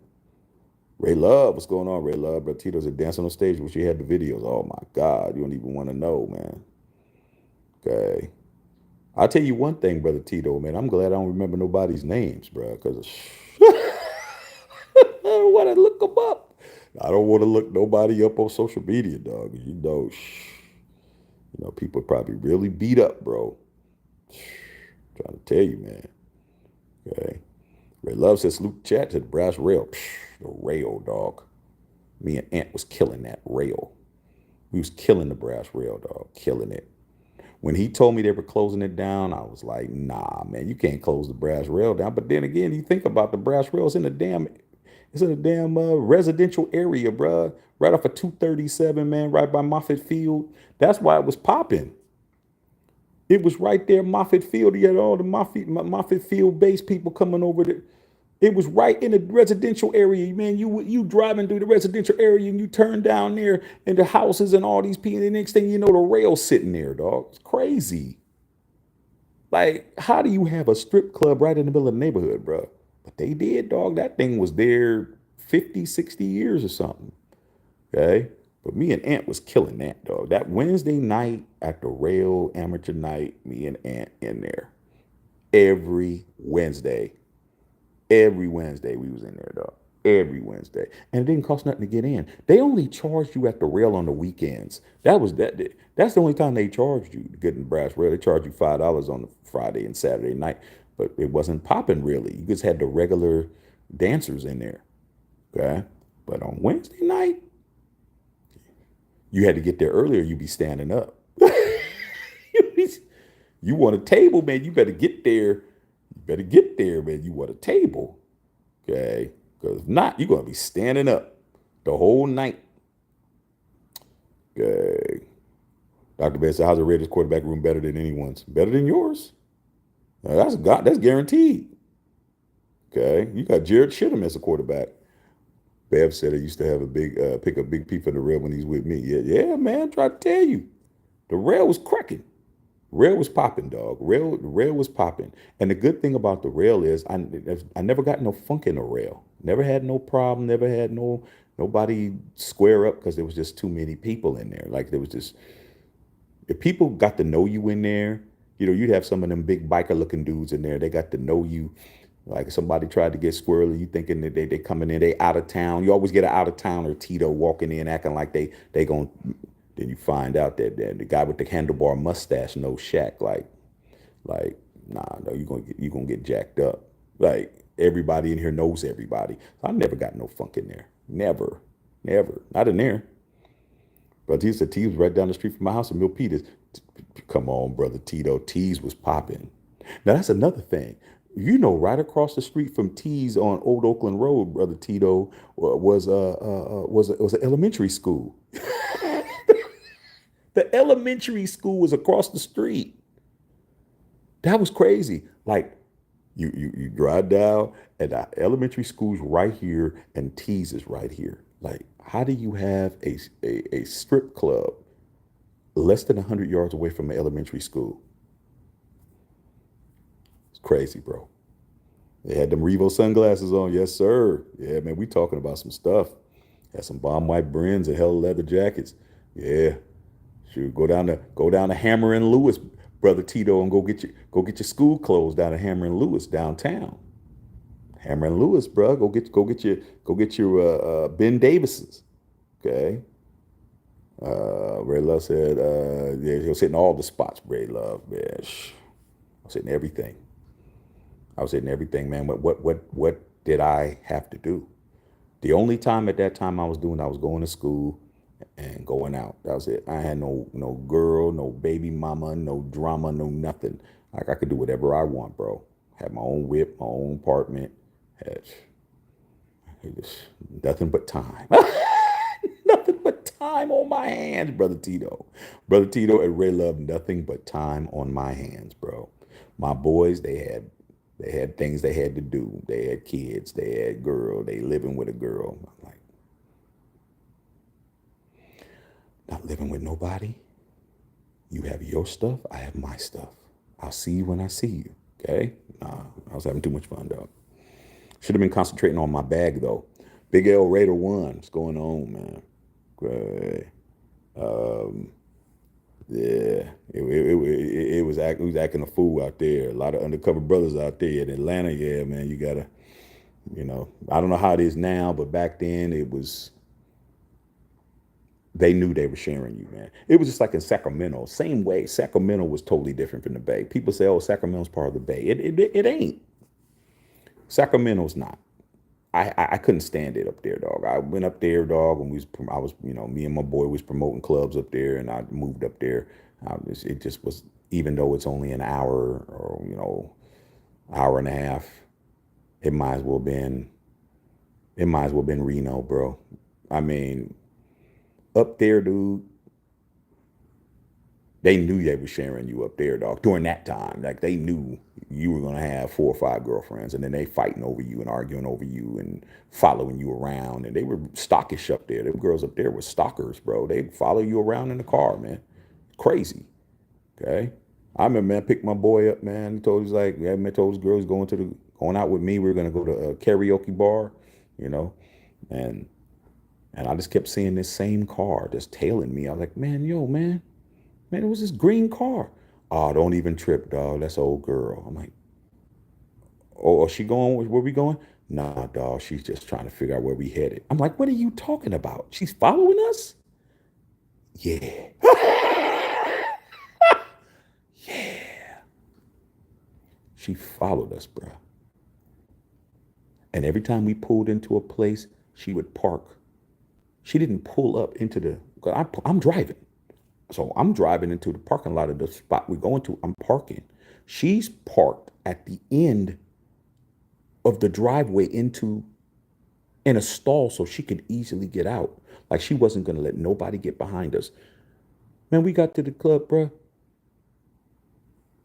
Ray Love, what's going on, Ray Love? Bro, Tito's at dancing on stage when she had the videos. Oh, my God. You don't even want to know, man. Okay. I'll tell you one thing, Brother Tito, man. I'm glad I don't remember nobody's names, bro, because I don't want to look them up. I don't want to look nobody up on social media, dog. People probably really beat up, bro. Trying to tell you, man. Okay. Ray Love says, salute the chat to the brass rail. The rail, dog. Me and Ant was killing that rail. We was killing the brass rail, dog. Killing it. When he told me they were closing it down, I was like, nah, man, you can't close the brass rail down. But then again, you think about the brass rail, it's in a damn residential area, bruh. Right off of 237, man, right by Moffett Field. That's why it was popping. It was right there, Moffett Field. You had all the Moffett Field base people coming over there. It was right in the residential area, man. You driving through the residential area and you turn down there and the houses and all these people. And the next thing you know, the rail's sitting there, dog. It's crazy. Like, how do you have a strip club right in the middle of the neighborhood, bro? But they did, dog. That thing was there 50, 60 years or something. Okay. But me and Ant was killing that, dog. That Wednesday night at the rail amateur night, me and Ant in there. Every Wednesday. Every Wednesday we was in there, dog. Every Wednesday. And it didn't cost nothing to get in. They only charged you at the rail on the weekends. That's the only time they charged you to get in the brass rail. They charged you $5 on the Friday and Saturday night. But it wasn't popping really. You just had the regular dancers in there. Okay. But on Wednesday night, you had to get there earlier, you'd be standing up. You want a table, man, you better get there. You better get there, man. You want a table. Okay? Because if not, you're going to be standing up the whole night. Okay. Dr. Ben said, how's the Raiders quarterback room better than anyone's? Better than yours? Now, that's guaranteed. Okay? You got Jared Shittum as a quarterback. Bev said I used to have a big pick up Big P for the rail when he's with me. Yeah, man. Try to tell you, the rail was cracking. Rail was popping, dog. Rail was popping. And the good thing about the rail is I never got no funk in the rail. Never had no problem. Never had nobody square up because there was just too many people in there. Like there was just, if people got to know you in there, you'd have some of them big biker looking dudes in there. They got to know you. Like somebody tried to get squirrely, you thinking that they coming in, they out of town. You always get an out of towner Tito walking in acting like they gon'. Then you find out that the guy with the handlebar mustache knows Shaq. Like nah, no, you gonna get jacked up. Like everybody in here knows everybody. I never got no funk in there. Never, not in there. But he said Tees was right down the street from my house in Milpitas. Come on, brother Tito. Tees was popping. Now that's another thing. You know, right across the street from T's on Old Oakland Road, brother Tito, was an elementary school. The elementary school was across the street. That was crazy. Like you drive down and the elementary school's right here and T's is right here. Like, how do you have a strip club less than 100 yards away from an elementary school? It's crazy, bro. They had them Revo sunglasses on. Yes, sir. Yeah, man, we talking about some stuff. Had some bomb white brims and hell leather jackets. Yeah. Shoot, go down to Hammer and Lewis, brother Tito, and go get your school clothes down at Hammer and Lewis downtown. Hammer and Lewis, bro. Go get your Ben Davis's. Okay. Ray Love said, yeah, he was hitting all the spots, Ray Love, man. I was hitting everything. I was hitting everything, man. What did I have to do? The only time at that time I was going to school and going out. That was it. I had no girl, no baby mama, no drama, no nothing. Like I could do whatever I want, bro. Had my own whip, my own apartment. Had nothing but time. Nothing but time on my hands, brother Tito. Brother Tito and Ray Love, nothing but time on my hands, bro. My boys, they had things they had to do. They had kids. They had girl. They living with a girl. I'm like, not living with nobody. You have your stuff. I have my stuff. I'll see you when I see you. Okay? Nah, I was having too much fun, dog. Should have been concentrating on my bag, though. Big L Raider 1. What's going on, man? Okay. Yeah, it was acting a fool out there. A lot of undercover brothers out there in Atlanta. Yeah, man, you gotta, I don't know how it is now, but back then they knew they were sharing you, man. It was just like in Sacramento, same way. Sacramento was totally different from the Bay. People say, "Oh, Sacramento's part of the Bay." It ain't. Sacramento's not. I couldn't stand it up there, dog. I went up there, dog, and I was, me and my boy was promoting clubs up there, and I moved up there. It just was, even though it's only an hour or hour and a half, it might as well been, Reno, bro. I mean, up there, dude. They knew they were sharing you up there, dog, during that time. Like they knew you were gonna have 4 or 5 girlfriends, and then they fighting over you and arguing over you and following you around. And they were stockish up there. Them girls up there were stalkers, bro. They'd follow you around in the car, man. Crazy. Okay. I remember, man, picked my boy up, man. He told, he's like, yeah, man, told his girls going out with me. We were gonna go to a karaoke bar, you know, and I just kept seeing this same car just tailing me. I was like, man, yo, man. Man, it was this green car. Oh, don't even trip, dog. That's an old girl. I'm like, oh, is she going? Where we going? Nah, dog. She's just trying to figure out where we headed. I'm like, what are you talking about? She's following us? Yeah. Yeah. She followed us, bro. And every time we pulled into a place, she would park. She didn't pull up into I'm driving. So I'm driving into the parking lot of the spot we're going to. I'm parking. She's parked at the end of the driveway in a stall so she could easily get out. Like she wasn't going to let nobody get behind us. Man, we got to the club, bro.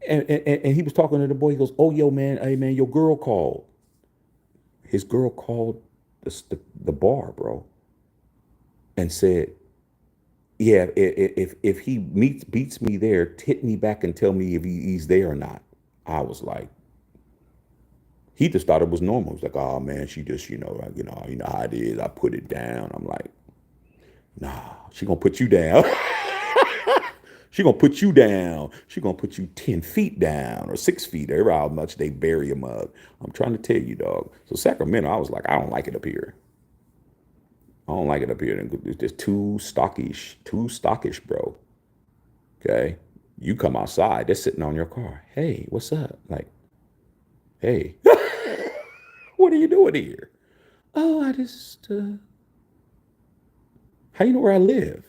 And he was talking to the boy. He goes, "Oh, yo, man, hey, man, your girl called." His girl called the bar, bro, and said, yeah, if he beats me there, hit me back and tell me if he's there or not. I was like, he just thought it was normal. He's like, oh man, she just, you know how it is. I put it down. I'm like, nah, she gonna put you down. She gonna put you down. She gonna put you 10 feet down or 6 feet, or how much they bury a mug. I'm trying to tell you, dog. So Sacramento, I was like, I don't like it up here. I don't like it up here. It's just too stockish, bro. Okay. You come outside, they're sitting on your car. Hey, what's up? Like, hey, what are you doing here? Oh, I just, how you know where I live?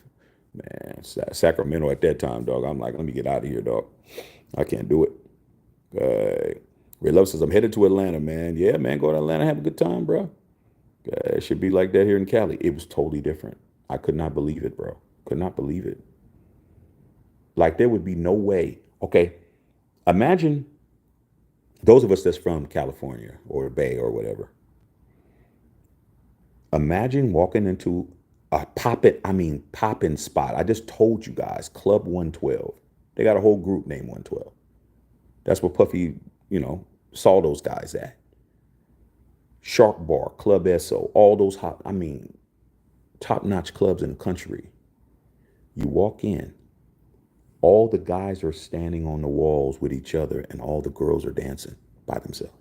Man, Sacramento at that time, dog. I'm like, let me get out of here, dog. I can't do it. Ray Love says, I'm headed to Atlanta, man. Yeah, man, go to Atlanta, have a good time, bro. It should be like that here in Cali. It was totally different. I could not believe it, bro. Could not believe it. Like there would be no way. Okay, imagine those of us that's from California or the Bay or whatever. Imagine walking into a poppin' spot. I just told you guys, Club 112. They got a whole group named 112. That's where Puffy, saw those guys at. Shark Bar, Club SO, all those top-notch clubs in the country. You walk in, all the guys are standing on the walls with each other and all the girls are dancing by themselves.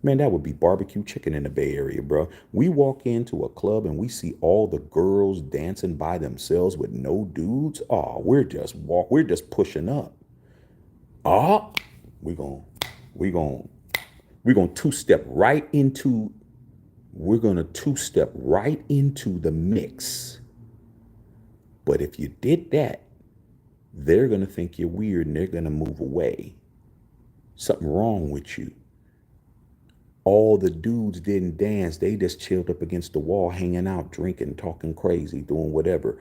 Man, that would be barbecue chicken in the Bay Area, bro. We walk into a club and we see all the girls dancing by themselves with no dudes. Oh, we're just pushing up. Oh, we're going we going we're going to two-step right into the mix. But if you did that, they're going to think you're weird and they're going to move away. Something wrong with you. All the dudes didn't dance. They just chilled up against the wall, hanging out, drinking, talking crazy, doing whatever.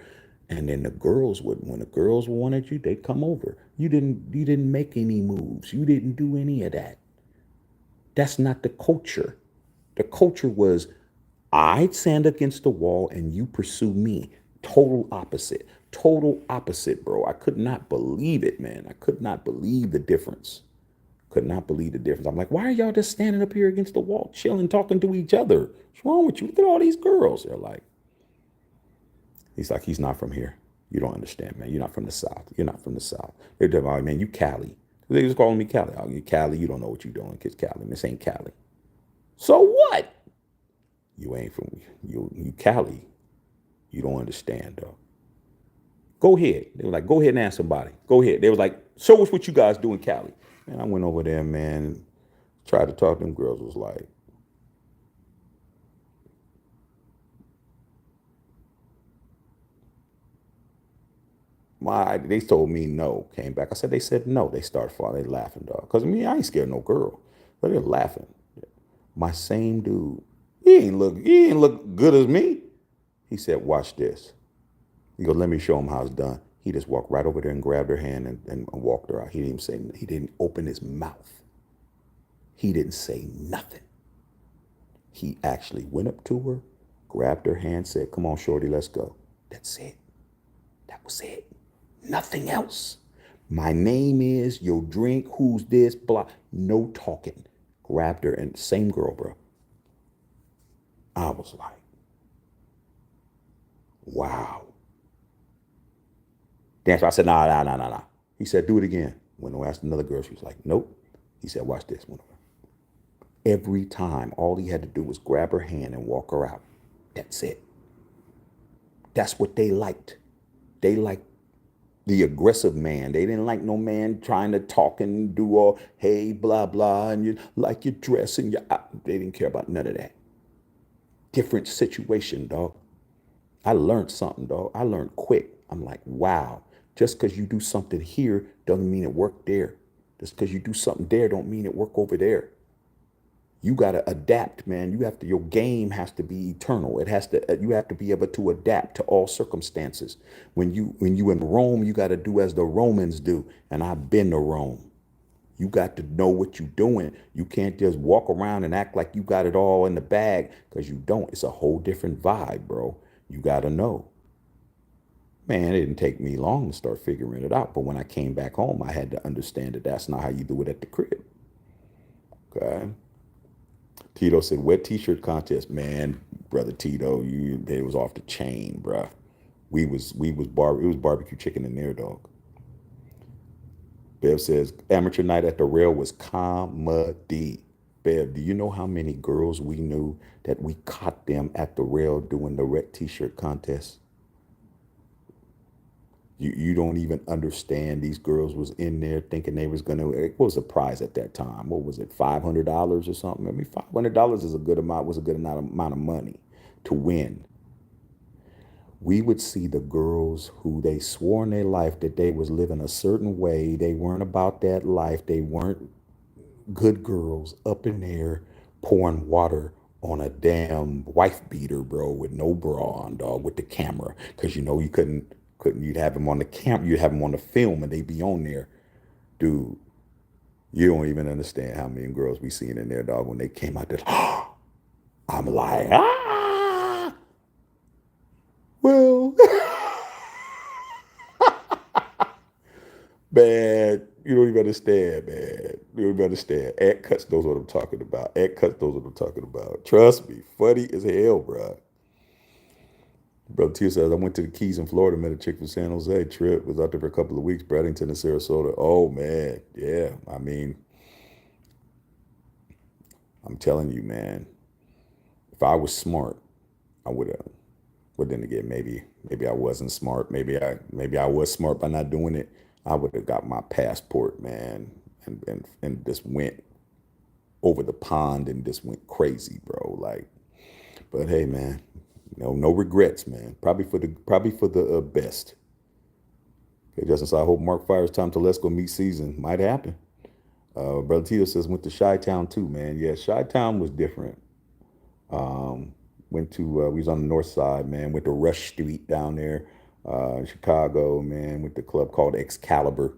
And then when the girls wanted you, they'd come over. You didn't make any moves. You didn't do any of that. That's not the culture. The culture was, I'd stand against the wall and you pursue me. Total opposite. Total opposite, bro. I could not believe it, man. I could not believe the difference. Could not believe the difference. I'm like, why are y'all just standing up here against the wall, chilling, talking to each other? What's wrong with you? Look at all these girls. He's like, he's not from here. You don't understand, man. You're not from the South. You're not from the South. They're talking about, man, you Cali. They just calling me Cali. Oh, you Cali. You don't know what you're doing. Kids Cali. This ain't Cali. So what? You ain't from you Cali. You don't understand, though. Go ahead. They were like, go ahead and ask somebody. Go ahead. They was like, show us what you guys do in Cali. And I went over there, man, tried to talk to them girls. Was like, they told me no. Came back. I said, they said no. They started falling. They laughing, dog. Because I ain't scared of no girl. But they're laughing. My same dude, he ain't look good as me. He said, watch this. He goes, let me show him how it's done. He just walked right over there and grabbed her hand and walked her out. He didn't open his mouth. He didn't say nothing. He actually went up to her, grabbed her hand, said, come on, shorty, let's go. That's it. That was it. Nothing else. My name is, your drink, who's this, blah. No talking. Grabbed her, and same girl, bro. I was like, wow. That's why I said, nah. He said, do it again. When I asked another girl, she was like, nope. He said, watch this. Every time, all he had to do was grab her hand and walk her out. That's it. That's what they liked. They liked the aggressive man. They didn't like no man trying to talk and do all, hey, blah, blah, and you like your dress and they didn't care about none of that. Different situation, dog. I learned something, dog. I learned quick. I'm like, wow. Just because you do something here doesn't mean it worked there. Just because you do something there don't mean it work over there. You got to adapt, man. Your game has to be eternal. You have to be able to adapt to all circumstances. When you in Rome, you got to do as the Romans do. And I've been to Rome. You got to know what you're doing. You can't just walk around and act like you got it all in the bag, because you don't. It's a whole different vibe, bro. You got to know. Man, it didn't take me long to start figuring it out. But when I came back home, I had to understand that that's not how you do it at the crib. Okay. Tito said, wet t-shirt contest. Man, brother Tito, it was off the chain, bruh. It was barbecue chicken in there, dog. Bev says, amateur night at the rail was comedy. Bev, do you know how many girls we knew that we caught them at the rail doing the red t-shirt contest? You don't even understand. These girls was in there thinking they was gonna. What was the prize at that time? What was it? $500 or something? I mean, $500 is a good amount. Was a good amount of money to win. We would see the girls who they swore in their life that they was living a certain way. They weren't about that life. They weren't. good girls up in there pouring water on a damn wife beater, bro, with no bra on, dog, with the camera. Cause you know you couldn't you'd have them on the camera, you'd have them on the film and they'd be on there. Dude, you don't even understand how many girls we seen in there, dog, when they came out there. I'm like, well, man, you don't even understand, man. You don't even understand. Ant Cuts knows what I'm talking about. Ant Cuts knows what I'm talking about. Trust me, funny as hell, bro. Brother Tia says, I went to the Keys in Florida, met a chick from San Jose. Trip was out there for a couple of weeks, Bradenton and Sarasota. Oh, man. Yeah. I mean, I'm telling you, man, if I was smart, I would have. But then again, maybe I wasn't smart. Maybe I was smart by not doing it. I would have got my passport, man, and just went over the pond and just went crazy, bro. Like, but hey, man, no regrets, man. Probably for the best. Okay, Justin, so I hope Mark fires Tom Telesco meet season. Might happen. Brother Tito says went to Chi-Town too, man. Yeah, Chi-Town was different. Went to we was on the north side, man. Went to Rush Street down there in Chicago, man. Went to a club called Excalibur.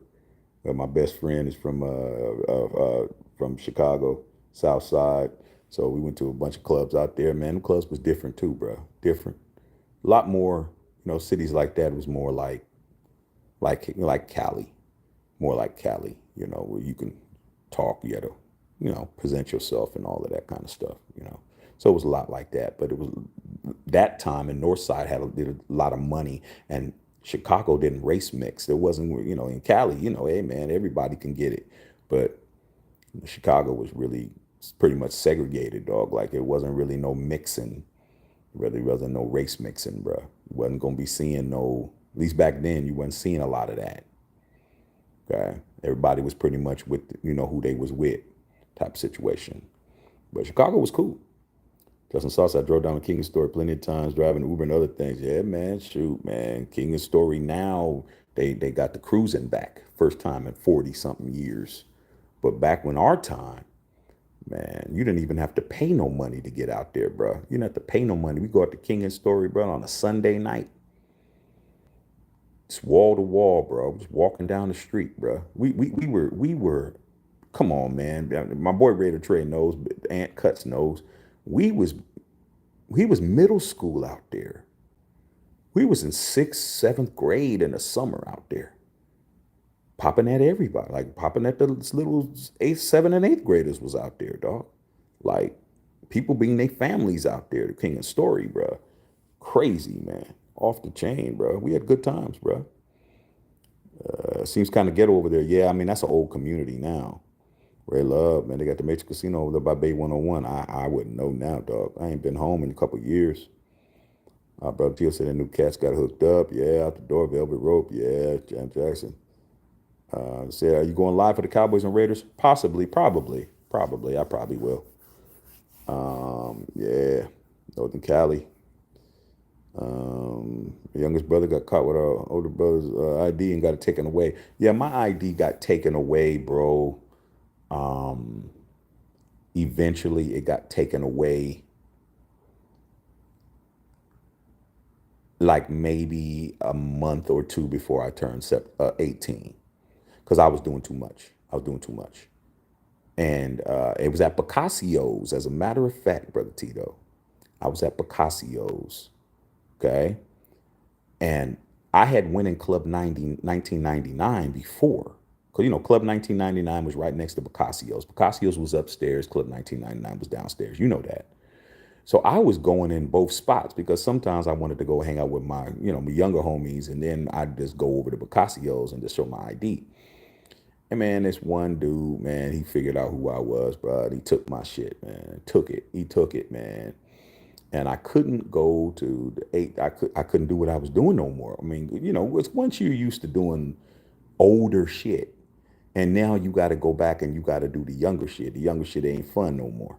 My best friend is from Chicago, South Side. So we went to a bunch of clubs out there, man. The clubs was different too, bro. Different. A lot more, cities like that was more like Cali, more like Cali, where you can talk, you had to, present yourself and all of that kind of stuff. So it was a lot like that, but it was that time and North Side did a lot of money and Chicago didn't race mix. There wasn't, in Cali, hey man, everybody can get it. But Chicago was really pretty much segregated, dog. Like it wasn't really no mixing. Really wasn't no race mixing, bro. You wasn't gonna be seeing no, at least back then, you wasn't seeing a lot of that. Okay. Everybody was pretty much with, who they was with type situation. But Chicago was cool. Justin Sauce, I drove down to King and Story plenty of times, driving Uber and other things. Yeah, man, shoot, man. King and Story now, they got the cruising back. First time in 40 something years. But back when our time, man, you didn't even have to pay no money to get out there, bro. You didn't have to pay no money. We go out to King and Story, bro, on a Sunday night. It's wall to wall, bro. Just walking down the street, bro. We were. Come on, man. My boy Raider Trey knows, but Ant Cuts knows. We was middle school out there. We was in sixth, seventh grade in the summer out there, popping at everybody, like popping at the little eighth, seventh, and eighth graders was out there, dog. Like people being their families out there. The King and Story, bro. Crazy, man. Off the chain, bro. We had good times, bro. Seems kind of ghetto over there. Yeah, I mean that's an old community now. Ray Love, man, they got the Matrix Casino over there by Bay 101. I wouldn't know now, dog. I ain't been home in a couple of years. Brother Teal said the new cats got hooked up. Yeah, out the door, Velvet Rope. Yeah, Jam Jackson. Said, are you going live for the Cowboys and Raiders? Possibly, probably. I probably will. Yeah, Northern Cali. The youngest brother got caught with our older brother's ID and got it taken away. Yeah, my ID got taken away, bro. Eventually, it got taken away like maybe a month or two before I turned 18 because I was doing too much. And it was at Picasso's, as a matter of fact, Brother Tito. I was at Picasso's, okay? And I had went in Club 1999 before. Because, Club 1999 was right next to Picasso's. Picasso's was upstairs. Club 1999 was downstairs. You know that. So I was going in both spots because sometimes I wanted to go hang out with my younger homies. And then I'd just go over to Picasso's and just show my ID. And man, this one dude, man, he figured out who I was, bro. He took my shit, man. He took it, man. And I couldn't go to the eight. I couldn't do what I was doing no more. I mean, it's once you're used to doing older shit, and now you got to go back and you got to do the younger shit. The younger shit ain't fun no more.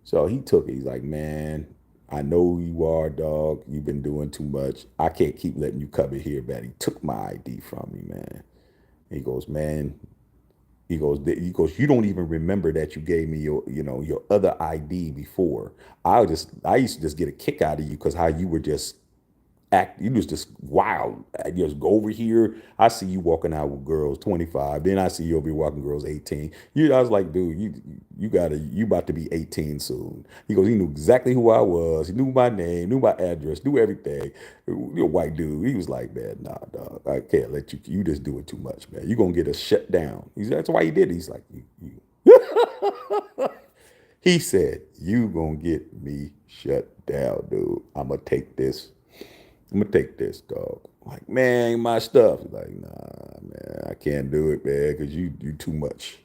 So he took it. He's like, man, I know who you are, dog. You've been doing too much. I can't keep letting you come in here, man. He took my ID from me, man. He goes, man, You don't even remember that you gave me your other ID before. I used to just get a kick out of you because how you were just you was just wild. I just go over here. I see you walking out with girls 25. Then I see you over here walking girls 18. I was like, dude, you about to be 18 soon. He knew exactly who I was. He knew my name, knew my address, knew everything. You're a white dude. He was like, man, nah, dog, I can't let you just doing too much, man. You're gonna get us shut down. That's why he did it. He's like, he said, you gonna get me shut down, dude. I'm gonna take this, dog. I'm like, man, my stuff. He's like, nah, man, I can't do it, man, because you too much.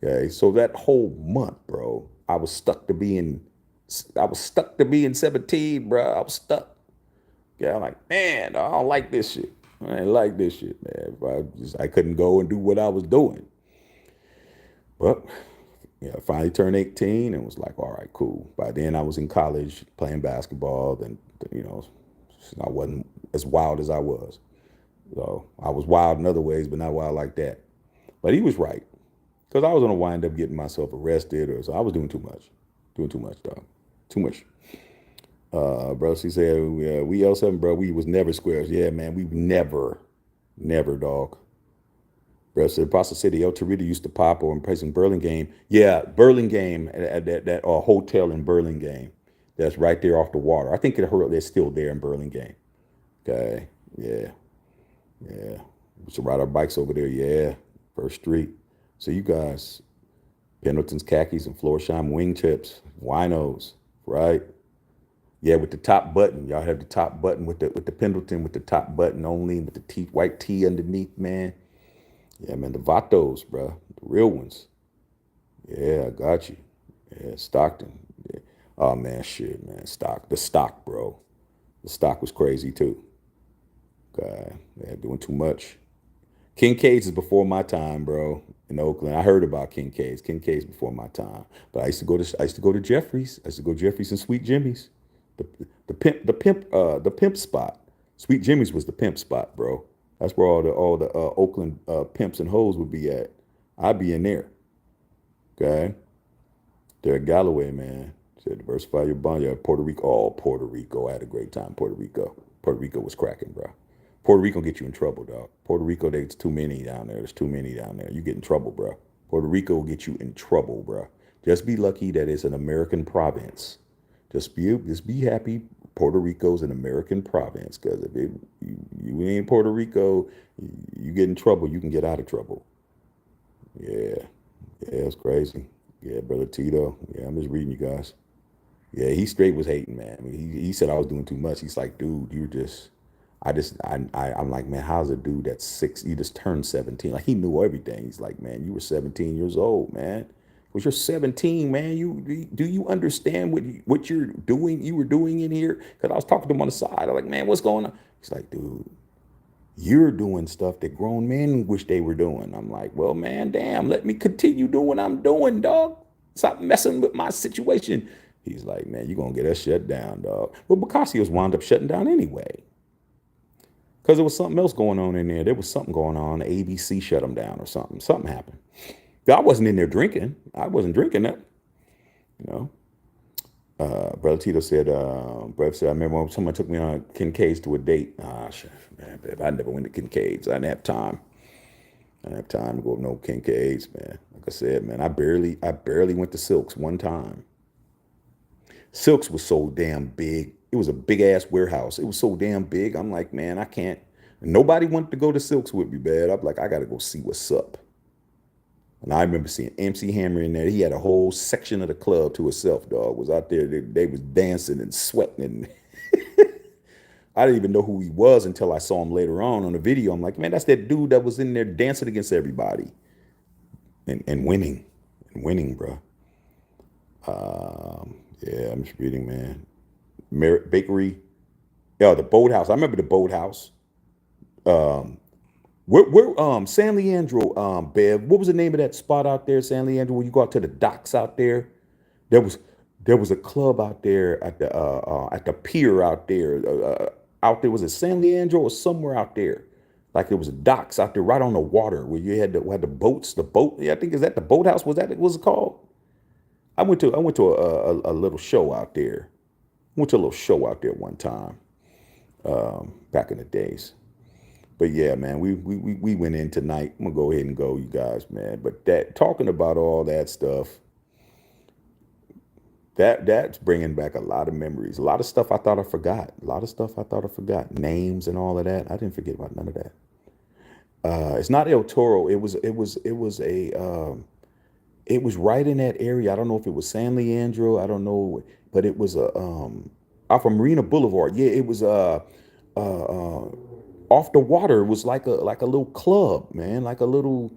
Okay. So that whole month, bro, I was stuck to being 17, bro. I was stuck. Yeah, I'm like, man, I don't like this shit. I ain't like this shit, man. I couldn't go and do what I was doing. But I finally turned 18 and was like, all right, cool. By then I was in college playing basketball. Then, I wasn't as wild as I was. So I was wild in other ways, but not wild like that. But he was right. Because I was going to wind up getting myself arrested. So I was doing too much. Doing too much, dog. Too much. Bro, she said, we L7, bro, we was never squares. Yeah, man, we never, dog. Bro said, Apostle City, El Torito used to pop or in place in Burlingame. Yeah, Burlingame, at that hotel in Burlingame. That's right there off the water. I think they're still there in Burlingame. Okay, yeah, yeah. We should ride our bikes over there, yeah. First Street. So you guys, Pendleton's khakis and Florsheim wingtips, winos, right? Yeah, with the top button. Y'all have the top button with the Pendleton with the top button only, with the white tee underneath, man. Yeah, man, the Vatos, bro. The real ones. Yeah, I got you. Yeah, Stockton. Yeah. Oh man, shit, man. The stock, bro. The stock was crazy too. God, yeah, doing too much. Kincaid's is before my time, bro. In Oakland, I heard about Kincaid's. Kincaid's before my time, but I used to go to Jeffries. I used to go to Jeffries and Sweet Jimmy's. The pimp spot. Sweet Jimmy's was the pimp spot, bro. That's where all the Oakland pimps and hoes would be at. I'd be in there. Okay. Derek Galloway, man. Said diversify your bond. Yeah, Puerto Rico. Oh, Puerto Rico. I had a great time. Puerto Rico. Puerto Rico was cracking, bro. Puerto Rico get you in trouble, dog. Puerto Rico, there's too many down there. There's too many down there. You get in trouble, bro. Puerto Rico will get you in trouble, bro. Just be lucky that it's an American province. Just be happy. Puerto Rico's an American province, because if you ain't Puerto Rico, you get in trouble. You can get out of trouble. Yeah, yeah, it's crazy. Yeah, brother Tito. Yeah, I'm just reading you guys. Yeah, he straight was hating, man. I mean, he said I was doing too much. He's like, dude, I'm like, man, how's a dude that's six? You just turned 17. Like, he knew everything. He's like, man, you were 17 years old, man. Was you're 17, man. Do you understand what you're doing? You were doing in here? Because I was talking to him on the side. I'm like, man, what's going on? He's like, dude, you're doing stuff that grown men wish they were doing. I'm like, well, man, damn, let me continue doing what I'm doing, dog. Stop messing with my situation. He's like, man, you're going to get us shut down, dog. Well, Boccacio's wound up shutting down anyway. Because there was something else going on in there. There was something going on. The ABC shut them down or something. Something happened. I wasn't in there drinking. I wasn't drinking that. You know. Brother Tito said, I remember when someone took me on Kincaid's to a date. Ah, shit, man, babe, I never went to Kincaid's. I didn't have time. I didn't have time to go to no Kincaid's, man. Like I said, man, I barely went to Silks one time. Silks was so damn big. It was a big ass warehouse. It was so damn big. I'm like, man, I can't. Nobody wanted to go to Silks with me, man. I'm like, I got to go see what's up. And I remember seeing MC Hammer in there. He had a whole section of the club to himself, dog. Was out there. They was dancing and sweating. And I didn't even know who he was until I saw him later on the video. I'm like, man, that's that dude that was in there dancing against everybody. And winning. And winning, bro. Yeah, I'm just reading, man. Merritt Bakery. Yeah, the Boathouse. I remember the Boathouse. Where San Leandro, Bev, what was the name of that spot out there, San Leandro, where you go out to the docks out there? There was a club out there at the pier out there. Was it San Leandro or somewhere out there? Like it was docks out there right on the water where you had the boats, the boat. Yeah, I think is that the boathouse. Was that it was called? I went to a little show out there. Went to a little show out there one time back in the days. But yeah, man, we went in tonight. I'm gonna go ahead and go, you guys, man. But that talking about all that stuff, that's bringing back a lot of memories. A lot of stuff I thought I forgot. A lot of stuff I thought I forgot. Names and all of that. I didn't forget about none of that. It's not El Toro. It was right in that area. I don't know if it was San Leandro. I don't know, but it was off of Marina Boulevard. Yeah, it was off the water. It was like a little club, man, like a little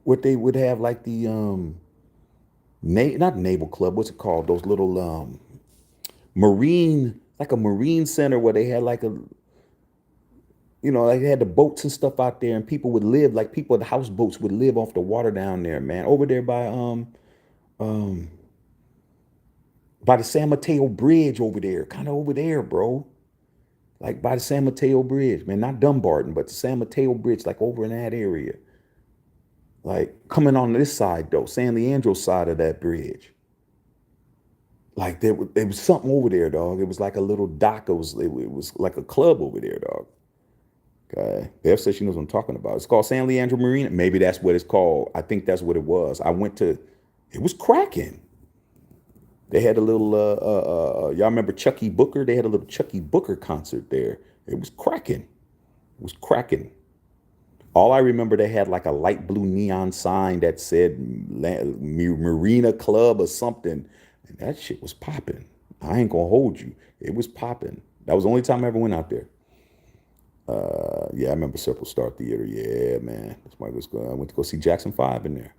what they would have like the not naval club. What's it called? Those little marine, like a marine center where they had like a, like they had the boats and stuff out there, and people would live like people in the houseboats would live off the water down there, man. Over there by the San Mateo Bridge over there, kind of over there, bro. Like by the San Mateo Bridge, man. Not Dumbarton, but the San Mateo Bridge, like over in that area. Like coming on this side though, San Leandro side of that bridge. Like there was something over there, dog. It was like a little dock. It was like a club over there, dog. Okay. Bev says she knows what I'm talking about. It's called San Leandro Marina. Maybe that's what it's called. I think that's what it was. It was cracking. They had a little, y'all remember Chucky Booker? They had a little Chucky Booker concert there. It was cracking. It was cracking. All I remember, they had like a light blue neon sign that said Marina Club or something. And that shit was popping. I ain't gonna hold you. It was popping. That was the only time I ever went out there. Yeah, I remember Circle Star Theater. Yeah, man. That's why I went to go see Jackson 5 in there.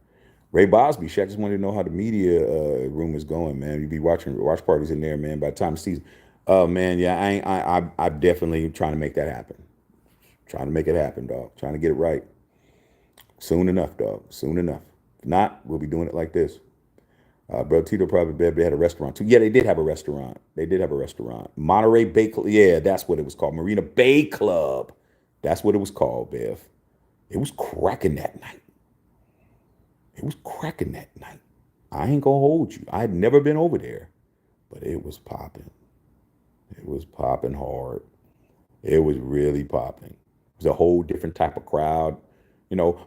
Ray Bosby, Shaq just wanted to know how the media room is going, man. You be watching watch parties in there, man. By the time the season, oh man, yeah, I definitely trying to make that happen. Trying to make it happen, dog. Trying to get it right. Soon enough, dog. Soon enough. If not, we'll be doing it like this. Bro, Tito probably they had a restaurant too. Yeah, they did have a restaurant. They did have a restaurant. Monterey Bay Club. Yeah, that's what it was called. Marina Bay Club. That's what it was called, Bev. It was cracking that night. It was cracking that night. I ain't gonna hold you. I had never been over there, but it was popping. It was popping hard. It was really popping. It was a whole different type of crowd.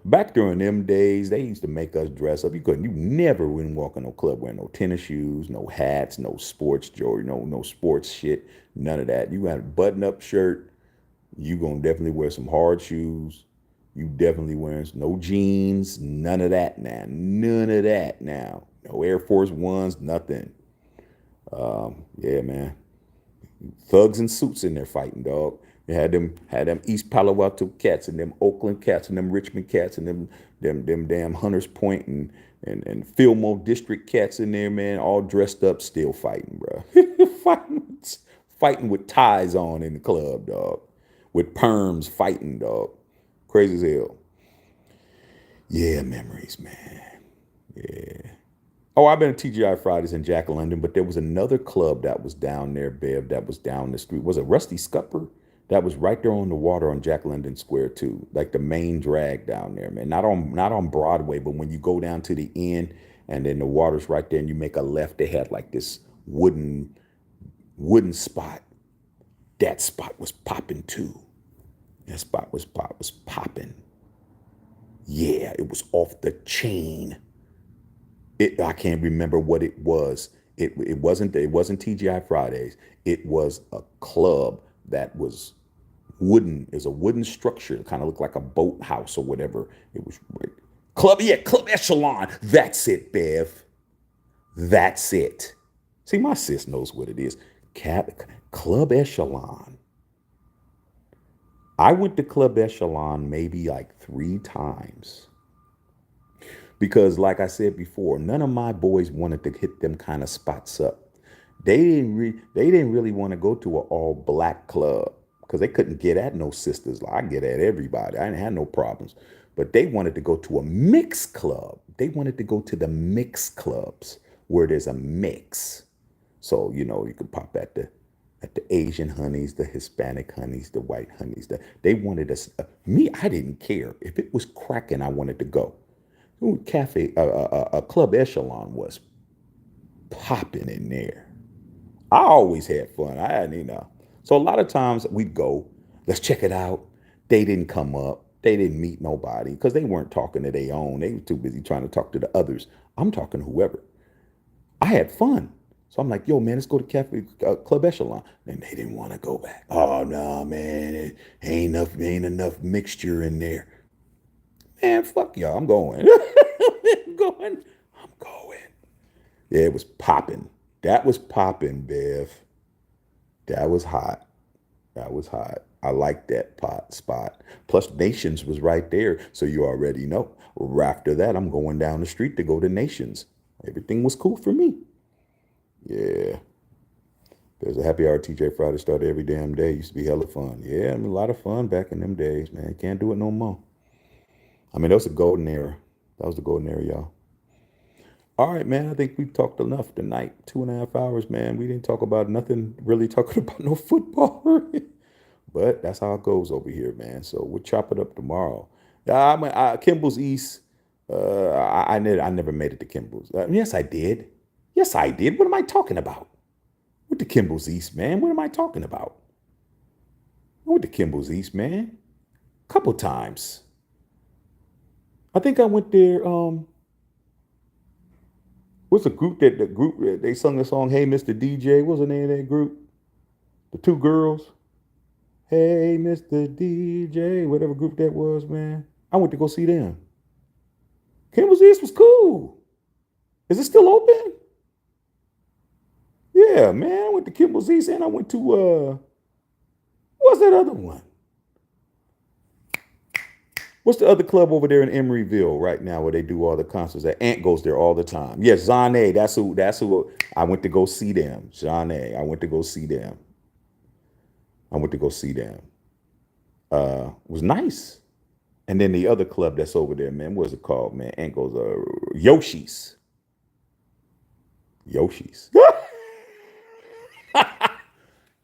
Back during them days, they used to make us dress up. You never wouldn't walk in no club wearing no tennis shoes, no hats, no sports jewelry, no sports shit, none of that. You had a button-up shirt. You gonna definitely wear some hard shoes. You definitely wearing no jeans, none of that now. None of that now. No Air Force Ones, nothing. Yeah, man. Thugs in suits in there fighting, dog. They had them East Palo Alto cats and them Oakland cats and them Richmond cats and them damn Hunters Point and Fillmore District cats in there, man, all dressed up, still fighting, bro. fighting with ties on in the club, dog. With perms fighting, dog. Crazy as hell. Yeah, memories, man. Yeah. Oh, I've been to TGI Fridays in Jack London, but there was another club that was down there, Bev, that was down the street. Was it Rusty Scupper? That was right there on the water on Jack London Square too, like the main drag down there, man. Not on Broadway, but when you go down to the end and then the water's right there and you make a left, they had like this wooden spot. That spot was popping too. That spot was popping. Yeah, it was off the chain. I can't remember what it was. It wasn't TGI Fridays. It was a club that was wooden. It was a wooden structure. It kind of looked like a boathouse or whatever. It was Club Echelon. That's it, Bev. That's it. See, my sis knows what it is. Club Echelon. I went to Club Echelon maybe like 3 times. Because like I said before, none of my boys wanted to hit them kind of spots up. They didn't really want to go to an all black club because they couldn't get at no sisters. Like I get at everybody. I didn't have no problems. But they wanted to go to a mixed club. They wanted to go to the mixed clubs where there's a mix. So, you can pop at At the Asian honeys, the Hispanic honeys, the white honeys, they wanted us. Me, I didn't care if it was cracking. I wanted to go. Ooh, Club Echelon was popping in there. I always had fun. I hadn't, So a lot of times we'd go, let's check it out. They didn't come up. They didn't meet nobody because they weren't talking to their own. They were too busy trying to talk to the others. I'm talking to whoever. I had fun. So I'm like, yo, man, let's go to Club Echelon. And they didn't want to go back. Oh, no, man, it ain't enough mixture in there. Man, fuck y'all. I'm going. I'm going. I'm going. Yeah, it was popping. That was popping, Bev. That was hot. That was hot. I like that pot spot. Plus, Nations was right there, so you already know. After that, I'm going down the street to go to Nations. Everything was cool for me. Yeah. There's a happy hour TJ Friday started every damn day. Used to be hella fun. Yeah, I mean, a lot of fun back in them days, man. Can't do it no more. I mean, that was a golden era. That was the golden era, y'all. All right, man. I think we've talked enough tonight. 2.5 hours, man. We didn't talk about nothing really talking about no football. But that's how it goes over here, man. So we'll chop it up tomorrow. Kimball's East. I never made it to Kimball's. Yes, I did. Yes, I did. What am I talking about? With the Kimball's East, man. What am I talking about? I went to Kimball's East, man. Couple times. I think I went there. What's the group they sung the song "Hey Mr. DJ"? What was the name of that group? The two girls. Hey Mr. DJ, whatever group that was, man. I went to go see them. Kimball's East was cool. Is it still open? Yeah, man. I went to Kimball's East and I went to what's that other one? What's the other club over there in Emeryville right now where they do all the concerts? That Ant goes there all the time. Yes, Zane. That's who I went to go see them. Zane. I went to go see them. It was nice. And then the other club that's over there, man, what's it called, man? Ant goes Yoshi's. Yoshi's.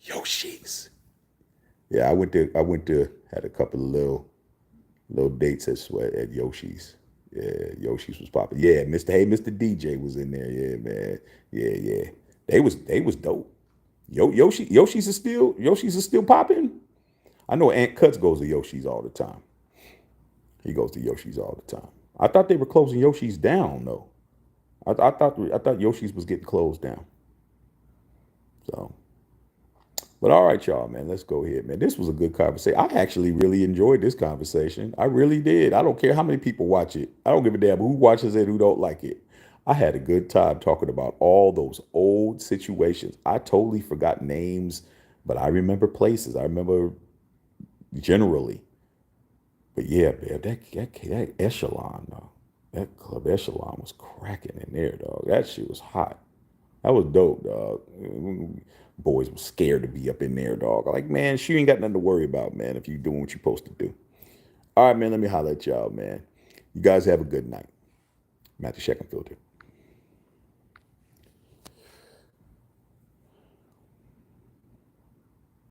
Yoshi's. Yeah, I went to had a couple of little dates at Yoshi's. Yeah, Yoshi's was popping. Yeah, Mr. DJ was in there. Yeah, man. Yeah. They was dope. Yoshi's is still popping. I know Ant Cuts goes to Yoshi's all the time. He goes to Yoshi's all the time. I thought they were closing Yoshi's down though. I thought Yoshi's was getting closed down. So, but all right, y'all, man, let's go ahead, man. This was a good conversation. I actually really enjoyed this conversation. I really did. I don't care how many people watch it. I don't give a damn who watches it, who don't like it. I had a good time talking about all those old situations. I totally forgot names, but I remember places. I remember generally. But yeah, man, that Echelon, though. That Club Echelon was cracking in there, dog. That shit was hot. That was dope, dog. Boys were scared to be up in there, dog. Like, man, she ain't got nothing to worry about, man, if you doing what you're supposed to do. All right, man, let me holler at y'all, man. You guys have a good night. Matthew Sheckenfilter.